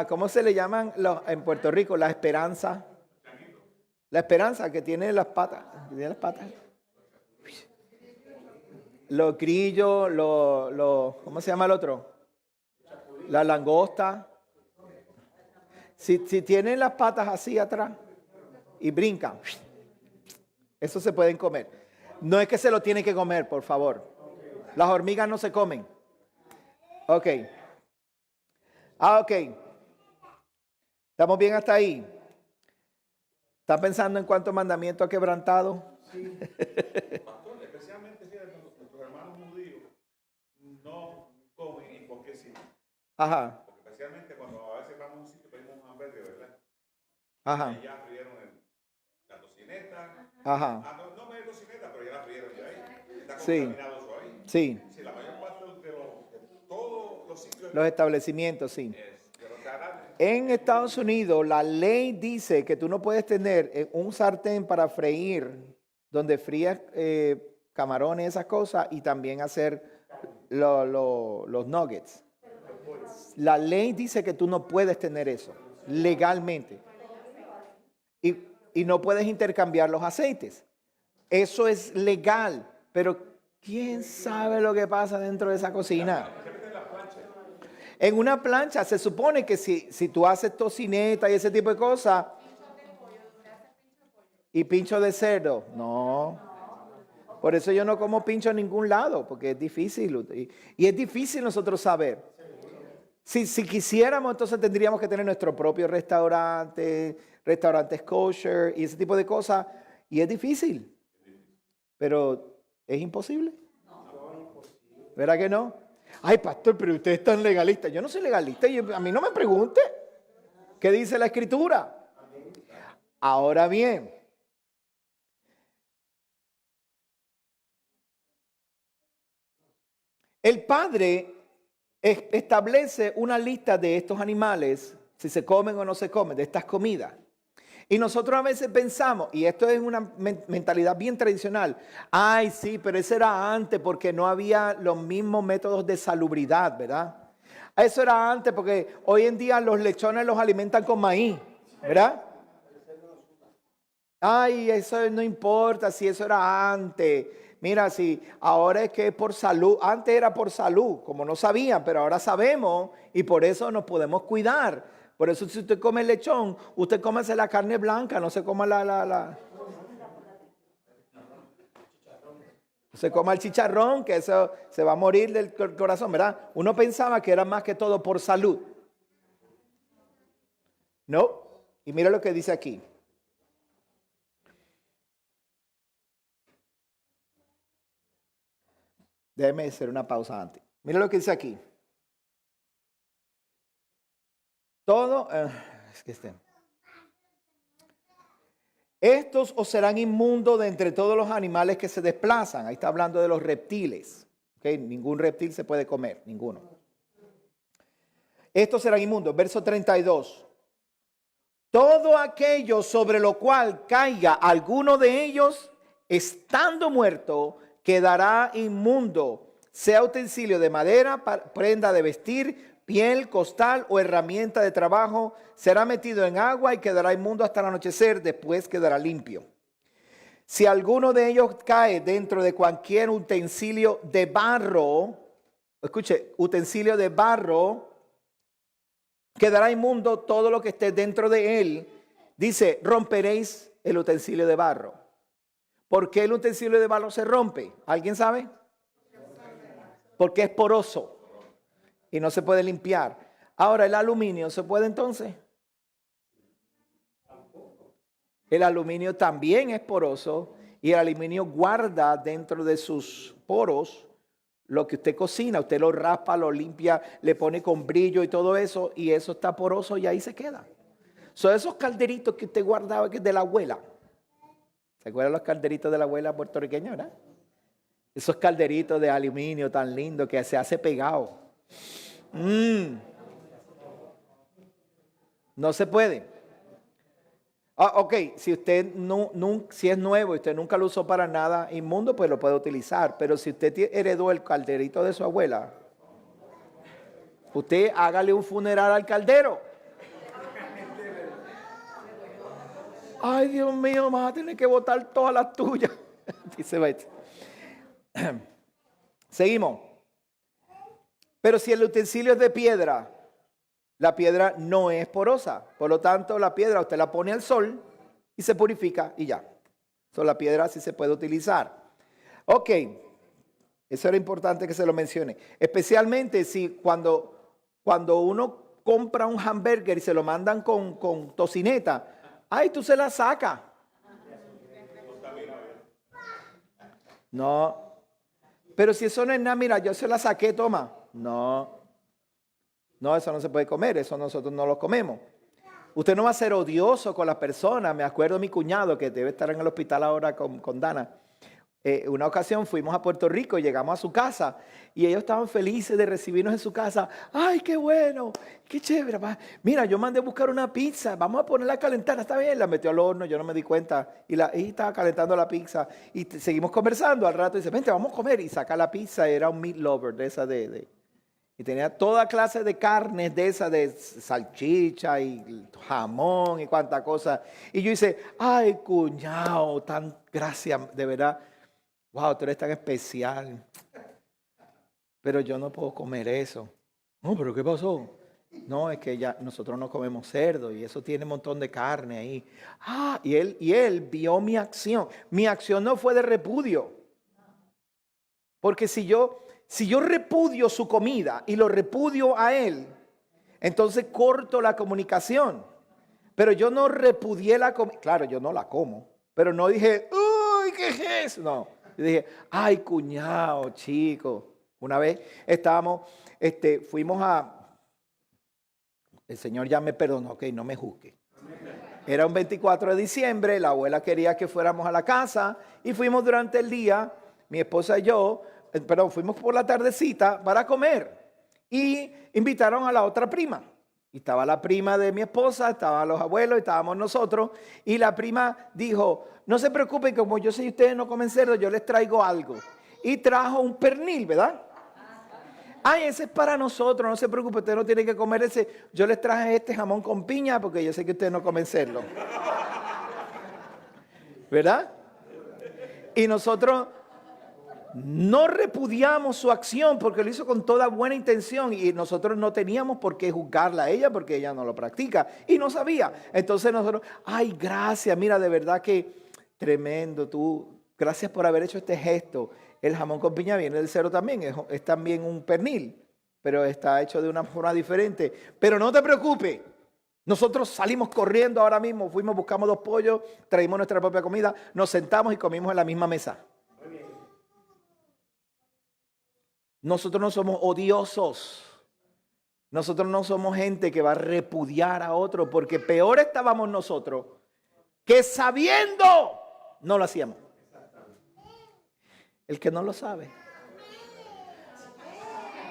¿cómo se le llaman en Puerto Rico? La esperanza. La esperanza que tiene las patas. Los grillos, ¿cómo se llama el otro? La langosta. Si tienen las patas así atrás y brincan, eso se pueden comer. No es que se lo tienen que comer, por favor. Las hormigas no se comen. Ok. Ok. ¿Estamos bien hasta ahí? ¿Están pensando en cuántos mandamientos ha quebrantado? Sí. Pastor, especialmente nuestros hermanos judíos no comen y por qué sí. Ajá. Porque especialmente cuando a veces vamos a un sitio pedimos un hamburger, ¿verdad? Ajá. Y ya frieron la tocineta. Ajá. No me tocineta, pero ya la frieron ya ahí. Está Sí. contaminado eso ahí. Sí. Sí, la mayor parte de todos los sitios. Los establecimientos, sí. En Estados Unidos, la ley dice que tú no puedes tener un sartén para freír, donde frías camarones, esas cosas, y también hacer los nuggets. La ley dice que tú no puedes tener eso, legalmente. Y no puedes intercambiar los aceites. Eso es legal, pero ¿quién sabe lo que pasa dentro de esa cocina? En una plancha se supone que si tú haces tocineta y ese tipo de cosas y pincho de cerdo, no. Por eso yo no como pincho en ningún lado, porque es difícil. Y es difícil nosotros saber. Si quisiéramos, entonces tendríamos que tener nuestro propio restaurante, restaurantes kosher y ese tipo de cosas. Y es difícil. Pero es imposible. ¿Verdad que no? Ay, pastor, pero usted es tan legalista. Yo no soy legalista. A mí no me pregunte. ¿Qué dice la Escritura? Ahora bien, el Padre establece una lista de estos animales, si se comen o no se comen, de estas comidas. Y nosotros a veces pensamos, y esto es una mentalidad bien tradicional, ay sí, pero eso era antes porque no había los mismos métodos de salubridad, ¿verdad? Eso era antes porque hoy en día los lechones los alimentan con maíz, ¿verdad? Ay, eso no importa si eso era antes. Mira, si ahora es que es por salud, antes era por salud, como no sabían, pero ahora sabemos y por eso nos podemos cuidar. Por eso si usted come lechón, usted cómese la carne blanca, no se coma se coma el chicharrón, que eso se va a morir del corazón, ¿verdad? Uno pensaba que era más que todo por salud. No, y mira lo que dice aquí. Déjeme hacer una pausa antes. Mira lo que dice aquí. Todo, estos os serán inmundos de entre todos los animales que se desplazan. Ahí está hablando de los reptiles. ¿Okay? Ningún reptil se puede comer, ninguno. Estos serán inmundos. Verso 32. Todo aquello sobre lo cual caiga alguno de ellos, estando muerto, quedará inmundo, sea utensilio de madera, prenda de vestir, piel, costal o herramienta de trabajo, será metido en agua y quedará inmundo hasta el anochecer, después quedará limpio. Si alguno de ellos cae dentro de cualquier utensilio de barro, escuche, utensilio de barro, quedará inmundo todo lo que esté dentro de él. Dice, romperéis el utensilio de barro. ¿Por qué el utensilio de barro se rompe? ¿Alguien sabe? Porque es poroso y no se puede limpiar. Ahora, ¿el aluminio se puede entonces? El aluminio también es poroso y el aluminio guarda dentro de sus poros lo que usted cocina. Usted lo raspa, lo limpia, le pone con brillo y todo eso, y eso está poroso y ahí se queda. Son esos calderitos que usted guardaba que es de la abuela. ¿Se acuerdan los calderitos de la abuela puertorriqueña, verdad? Esos calderitos de aluminio tan lindos que se hace pegado. No se puede. Ok, si usted si es nuevo y usted nunca lo usó para nada inmundo, pues lo puede utilizar. Pero si usted heredó el calderito de su abuela, usted hágale un funeral al caldero. Ay, Dios mío, vas a tener que botar todas las tuyas. Dice Betty. Seguimos. Pero si el utensilio es de piedra, la piedra no es porosa. Por lo tanto, la piedra usted la pone al sol y se purifica y ya. La piedra sí se puede utilizar. Ok. Eso era importante que se lo mencione. Especialmente si cuando uno compra un hamburger y se lo mandan con tocineta, ay, tú se la sacas. No. Pero si eso no es nada, mira, yo se la saqué, toma. No, eso no se puede comer, eso nosotros no lo comemos. Usted no va a ser odioso con las personas. Me acuerdo de mi cuñado que debe estar en el hospital ahora con Dana. Una ocasión fuimos a Puerto Rico y llegamos a su casa y ellos estaban felices de recibirnos en su casa. ¡Ay, qué bueno! ¡Qué chévere! Mira, yo mandé a buscar una pizza, vamos a ponerla a calentar. Está bien, la metió al horno, yo no me di cuenta. Y estaba calentando la pizza y seguimos conversando. Al rato dice, vente, vamos a comer. Y saca la pizza, era un meat lover de esa y tenía toda clase de carnes de esa, de salchicha y jamón y cuánta cosa. Y yo dice, ay, cuñado, gracias, de verdad. Wow, tú eres tan especial. Pero yo no puedo comer eso. No, pero ¿qué pasó? No, es que ya nosotros no comemos cerdo y eso tiene un montón de carne ahí. Y él vio mi acción. Mi acción no fue de repudio. Porque si yo repudio su comida y lo repudio a él, entonces corto la comunicación. Pero yo no repudié la comida. Claro, yo no la como. Pero no dije, uy, ¿qué es eso? No. Yo dije, ay, cuñado, chico. Una vez fuimos el Señor ya me perdonó, ok, no me juzgue. Era un 24 de diciembre, la abuela quería que fuéramos a la casa y fuimos durante el día, mi esposa y yo, fuimos por la tardecita para comer. y invitaron a la otra prima. Y estaba la prima de mi esposa, estaban los abuelos, estábamos nosotros. Y la prima dijo, no se preocupen, como yo sé que ustedes no comen cerdo, yo les traigo algo. Y trajo un pernil, ¿verdad? Ay, ese es para nosotros, no se preocupen, ustedes no tienen que comer ese. Yo les traje este jamón con piña porque yo sé que ustedes no comen cerdo. ¿Verdad? Y nosotros no repudiamos su acción porque lo hizo con toda buena intención y nosotros no teníamos por qué juzgarla a ella porque ella no lo practica y no sabía. Entonces nosotros, ay, gracias, mira, de verdad que tremendo tú, gracias por haber hecho este gesto. El jamón con piña viene del cerdo también, es también un pernil, pero está hecho de una forma diferente. Pero no te preocupes, nosotros salimos corriendo ahora mismo, fuimos, buscamos 2 pollos, traímos nuestra propia comida, nos sentamos y comimos en la misma mesa. Nosotros no somos odiosos. Nosotros no somos gente que va a repudiar a otro, porque peor estábamos nosotros que sabiendo no lo hacíamos. El que no lo sabe.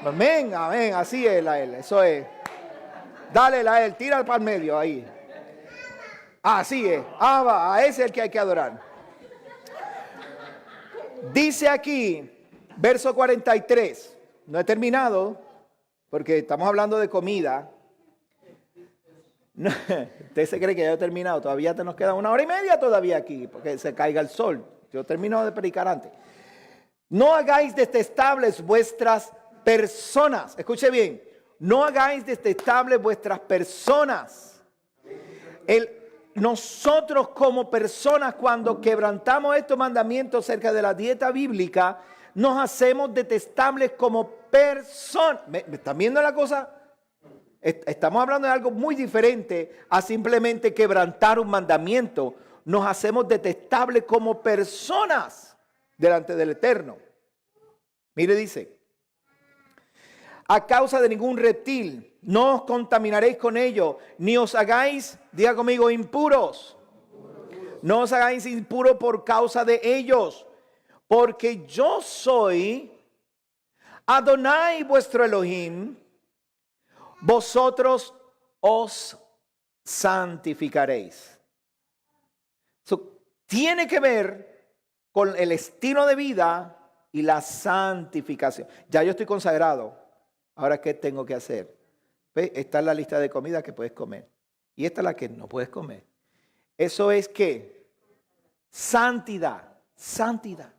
Amén, amén, así es la él, eso es. Dale la él, tira para el medio ahí. Así es, a ese es el que hay que adorar. Dice aquí, verso 43, no he terminado, porque estamos hablando de comida. No, usted se cree que ya he terminado, todavía nos queda 1 hora y media todavía aquí, porque se caiga el sol. Yo termino de predicar antes. No hagáis detestables vuestras personas. Escuche bien, no hagáis detestables vuestras personas. Nosotros como personas, cuando quebrantamos estos mandamientos acerca de la dieta bíblica, nos hacemos detestables como personas. ¿Me están viendo la cosa? Estamos hablando de algo muy diferente a simplemente quebrantar un mandamiento. Nos hacemos detestables como personas delante del Eterno. Mire, dice, a causa de ningún reptil, no os contaminaréis con ello, ni os hagáis, diga conmigo, impuros. No os hagáis impuros por causa de ellos, porque yo soy Adonai vuestro Elohim, vosotros os santificaréis. Tiene que ver con el estilo de vida y la santificación. Ya yo estoy consagrado. Ahora, ¿qué tengo que hacer? ¿Ve? Esta es la lista de comidas que puedes comer. Y esta es la que no puedes comer. Eso es ¿qué? Santidad. Santidad.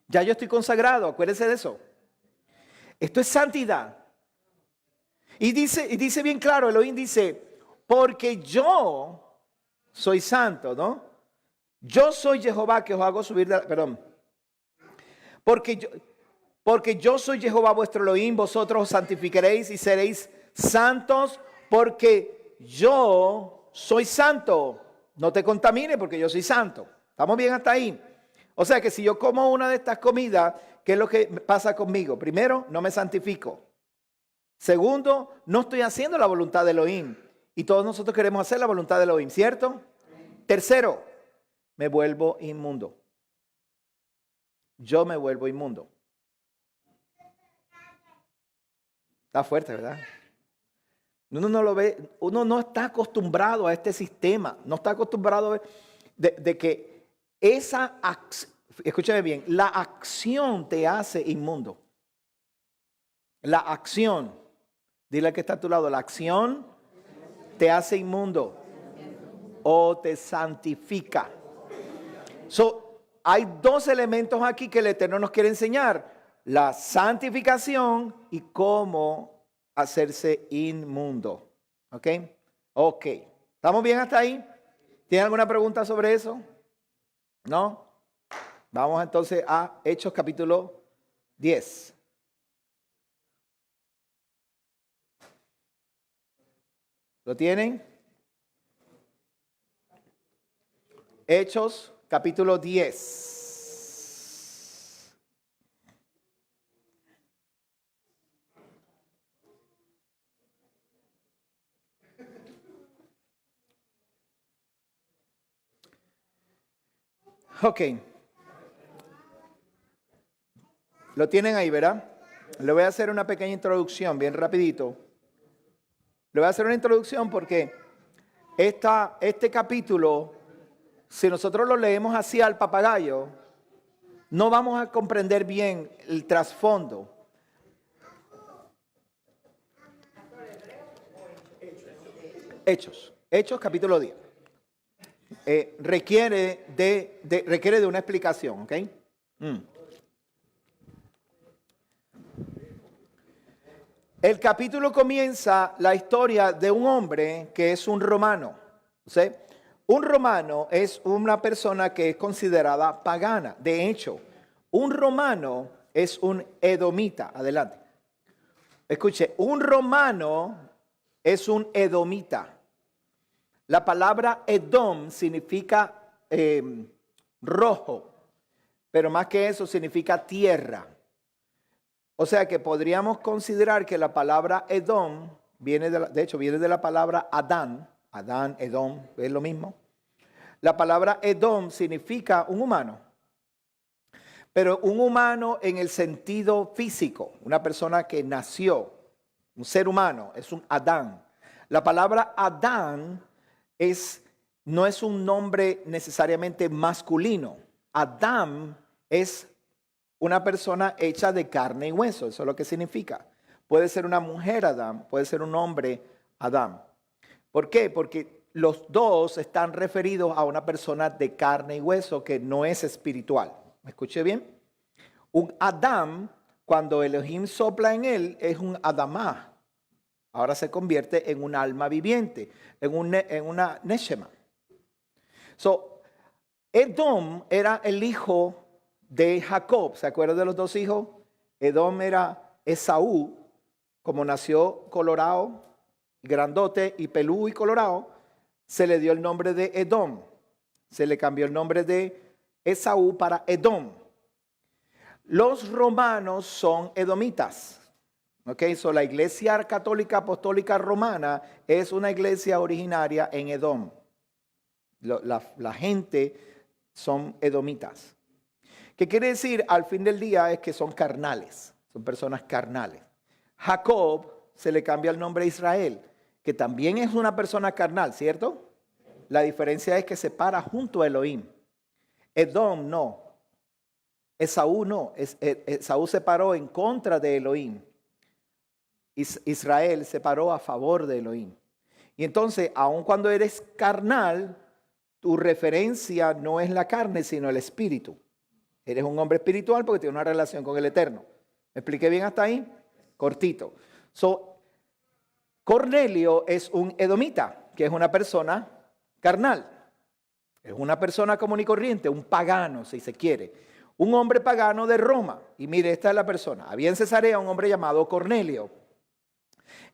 Ya yo estoy consagrado. Acuérdense de eso. Esto es santidad. Y dice bien claro, Elohim dice, porque yo soy santo, ¿no? Yo soy Jehová que os hago subir de la, perdón. Porque yo soy Jehová vuestro Elohim, vosotros os santificaréis y seréis santos, porque yo soy santo. No te contamines porque yo soy santo. ¿Estamos bien hasta ahí? O sea que si yo como una de estas comidas, ¿qué es lo que pasa conmigo? Primero, no me santifico. Segundo, no estoy haciendo la voluntad de Elohim. Y todos nosotros queremos hacer la voluntad de Elohim, ¿cierto? Tercero, me vuelvo inmundo. Yo me vuelvo inmundo. Está fuerte, ¿verdad? Uno no lo ve, uno no está acostumbrado a este sistema, no está acostumbrado a ver de que esa acción, escúchame bien, la acción te hace inmundo. La acción, dile al que está a tu lado, la acción te hace inmundo o te santifica. Hay 2 elementos aquí que el Eterno nos quiere enseñar. La santificación y cómo hacerse inmundo. ¿Ok? Ok. ¿Estamos bien hasta ahí? ¿Tienen alguna pregunta sobre eso? ¿No? Vamos entonces a Hechos capítulo 10. ¿Lo tienen? Hechos capítulo 10. Ok. Lo tienen ahí, ¿verdad? Le voy a hacer una pequeña introducción, bien rapidito. Le voy a hacer una introducción porque este capítulo, si nosotros lo leemos así al papagayo, no vamos a comprender bien el trasfondo. Hechos capítulo 10. Requiere de una explicación, ¿ok? El capítulo comienza la historia de un hombre que es un romano. ¿Sí? Un romano es una persona que es considerada pagana. De hecho, un romano es un edomita. Adelante. Escuche, un romano es un edomita. La palabra Edom significa rojo, pero más que eso significa tierra. O sea que podríamos considerar que la palabra Edom viene de la palabra Adán. Adán, Edom, es lo mismo. La palabra Edom significa un humano, pero un humano en el sentido físico, una persona que nació, un ser humano, es un Adán. La palabra Adán no es un nombre necesariamente masculino. Adán es una persona hecha de carne y hueso, eso es lo que significa. Puede ser una mujer Adán, puede ser un hombre Adán. ¿Por qué? Porque los dos están referidos a una persona de carne y hueso que no es espiritual. ¿Me escuché bien? Un Adán, cuando Elohim sopla en él, es un Adamá. Ahora se convierte en un alma viviente, en una Neshama. Edom era el hijo de Jacob. ¿Se acuerdan de los dos hijos? Edom era Esaú, como nació colorado, grandote y peludo y colorado, se le dio el nombre de Edom. Se le cambió el nombre de Esaú para Edom. Los romanos son edomitas. La iglesia católica apostólica romana es una iglesia originaria en Edom. La gente son edomitas. ¿Qué quiere decir? Al fin del día es que son carnales, son personas carnales. Jacob se le cambia el nombre a Israel, que también es una persona carnal, ¿cierto? La diferencia es que se para junto a Elohim. Edom no. Esaú no. Esaú se paró en contra de Elohim. Israel se paró a favor de Elohim. Y entonces, aun cuando eres carnal, tu referencia no es la carne, sino el espíritu. Eres un hombre espiritual porque tienes una relación con el Eterno. ¿Me expliqué bien hasta ahí? Cortito. Cornelio es un edomita, que es una persona carnal. Es una persona común y corriente, un pagano, si se quiere. Un hombre pagano de Roma. Y mire, esta es la persona. Había en Cesarea un hombre llamado Cornelio.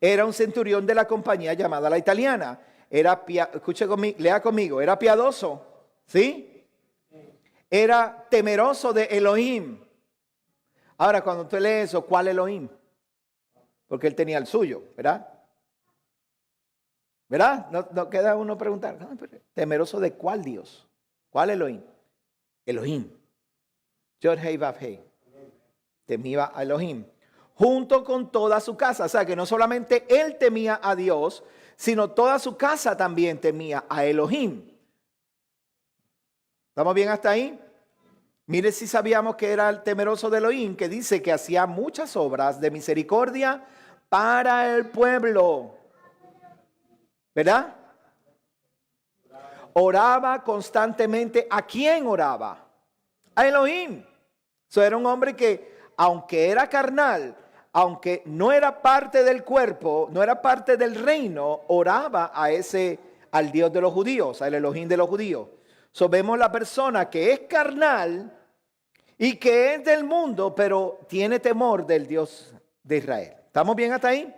Era un centurión de la compañía llamada La Italiana. Escuche conmigo, lea conmigo. Era piadoso, ¿sí? Era temeroso de Elohim. Ahora, cuando usted lee eso, ¿cuál Elohim? Porque él tenía el suyo, ¿verdad? ¿Verdad? No queda uno preguntar. ¿Temeroso de cuál Dios? ¿Cuál Elohim? Elohim. Yod Hei Vav Hei. Temía a Elohim. Junto con toda su casa. O sea que no solamente él temía a Dios, sino toda su casa también temía a Elohim. ¿Estamos bien hasta ahí? Mire si sabíamos que era el temeroso de Elohim, que dice que hacía muchas obras de misericordia para el pueblo. ¿Verdad? Oraba constantemente. ¿A quién oraba? A Elohim. Era un hombre que, aunque era carnal, aunque no era parte del cuerpo, no era parte del reino, oraba al Dios de los judíos, al Elohim de los judíos. Vemos la persona que es carnal y que es del mundo, pero tiene temor del Dios de Israel. ¿Estamos bien hasta ahí?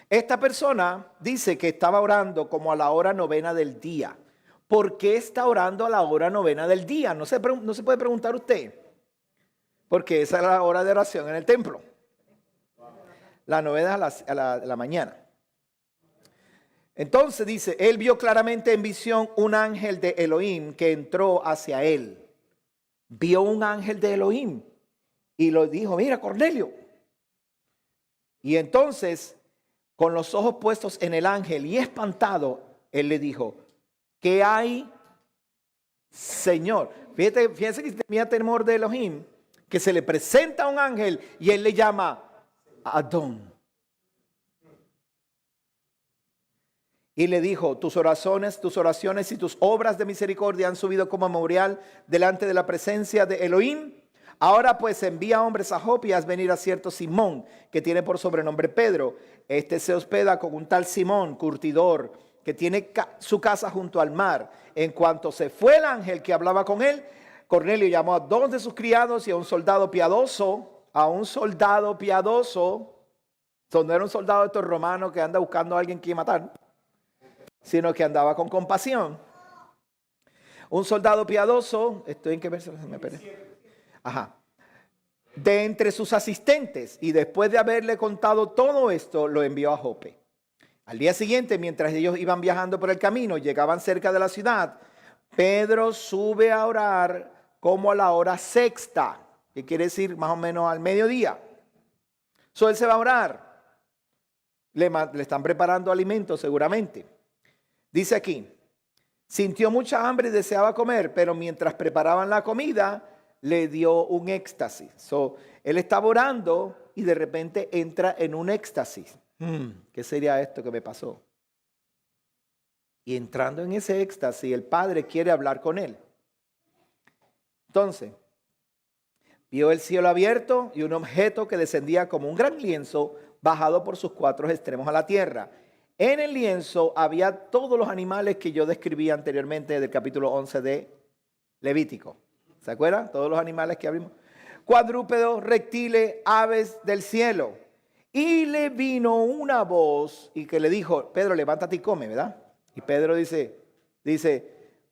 Esta persona dice que estaba orando como a la hora novena del día. ¿Por qué está orando a la hora novena del día? No se puede preguntar usted. Porque esa es la hora de oración en el templo. La novena a la mañana. Entonces dice, él vio claramente en visión un ángel de Elohim que entró hacia él. Vio un ángel de Elohim y lo dijo, mira Cornelio. Y entonces, con los ojos puestos en el ángel y espantado, él le dijo, ¿qué hay, Señor? Fíjense que tenía temor de Elohim, que se le presenta un ángel y él le llama Adón. Y le dijo, tus oraciones y tus obras de misericordia han subido como memorial delante de la presencia de Elohim. Ahora pues envía hombres a Jope y haz venir a cierto Simón, que tiene por sobrenombre Pedro. Este se hospeda con un tal Simón, curtidor, que tiene su casa junto al mar. En cuanto se fue el ángel que hablaba con él, Cornelio llamó a 2 de sus criados y a un soldado piadoso. No era un soldado de estos romanos que anda buscando a alguien que matar, sino que andaba con compasión. Un soldado piadoso, ¿estoy en qué verso? Me perdí. Ajá. De entre sus asistentes, y después de haberle contado todo esto, lo envió a Jope. Al día siguiente, mientras ellos iban viajando por el camino, llegaban cerca de la ciudad, Pedro sube a orar como a la hora sexta, que quiere decir más o menos al mediodía. Él se va a orar. Le están preparando alimentos seguramente. Dice aquí, sintió mucha hambre y deseaba comer, pero mientras preparaban la comida, le dio un éxtasis. Él estaba orando y de repente entra en un éxtasis. ¿Qué sería esto que me pasó? Y entrando en ese éxtasis, el Padre quiere hablar con él. Entonces, vio el cielo abierto y un objeto que descendía como un gran lienzo bajado por sus 4 extremos a la tierra. En el lienzo había todos los animales que yo describí anteriormente del capítulo 11 de Levítico. ¿Se acuerdan? Todos los animales que abrimos. Cuadrúpedos, reptiles, aves del cielo. Y le vino una voz y que le dijo, Pedro, levántate y come, ¿verdad? Y Pedro dice,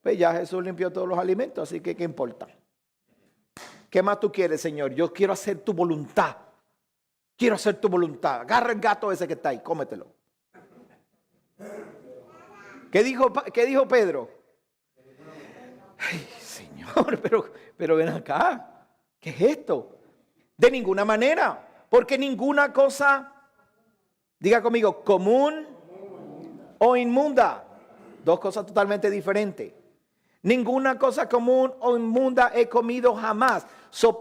pues ya Jesús limpió todos los alimentos, así que ¿qué importa? ¿Qué más tú quieres, Señor? Yo quiero hacer tu voluntad. Quiero hacer tu voluntad. Agarra el gato ese que está ahí, cómetelo. ¿Qué dijo Pedro? Ay, Señor, pero ven acá. ¿Qué es esto? De ninguna manera. Porque ninguna cosa, diga conmigo, común o inmunda. 2 cosas totalmente diferentes. Ninguna cosa común o inmunda he comido jamás.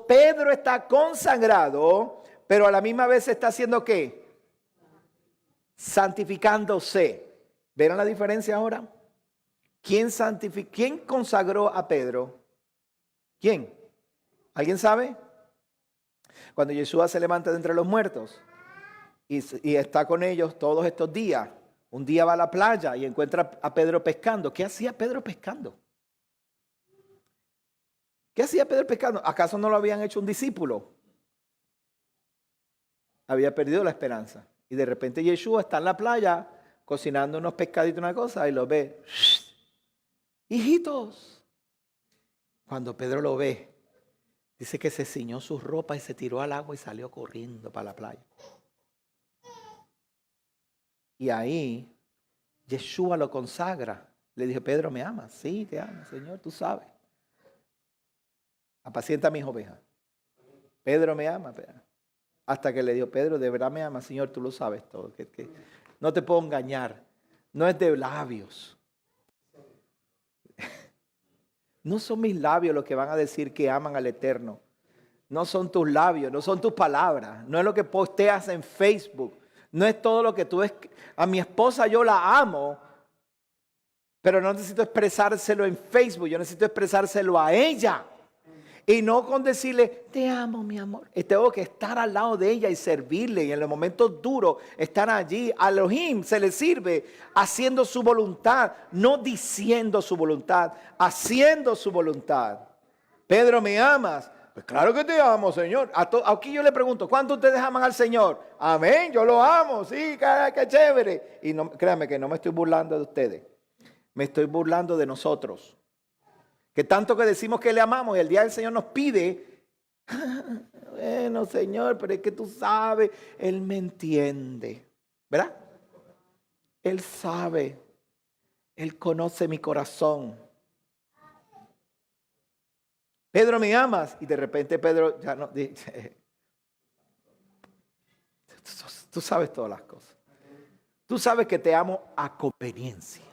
Pedro está consagrado, pero a la misma vez está haciendo ¿qué? Santificándose. ¿Verán la diferencia ahora? ¿Quién consagró a Pedro? ¿Quién? ¿Alguien sabe? Cuando Yeshua se levanta de entre los muertos y está con ellos todos estos días. Un día va a la playa y encuentra a Pedro pescando. ¿Qué hacía Pedro pescando? ¿Qué hacía Pedro pescando? ¿Acaso no lo habían hecho un discípulo? Había perdido la esperanza. Y de repente Yeshua está en la playa cocinando unos pescaditos, una cosa, y lo ve. Hijitos. Cuando Pedro lo ve, dice que se ciñó sus ropas y se tiró al agua y salió corriendo para la playa. Y ahí Yeshua lo consagra. Le dijo, Pedro, ¿me amas? Sí, te amo, Señor, tú sabes. Apacienta mis ovejas. Pedro, ¿me ama? Hasta que le dijo, Pedro, ¿de verdad me amas? Señor, tú lo sabes todo. Que no te puedo engañar. No es de labios. No son mis labios los que van a decir que aman al Eterno. No son tus labios, no son tus palabras. No es lo que posteas en Facebook. No es todo lo que tú ves. A mi esposa yo la amo, pero no necesito expresárselo en Facebook. Yo necesito expresárselo a ella. Y no con decirle, te amo, mi amor. Tengo que estar al lado de ella y servirle. Y en los momentos duros, estar allí. A Elohim se le sirve haciendo su voluntad. No diciendo su voluntad, haciendo su voluntad. Pedro, ¿me amas? Pues claro que te amo, Señor. Aquí yo le pregunto, ¿cuántos de ustedes aman al Señor? Amén, yo lo amo. Sí, qué chévere. Y no, créanme que no me estoy burlando de ustedes. Me estoy burlando de nosotros. Que tanto que decimos que le amamos y el día del Señor nos pide, bueno, Señor, pero es que tú sabes, Él me entiende, ¿verdad? Él sabe, Él conoce mi corazón. Pedro, ¿me amas? Y de repente Pedro ya no dice, Tú sabes todas las cosas. Tú sabes que te amo a conveniencia.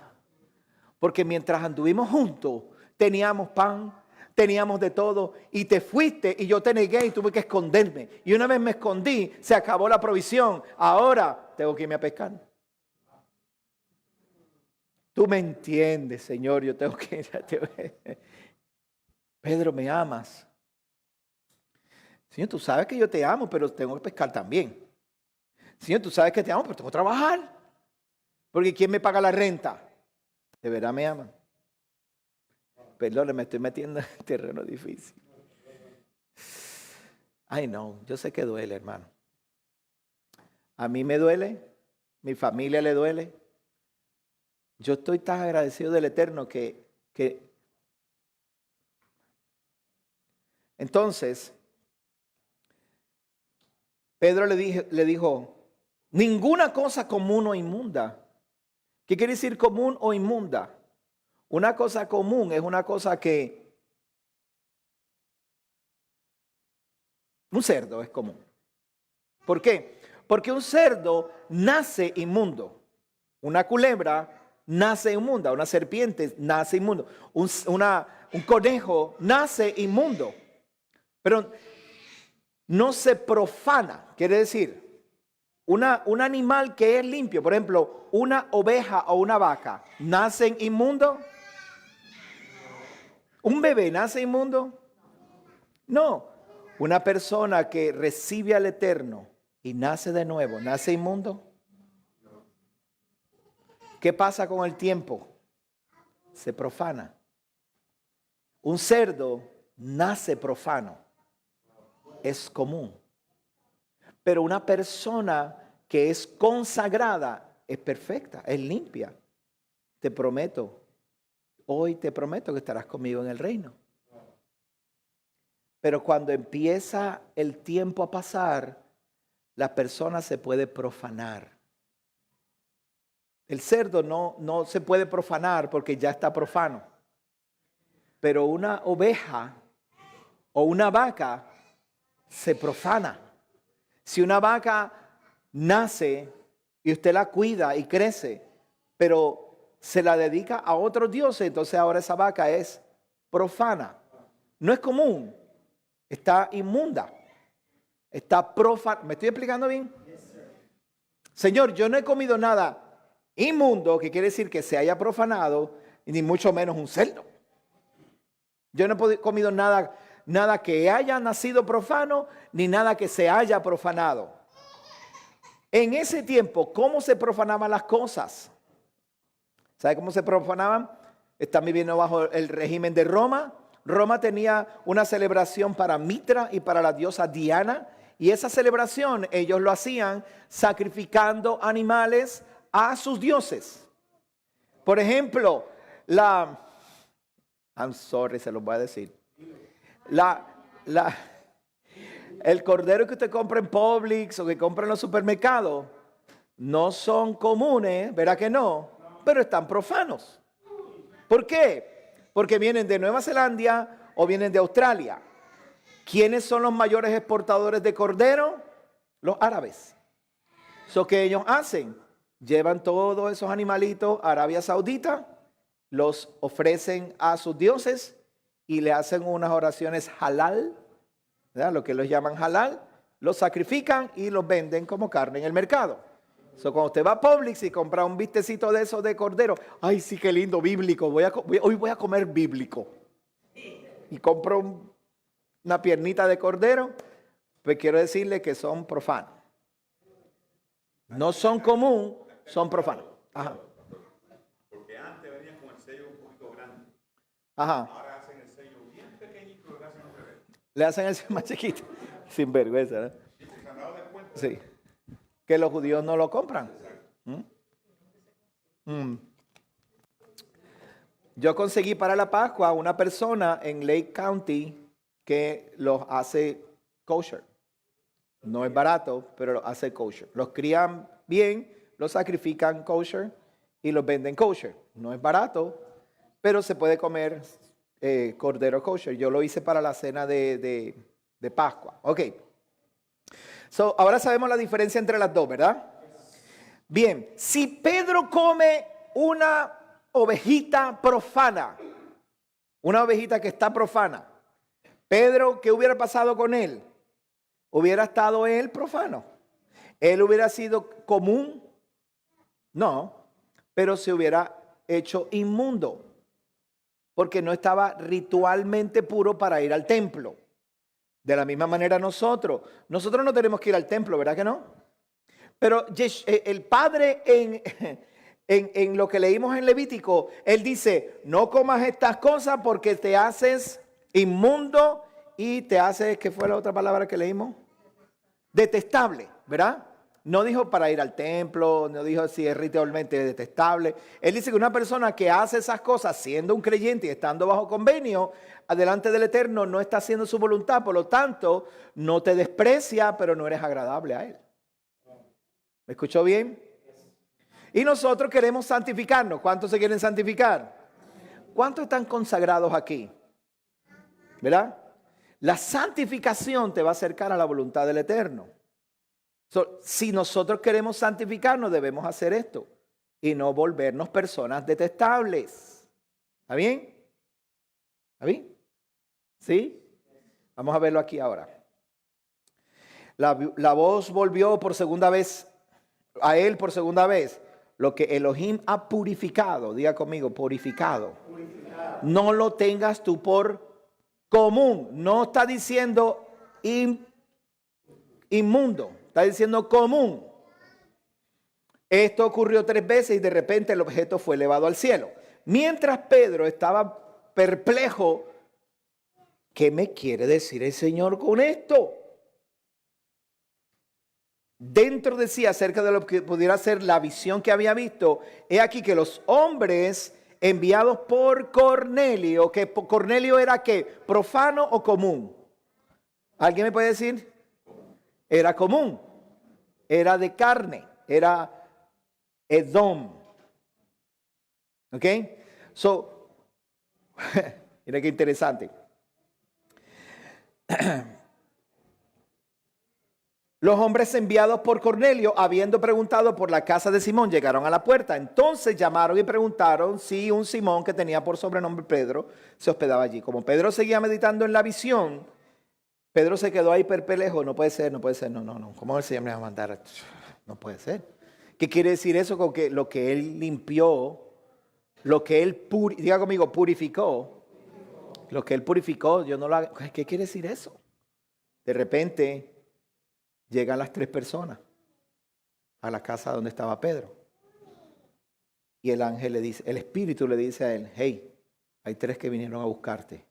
Porque mientras anduvimos juntos, teníamos pan, teníamos de todo, y te fuiste y yo te negué y tuve que esconderme. Y una vez me escondí, se acabó la provisión. Ahora tengo que irme a pescar. Tú me entiendes, Señor, yo tengo que ir. Pedro, ¿me amas? Señor, tú sabes que yo te amo, pero tengo que pescar también. Señor, tú sabes que te amo, pero tengo que trabajar. Porque ¿quién me paga la renta? ¿De verdad me aman? Perdón, me estoy metiendo en terreno difícil. Ay, no, yo sé que duele, hermano. A mí me duele, mi familia le duele. Yo estoy tan agradecido del Eterno que... Entonces, Pedro le dijo, ninguna cosa común o inmunda. ¿Qué quiere decir común o inmunda? Una cosa común es una cosa que... Un cerdo es común. ¿Por qué? Porque un cerdo nace inmundo. Una culebra nace inmunda. Una serpiente nace inmundo. Un conejo nace inmundo. Pero no se profana. Quiere decir, un animal que es limpio, por ejemplo, una oveja o una vaca, ¿nacen inmundo? ¿Un bebé nace inmundo? No. Una persona que recibe al Eterno y nace de nuevo, ¿nace inmundo? ¿Qué pasa con el tiempo? Se profana. Un cerdo nace profano. Es común. Pero una persona que es consagrada es perfecta, es limpia. Te prometo, hoy te prometo que estarás conmigo en el reino. Pero cuando empieza el tiempo a pasar, la persona se puede profanar. El cerdo no se puede profanar porque ya está profano. Pero una oveja o una vaca se profana. Si una vaca nace y usted la cuida y crece, pero se la dedica a otros dioses, entonces ahora esa vaca es profana. No es común, está inmunda, está profana. ¿Me estoy explicando bien? Señor, yo no he comido nada inmundo, que quiere decir que se haya profanado, ni mucho menos un cerdo. Yo no he comido nada que haya nacido profano, ni nada que se haya profanado. En ese tiempo, ¿cómo se profanaban las cosas? ¿Sabe cómo se profanaban? Están viviendo bajo el régimen de Roma. Roma tenía una celebración para Mitra y para la diosa Diana. Y esa celebración ellos lo hacían sacrificando animales a sus dioses. Por ejemplo, I'm sorry, se los voy a decir. El cordero que usted compra en Publix o que compra en los supermercados no son comunes, ¿verdad que no? Pero están profanos. ¿Por qué? Porque vienen de Nueva Zelanda o vienen de Australia. ¿Quiénes son los mayores exportadores de cordero? Los árabes. ¿Qué ellos hacen? Llevan todos esos animalitos a Arabia Saudita, los ofrecen a sus dioses y le hacen unas oraciones halal, ¿verdad? Lo que los llaman halal, los sacrifican y los venden como carne en el mercado. Cuando usted va a Publix y compra un bistecito de esos de cordero, ay sí, qué lindo, bíblico, hoy voy a comer bíblico. Y compro una piernita de cordero, pues quiero decirle que son profanos. No son común, son profanos. Ajá. Porque antes venían con el sello un poquito grande. Ajá. Ahora hacen el sello bien pequeñito, lo hacen al revés. Le hacen el más chiquito. Sin vergüenza, ¿no? Y se han dado de cuenta. Sí. Que los judíos no lo compran. Yo conseguí para la Pascua una persona en Lake County que los hace kosher. No es barato, pero lo hace kosher. Los crían bien, los sacrifican kosher y los venden kosher. No es barato, pero se puede comer cordero kosher. Yo lo hice para la cena de Pascua. Ok. Ahora sabemos la diferencia entre las dos, ¿verdad? Bien, si Pedro come una ovejita profana, una ovejita que está profana, Pedro, ¿qué hubiera pasado con él? ¿Hubiera estado él profano? ¿Él hubiera sido común? No, pero se hubiera hecho inmundo, porque no estaba ritualmente puro para ir al templo. De la misma manera nosotros no tenemos que ir al templo, ¿verdad que no? Pero el Padre en lo que leímos en Levítico, Él dice, no comas estas cosas porque te haces inmundo y te haces, ¿qué fue la otra palabra que leímos? Detestable, ¿verdad? No dijo para ir al templo, no dijo si es ritualmente detestable. Él dice que una persona que hace esas cosas siendo un creyente y estando bajo convenio, delante del Eterno no está haciendo su voluntad, por lo tanto, no te desprecia, pero no eres agradable a Él. ¿Me escuchó bien? Y nosotros queremos santificarnos. ¿Cuántos se quieren santificar? ¿Cuántos están consagrados aquí? ¿Verdad? La santificación te va a acercar a la voluntad del Eterno. Si nosotros queremos santificarnos, debemos hacer esto y no volvernos personas detestables. ¿Está bien? ¿Está bien? ¿Sí? Vamos a verlo aquí ahora. La voz volvió por segunda vez a él por segunda vez. Lo que Elohim ha purificado, diga conmigo, purificado. No lo tengas tú por común. No está diciendo inmundo, está diciendo común. Esto ocurrió 3 veces y de repente el objeto fue elevado al cielo. Mientras Pedro estaba perplejo, ¿qué me quiere decir el Señor con esto? Dentro de sí, acerca de lo que pudiera ser la visión que había visto, he aquí que los hombres enviados por Cornelio, que Cornelio era ¿qué? ¿Profano o común? ¿Alguien me puede decir? Era común, era de carne, era Edom. ¿Ok? Mira qué interesante. Los hombres enviados por Cornelio, habiendo preguntado por la casa de Simón, llegaron a la puerta. Entonces llamaron y preguntaron si un Simón que tenía por sobrenombre Pedro se hospedaba allí. Como Pedro seguía meditando en la visión, Pedro se quedó ahí perplejo. No puede ser, no. ¿Cómo el Señor me va a mandar? No puede ser. ¿Qué quiere decir eso? Con que lo que él limpió, lo que él, diga conmigo, purificó. Lo que él purificó, yo no lo hago. ¿Qué quiere decir eso? De repente llegan las 3 personas a la casa donde estaba Pedro. Y el ángel le dice, el espíritu le dice a él, hey, hay 3 que vinieron a buscarte.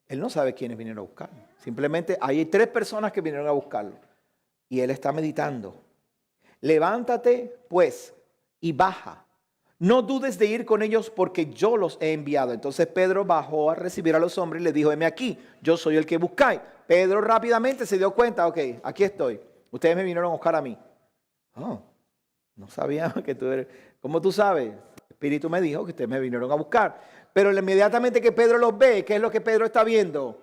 Él no sabe quiénes vinieron a buscarlo. Simplemente hay 3 personas que vinieron a buscarlo. Y él está meditando. Levántate, pues, y baja. No dudes de ir con ellos porque yo los he enviado. Entonces Pedro bajó a recibir a los hombres y le dijo, heme aquí, yo soy el que buscáis. Pedro rápidamente se dio cuenta, ok, aquí estoy. Ustedes me vinieron a buscar a mí. Oh, no sabía que tú eres. ¿Cómo tú sabes? El Espíritu me dijo que ustedes me vinieron a buscar. Pero inmediatamente que Pedro los ve, ¿qué es lo que Pedro está viendo?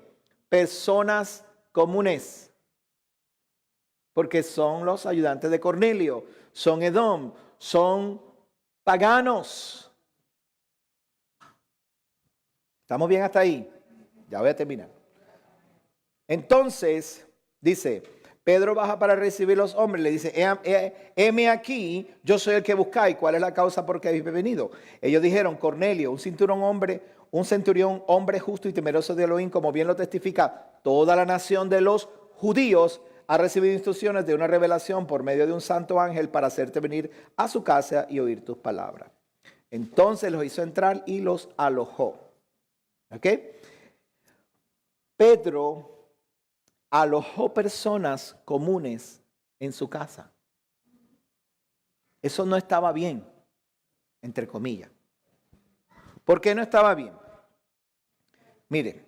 Personas comunes. Porque son los ayudantes de Cornelio, son Edom, son paganos. ¿Estamos bien hasta ahí? Ya voy a terminar. Entonces, dice, Pedro baja para recibir los hombres, le dice, heme aquí, yo soy el que buscáis, ¿cuál es la causa por qué habéis venido? Ellos dijeron, Cornelio, un centurión hombre justo y temeroso de Elohim, como bien lo testifica toda la nación de los judíos, ha recibido instrucciones de una revelación por medio de un santo ángel para hacerte venir a su casa y oír tus palabras. Entonces los hizo entrar y los alojó. ¿Ok? Pedro alojó personas comunes en su casa. Eso no estaba bien, entre comillas. ¿Por qué no estaba bien? Mire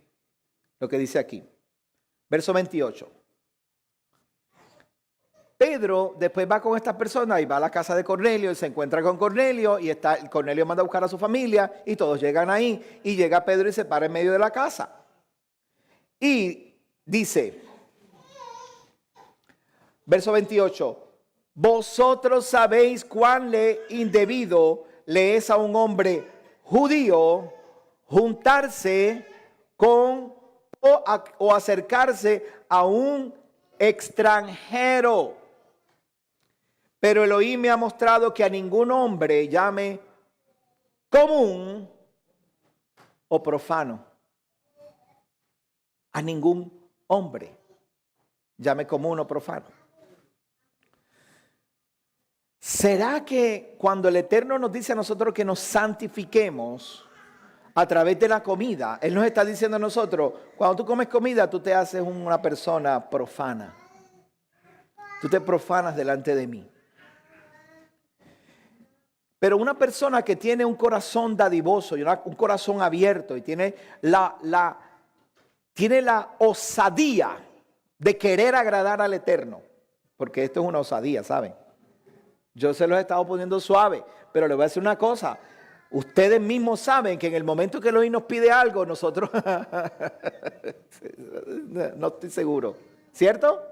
lo que dice aquí. Verso 28. Pedro después va con estas personas y va a la casa de Cornelio y se encuentra con Cornelio y Cornelio manda a buscar a su familia y todos llegan ahí y llega Pedro y se para en medio de la casa. Y dice, Verso 28. Vosotros sabéis cuán indebido le es a un hombre judío juntarse con o acercarse a un extranjero. Pero Elohim me ha mostrado que a ningún hombre llame común o profano. A ningún hombre llame común o profano. ¿Será que cuando el Eterno nos dice a nosotros que nos santifiquemos a través de la comida, Él nos está diciendo a nosotros, cuando tú comes comida, tú te haces una persona profana? Tú te profanas delante de mí. Pero una persona que tiene un corazón dadivoso y un corazón abierto y tiene la osadía de querer agradar al Eterno, porque esto es una osadía, ¿saben? Yo se los he estado poniendo suave, pero les voy a decir una cosa. Ustedes mismos saben que en el momento que Elohim nos pide algo, nosotros no estoy seguro, ¿cierto?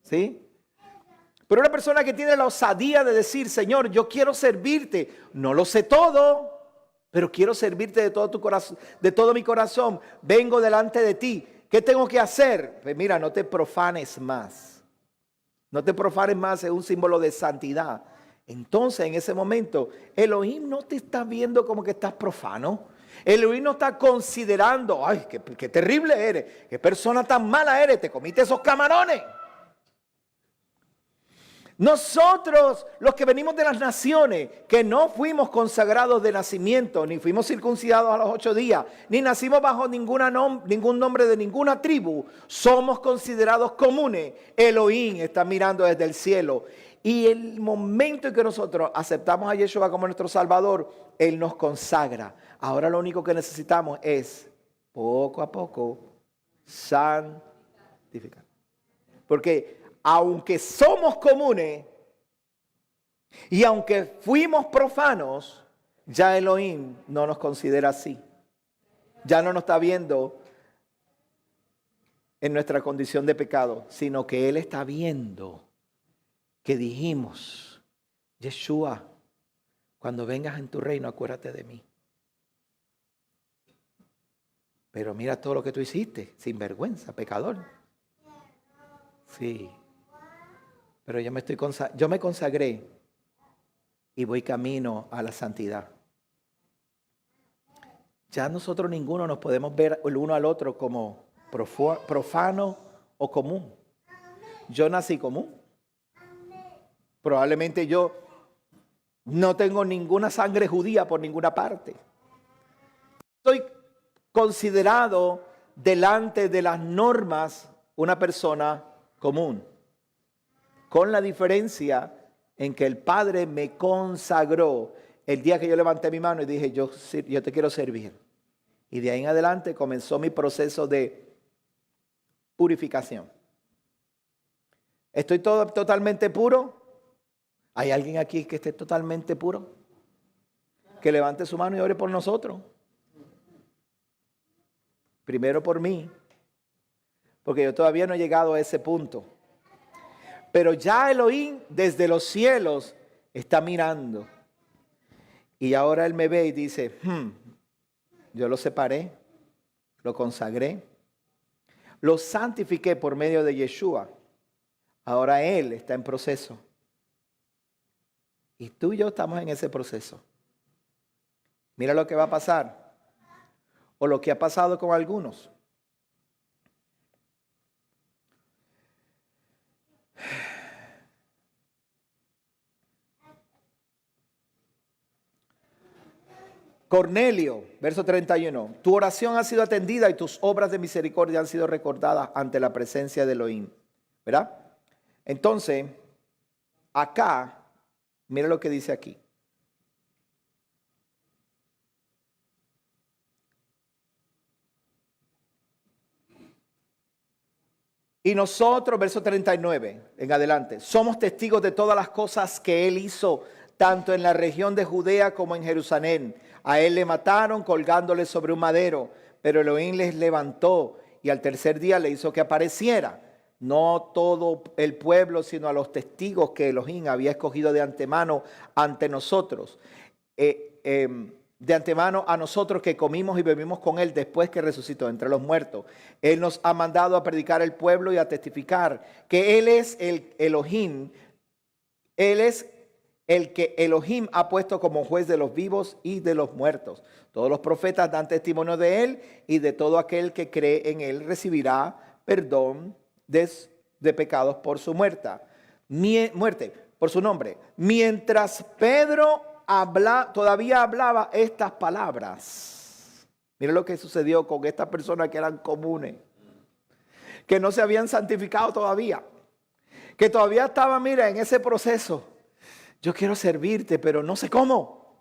¿Sí? Pero una persona que tiene la osadía de decir, Señor, yo quiero servirte, no lo sé todo, pero quiero servirte de todo tu corazón, de todo mi corazón. Vengo delante de ti. ¿Qué tengo que hacer? Pues mira, no te profanes más. No te profanes más, es un símbolo de santidad. Entonces, en ese momento, Elohim no te está viendo como que estás profano. Elohim no está considerando, ay, qué terrible eres, qué persona tan mala eres, te comiste esos camarones. Nosotros, los que venimos de las naciones, que no fuimos consagrados de nacimiento, ni fuimos circuncidados a los 8 días, ni nacimos bajo ningún nombre de ninguna tribu, somos considerados comunes. Elohim está mirando desde el cielo. Y el momento en que nosotros aceptamos a Yeshua como nuestro Salvador, Él nos consagra. Ahora lo único que necesitamos es, poco a poco, santificar. Porque aunque somos comunes y aunque fuimos profanos, ya Elohim no nos considera así. Ya no nos está viendo en nuestra condición de pecado, sino que Él está viendo que dijimos, Yeshua, cuando vengas en tu reino, acuérdate de mí. Pero mira todo lo que tú hiciste, sin vergüenza, pecador. Sí. Pero yo me consagré y voy camino a la santidad. Ya nosotros ninguno nos podemos ver el uno al otro como profano o común. Yo nací común. Probablemente yo no tengo ninguna sangre judía por ninguna parte. Soy considerado delante de las normas una persona común. Con la diferencia en que el Padre me consagró el día que yo levanté mi mano y dije, yo te quiero servir. Y de ahí en adelante comenzó mi proceso de purificación. ¿Estoy totalmente puro? ¿Hay alguien aquí que esté totalmente puro? Que levante su mano y ore por nosotros. Primero por mí, porque yo todavía no he llegado a ese punto. Pero ya Elohim desde los cielos está mirando. Y ahora Él me ve y dice, yo lo separé, lo consagré, lo santifiqué por medio de Yeshua. Ahora Él está en proceso. Y tú y yo estamos en ese proceso. Mira lo que va a pasar. O lo que ha pasado con algunos. Cornelio, verso 31. Tu oración ha sido atendida y tus obras de misericordia han sido recordadas ante la presencia de Elohim. ¿Verdad? Entonces, acá, mira lo que dice aquí. Y nosotros, verso 39, en adelante, somos testigos de todas las cosas que Él hizo, tanto en la región de Judea como en Jerusalén. A Él le mataron colgándole sobre un madero, pero Elohim les levantó y al tercer día le hizo que apareciera. no todo el pueblo, sino a los testigos que Elohim había escogido de antemano ante nosotros. De antemano a nosotros que comimos y bebimos con Él después que resucitó entre los muertos. Él nos ha mandado a predicar al pueblo y a testificar que Él es el Elohim. Él es el que Elohim ha puesto como juez de los vivos y de los muertos. Todos los profetas dan testimonio de Él, y de todo aquel que cree en Él recibirá perdón de pecados por su muerte, por su nombre. Mientras Pedro todavía hablaba estas palabras, mira lo que sucedió con estas personas que eran comunes, que no se habían santificado todavía, que todavía estaban, mira, en ese proceso. Yo quiero servirte, pero no sé cómo.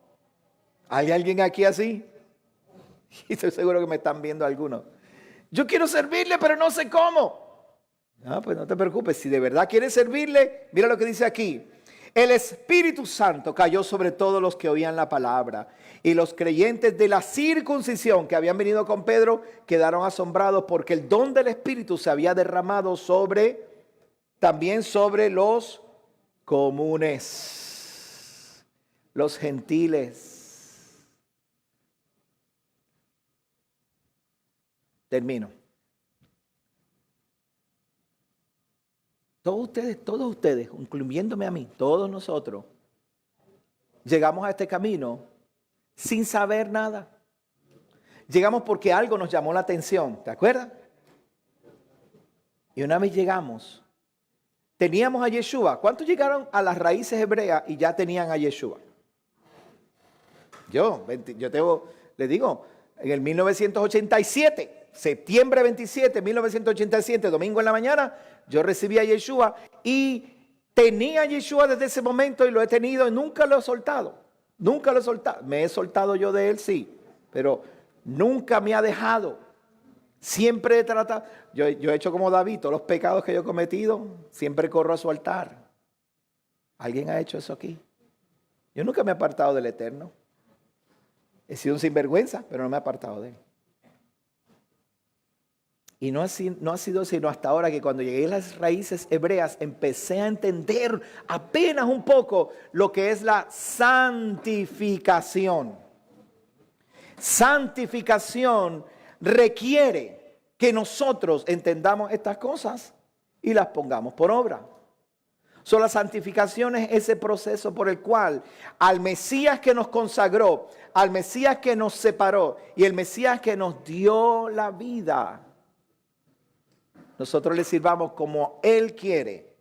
¿Hay alguien aquí así? Y estoy seguro que me están viendo algunos. Yo quiero servirle, pero no sé cómo. No, pues no te preocupes. Si de verdad quieres servirle, mira lo que dice aquí. El Espíritu Santo cayó sobre todos los que oían la palabra, y los creyentes de la circuncisión que habían venido con Pedro quedaron asombrados, porque el don del Espíritu se había derramado también sobre los comunes, los gentiles. Termino. Todos ustedes, incluyéndome a mí, todos nosotros, llegamos a este camino sin saber nada. Llegamos porque algo nos llamó la atención, ¿te acuerdas? Y una vez llegamos, teníamos a Yeshua. ¿Cuántos llegaron a las raíces hebreas y ya tenían a Yeshua? Les digo, en el 1987, septiembre 27, 1987, domingo en la mañana, yo recibí a Yeshua y tenía a Yeshua desde ese momento, y lo he tenido y nunca lo he soltado. Nunca lo he soltado. Me he soltado yo de él, sí, pero nunca me ha dejado. Siempre he tratado. Yo he hecho como David, todos los pecados que yo he cometido, siempre corro a su altar. ¿Alguien ha hecho eso aquí? Yo nunca me he apartado del Eterno. He sido un sinvergüenza, pero no me he apartado de él. Y no ha sido sino hasta ahora que cuando llegué a las raíces hebreas empecé a entender apenas un poco lo que es la santificación. Santificación requiere que nosotros entendamos estas cosas y las pongamos por obra. La santificación es ese proceso por el cual al Mesías que nos consagró, al Mesías que nos separó y el Mesías que nos dio la vida, nosotros le sirvamos como Él quiere,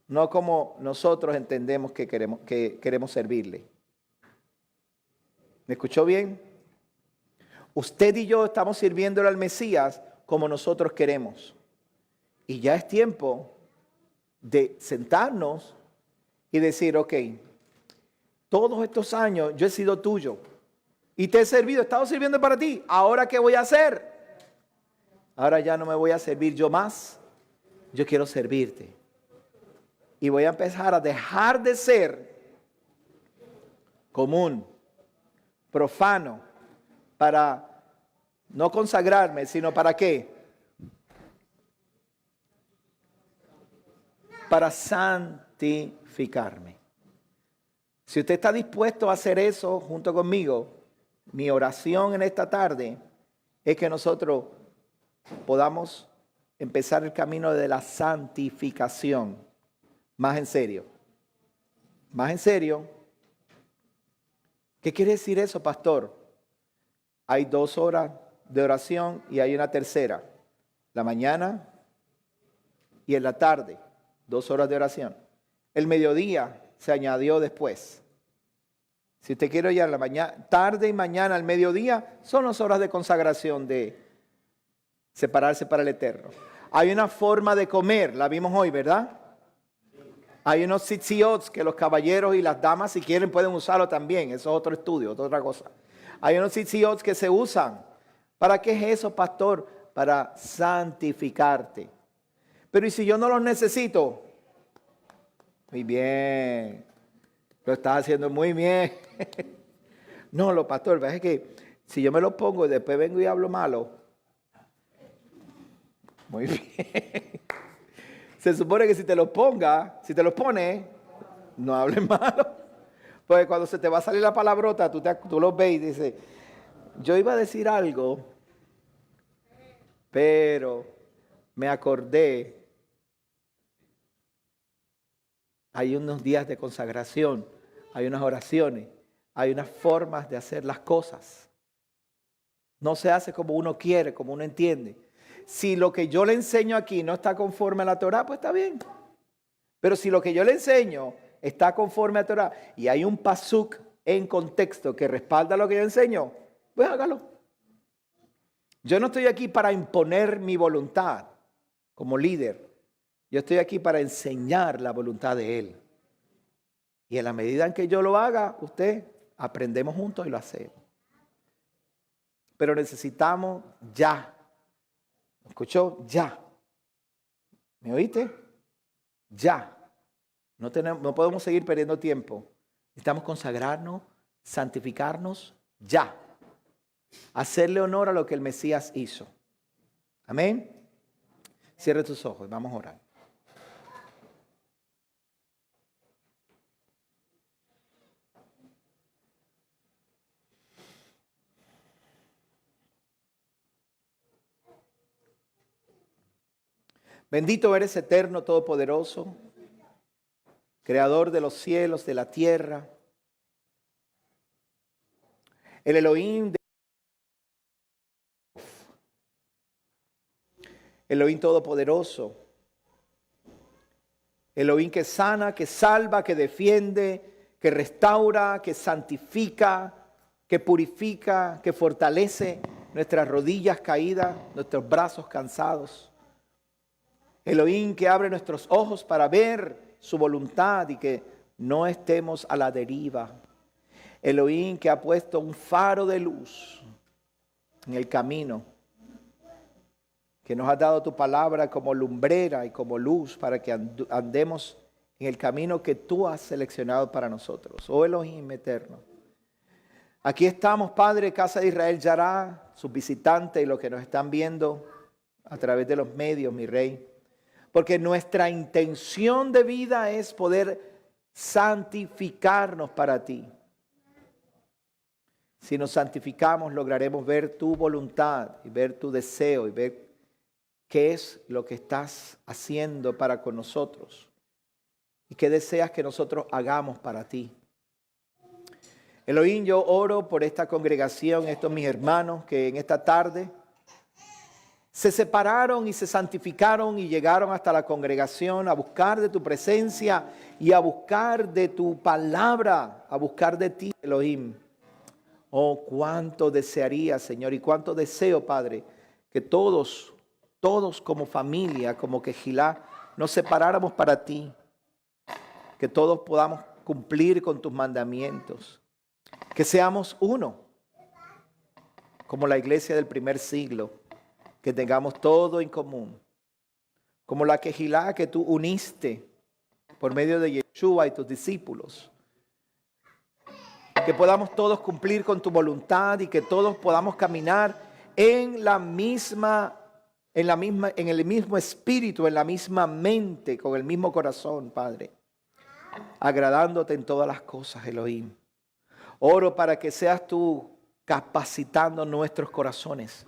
no como nosotros entendemos que queremos servirle. ¿Me escuchó bien? Usted y yo estamos sirviéndole al Mesías como nosotros queremos. Y ya es tiempo de sentarnos y decir, ok, todos estos años yo he sido tuyo y te he servido, he estado sirviendo para ti. ¿Ahora qué voy a hacer? Ahora ya no me voy a servir yo más, yo quiero servirte. Y voy a empezar a dejar de ser común, profano, para no consagrarme, sino ¿para qué? Para santificarme. Si usted está dispuesto a hacer eso junto conmigo, mi oración en esta tarde es que nosotros podamos empezar el camino de la santificación más en serio. Más en serio. ¿Qué quiere decir eso, pastor? Hay 2 horas de oración y hay una tercera. La mañana y en la tarde. 2 horas de oración. El mediodía se añadió después. Si usted quiere ir a la mañana, tarde y mañana al mediodía, son las horas de consagración, de separarse para el Eterno. Hay una forma de comer, la vimos hoy, ¿verdad? Hay unos tzitziot que los caballeros y las damas, si quieren, pueden usarlo también. Eso es otro estudio, otra cosa. Hay unos tzitziot que se usan. ¿Para qué es eso, pastor? Para santificarte. Pero ¿y si yo no los necesito? Muy bien. Lo estás haciendo muy bien. No, pastor, es que si yo me lo pongo y después vengo y hablo malo. Muy bien. Se supone que si te lo pone, no hables malo. Porque cuando se te va a salir la palabrota, tú lo ves y dices, yo iba a decir algo, pero me acordé. Hay unos días de consagración, hay unas oraciones, hay unas formas de hacer las cosas. No se hace como uno quiere, como uno entiende. Si lo que yo le enseño aquí no está conforme a la Torá, pues está bien. Pero si lo que yo le enseño está conforme a la Torá y hay un pasuk en contexto que respalda lo que yo enseño, pues hágalo. Yo no estoy aquí para imponer mi voluntad como líder. Yo estoy aquí para enseñar la voluntad de Él. Y en la medida en que yo lo haga, usted aprendemos juntos y lo hacemos. Pero necesitamos ya. ¿Me escuchó? Ya. ¿Me oíste? Ya. No podemos seguir perdiendo tiempo. Necesitamos consagrarnos, santificarnos ya. Hacerle honor a lo que el Mesías hizo. Amén. Cierre tus ojos, vamos a orar. Bendito eres, eterno, todopoderoso, creador de los cielos, de la tierra. El Elohim todopoderoso. Elohim que sana, que salva, que defiende, que restaura, que santifica, que purifica, que fortalece nuestras rodillas caídas, nuestros brazos cansados. Elohim que abre nuestros ojos para ver su voluntad y que no estemos a la deriva. Elohim que ha puesto un faro de luz en el camino, que nos ha dado tu palabra como lumbrera y como luz para que andemos en el camino que tú has seleccionado para nosotros. Oh Elohim eterno. Aquí estamos, Padre, Casa de Israel Yará, sus visitantes y los que nos están viendo a través de los medios, mi Rey. Porque nuestra intención de vida es poder santificarnos para ti. Si nos santificamos, lograremos ver tu voluntad y ver tu deseo y ver qué es lo que estás haciendo para con nosotros y qué deseas que nosotros hagamos para ti. Elohim, yo oro por esta congregación, estos mis hermanos que en esta tarde se separaron y se santificaron y llegaron hasta la congregación a buscar de tu presencia y a buscar de tu palabra, a buscar de ti, Elohim. Oh, cuánto desearía, Señor, y cuánto deseo, Padre, que todos como familia, como Quejilá, nos separáramos para ti, que todos podamos cumplir con tus mandamientos, que seamos uno, como la iglesia del primer siglo, que tengamos todo en común, como la Quejilá que tú uniste por medio de Yeshua y tus discípulos. Que podamos todos cumplir con tu voluntad y que todos podamos caminar en el mismo espíritu, en la misma mente, con el mismo corazón, Padre. Agradándote en todas las cosas, Elohim. Oro para que seas tú capacitando nuestros corazones,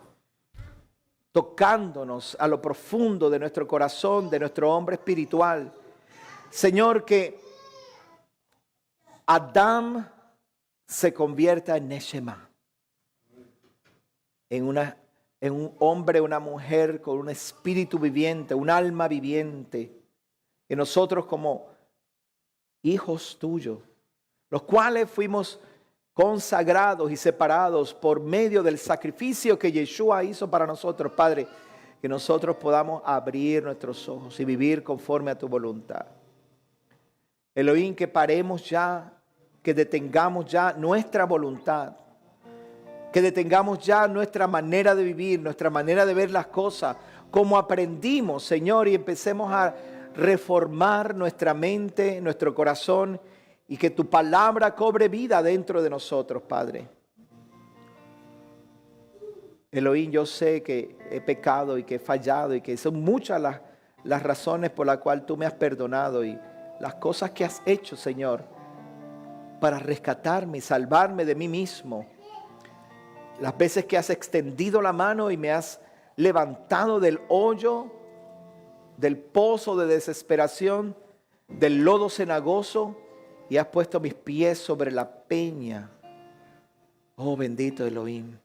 tocándonos a lo profundo de nuestro corazón, de nuestro hombre espiritual. Señor, que Adán se convierta en Neshama, en un hombre, una mujer con un espíritu viviente, un alma viviente, que nosotros como hijos tuyos, los cuales fuimos consagrados y separados por medio del sacrificio que Yeshua hizo para nosotros, Padre, que nosotros podamos abrir nuestros ojos y vivir conforme a tu voluntad. Elohim, que paremos ya, que detengamos ya nuestra voluntad, que detengamos ya nuestra manera de vivir, nuestra manera de ver las cosas, como aprendimos, Señor, y empecemos a reformar nuestra mente, nuestro corazón, y que tu palabra cobre vida dentro de nosotros, Padre. Elohim, yo sé que he pecado y que he fallado y que son muchas las razones por las cuales tú me has perdonado y las cosas que has hecho, Señor, para rescatarme y salvarme de mí mismo. Las veces que has extendido la mano y me has levantado del hoyo, del pozo de desesperación, del lodo cenagoso, y has puesto mis pies sobre la peña. Oh, bendito Elohim.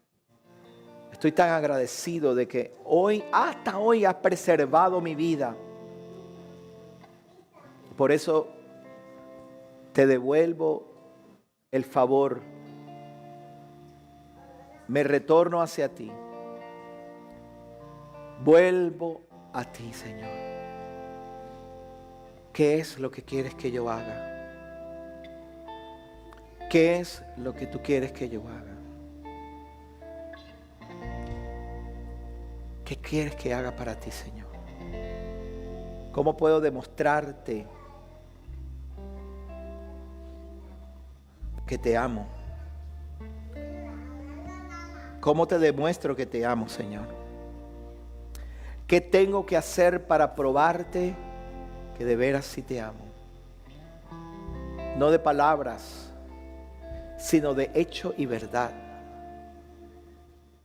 Estoy tan agradecido de que hoy, hasta hoy, has preservado mi vida. Por eso te devuelvo el favor. Me retorno hacia ti. Vuelvo a ti, Señor. ¿Qué es lo que quieres que yo haga? ¿Qué es lo que tú quieres que yo haga? ¿Qué quieres que haga para ti, Señor? ¿Cómo puedo demostrarte que te amo? ¿Cómo te demuestro que te amo, Señor? ¿Qué tengo que hacer para probarte que de veras sí te amo? No de palabras, sino de hecho y verdad.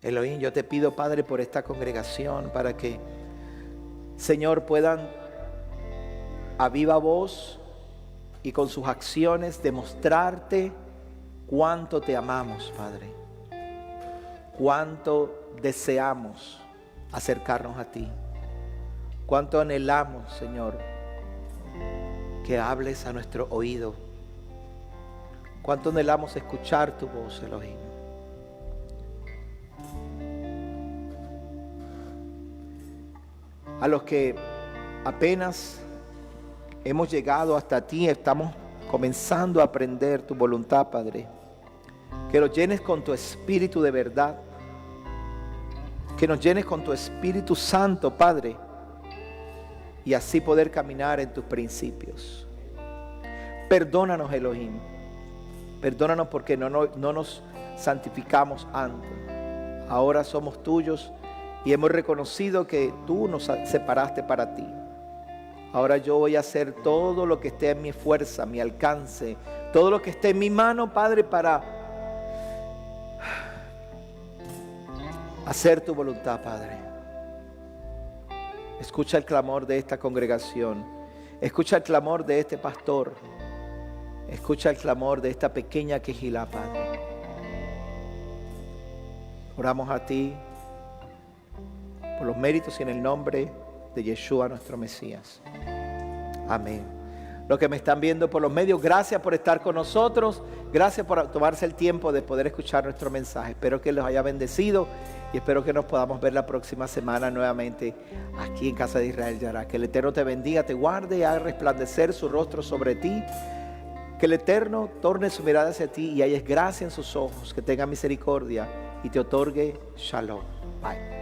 Elohim, yo te pido, Padre, por esta congregación, para que, Señor, puedan a viva voz y con sus acciones demostrarte cuánto te amamos, Padre. Cuánto deseamos acercarnos a ti. Cuánto anhelamos, Señor, que hables a nuestro oído. Cuánto anhelamos escuchar tu voz, Elohim. A los que apenas hemos llegado hasta ti, estamos comenzando a aprender tu voluntad, Padre. Que nos llenes con tu Espíritu de verdad. Que nos llenes con tu Espíritu Santo, Padre. Y así poder caminar en tus principios. Perdónanos, Elohim. Perdónanos porque no nos santificamos antes. Ahora somos tuyos y hemos reconocido que tú nos separaste para ti. Ahora yo voy a hacer todo lo que esté en mi fuerza, mi alcance, todo lo que esté en mi mano, Padre, para hacer tu voluntad, Padre. Escucha el clamor de esta congregación. Escucha el clamor de este pastor. Escucha el clamor de esta pequeña quejilá, Padre. Oramos a ti por los méritos y en el nombre de Yeshua, nuestro Mesías. Amén. Los que me están viendo por los medios, gracias por estar con nosotros. Gracias por tomarse el tiempo de poder escuchar nuestro mensaje. Espero que los haya bendecido y espero que nos podamos ver la próxima semana nuevamente aquí en Casa de Israel Yará. Que el Eterno te bendiga, te guarde y haga resplandecer su rostro sobre ti. Que el Eterno torne su mirada hacia ti y halles gracia en sus ojos. Que tenga misericordia y te otorgue shalom. Bye.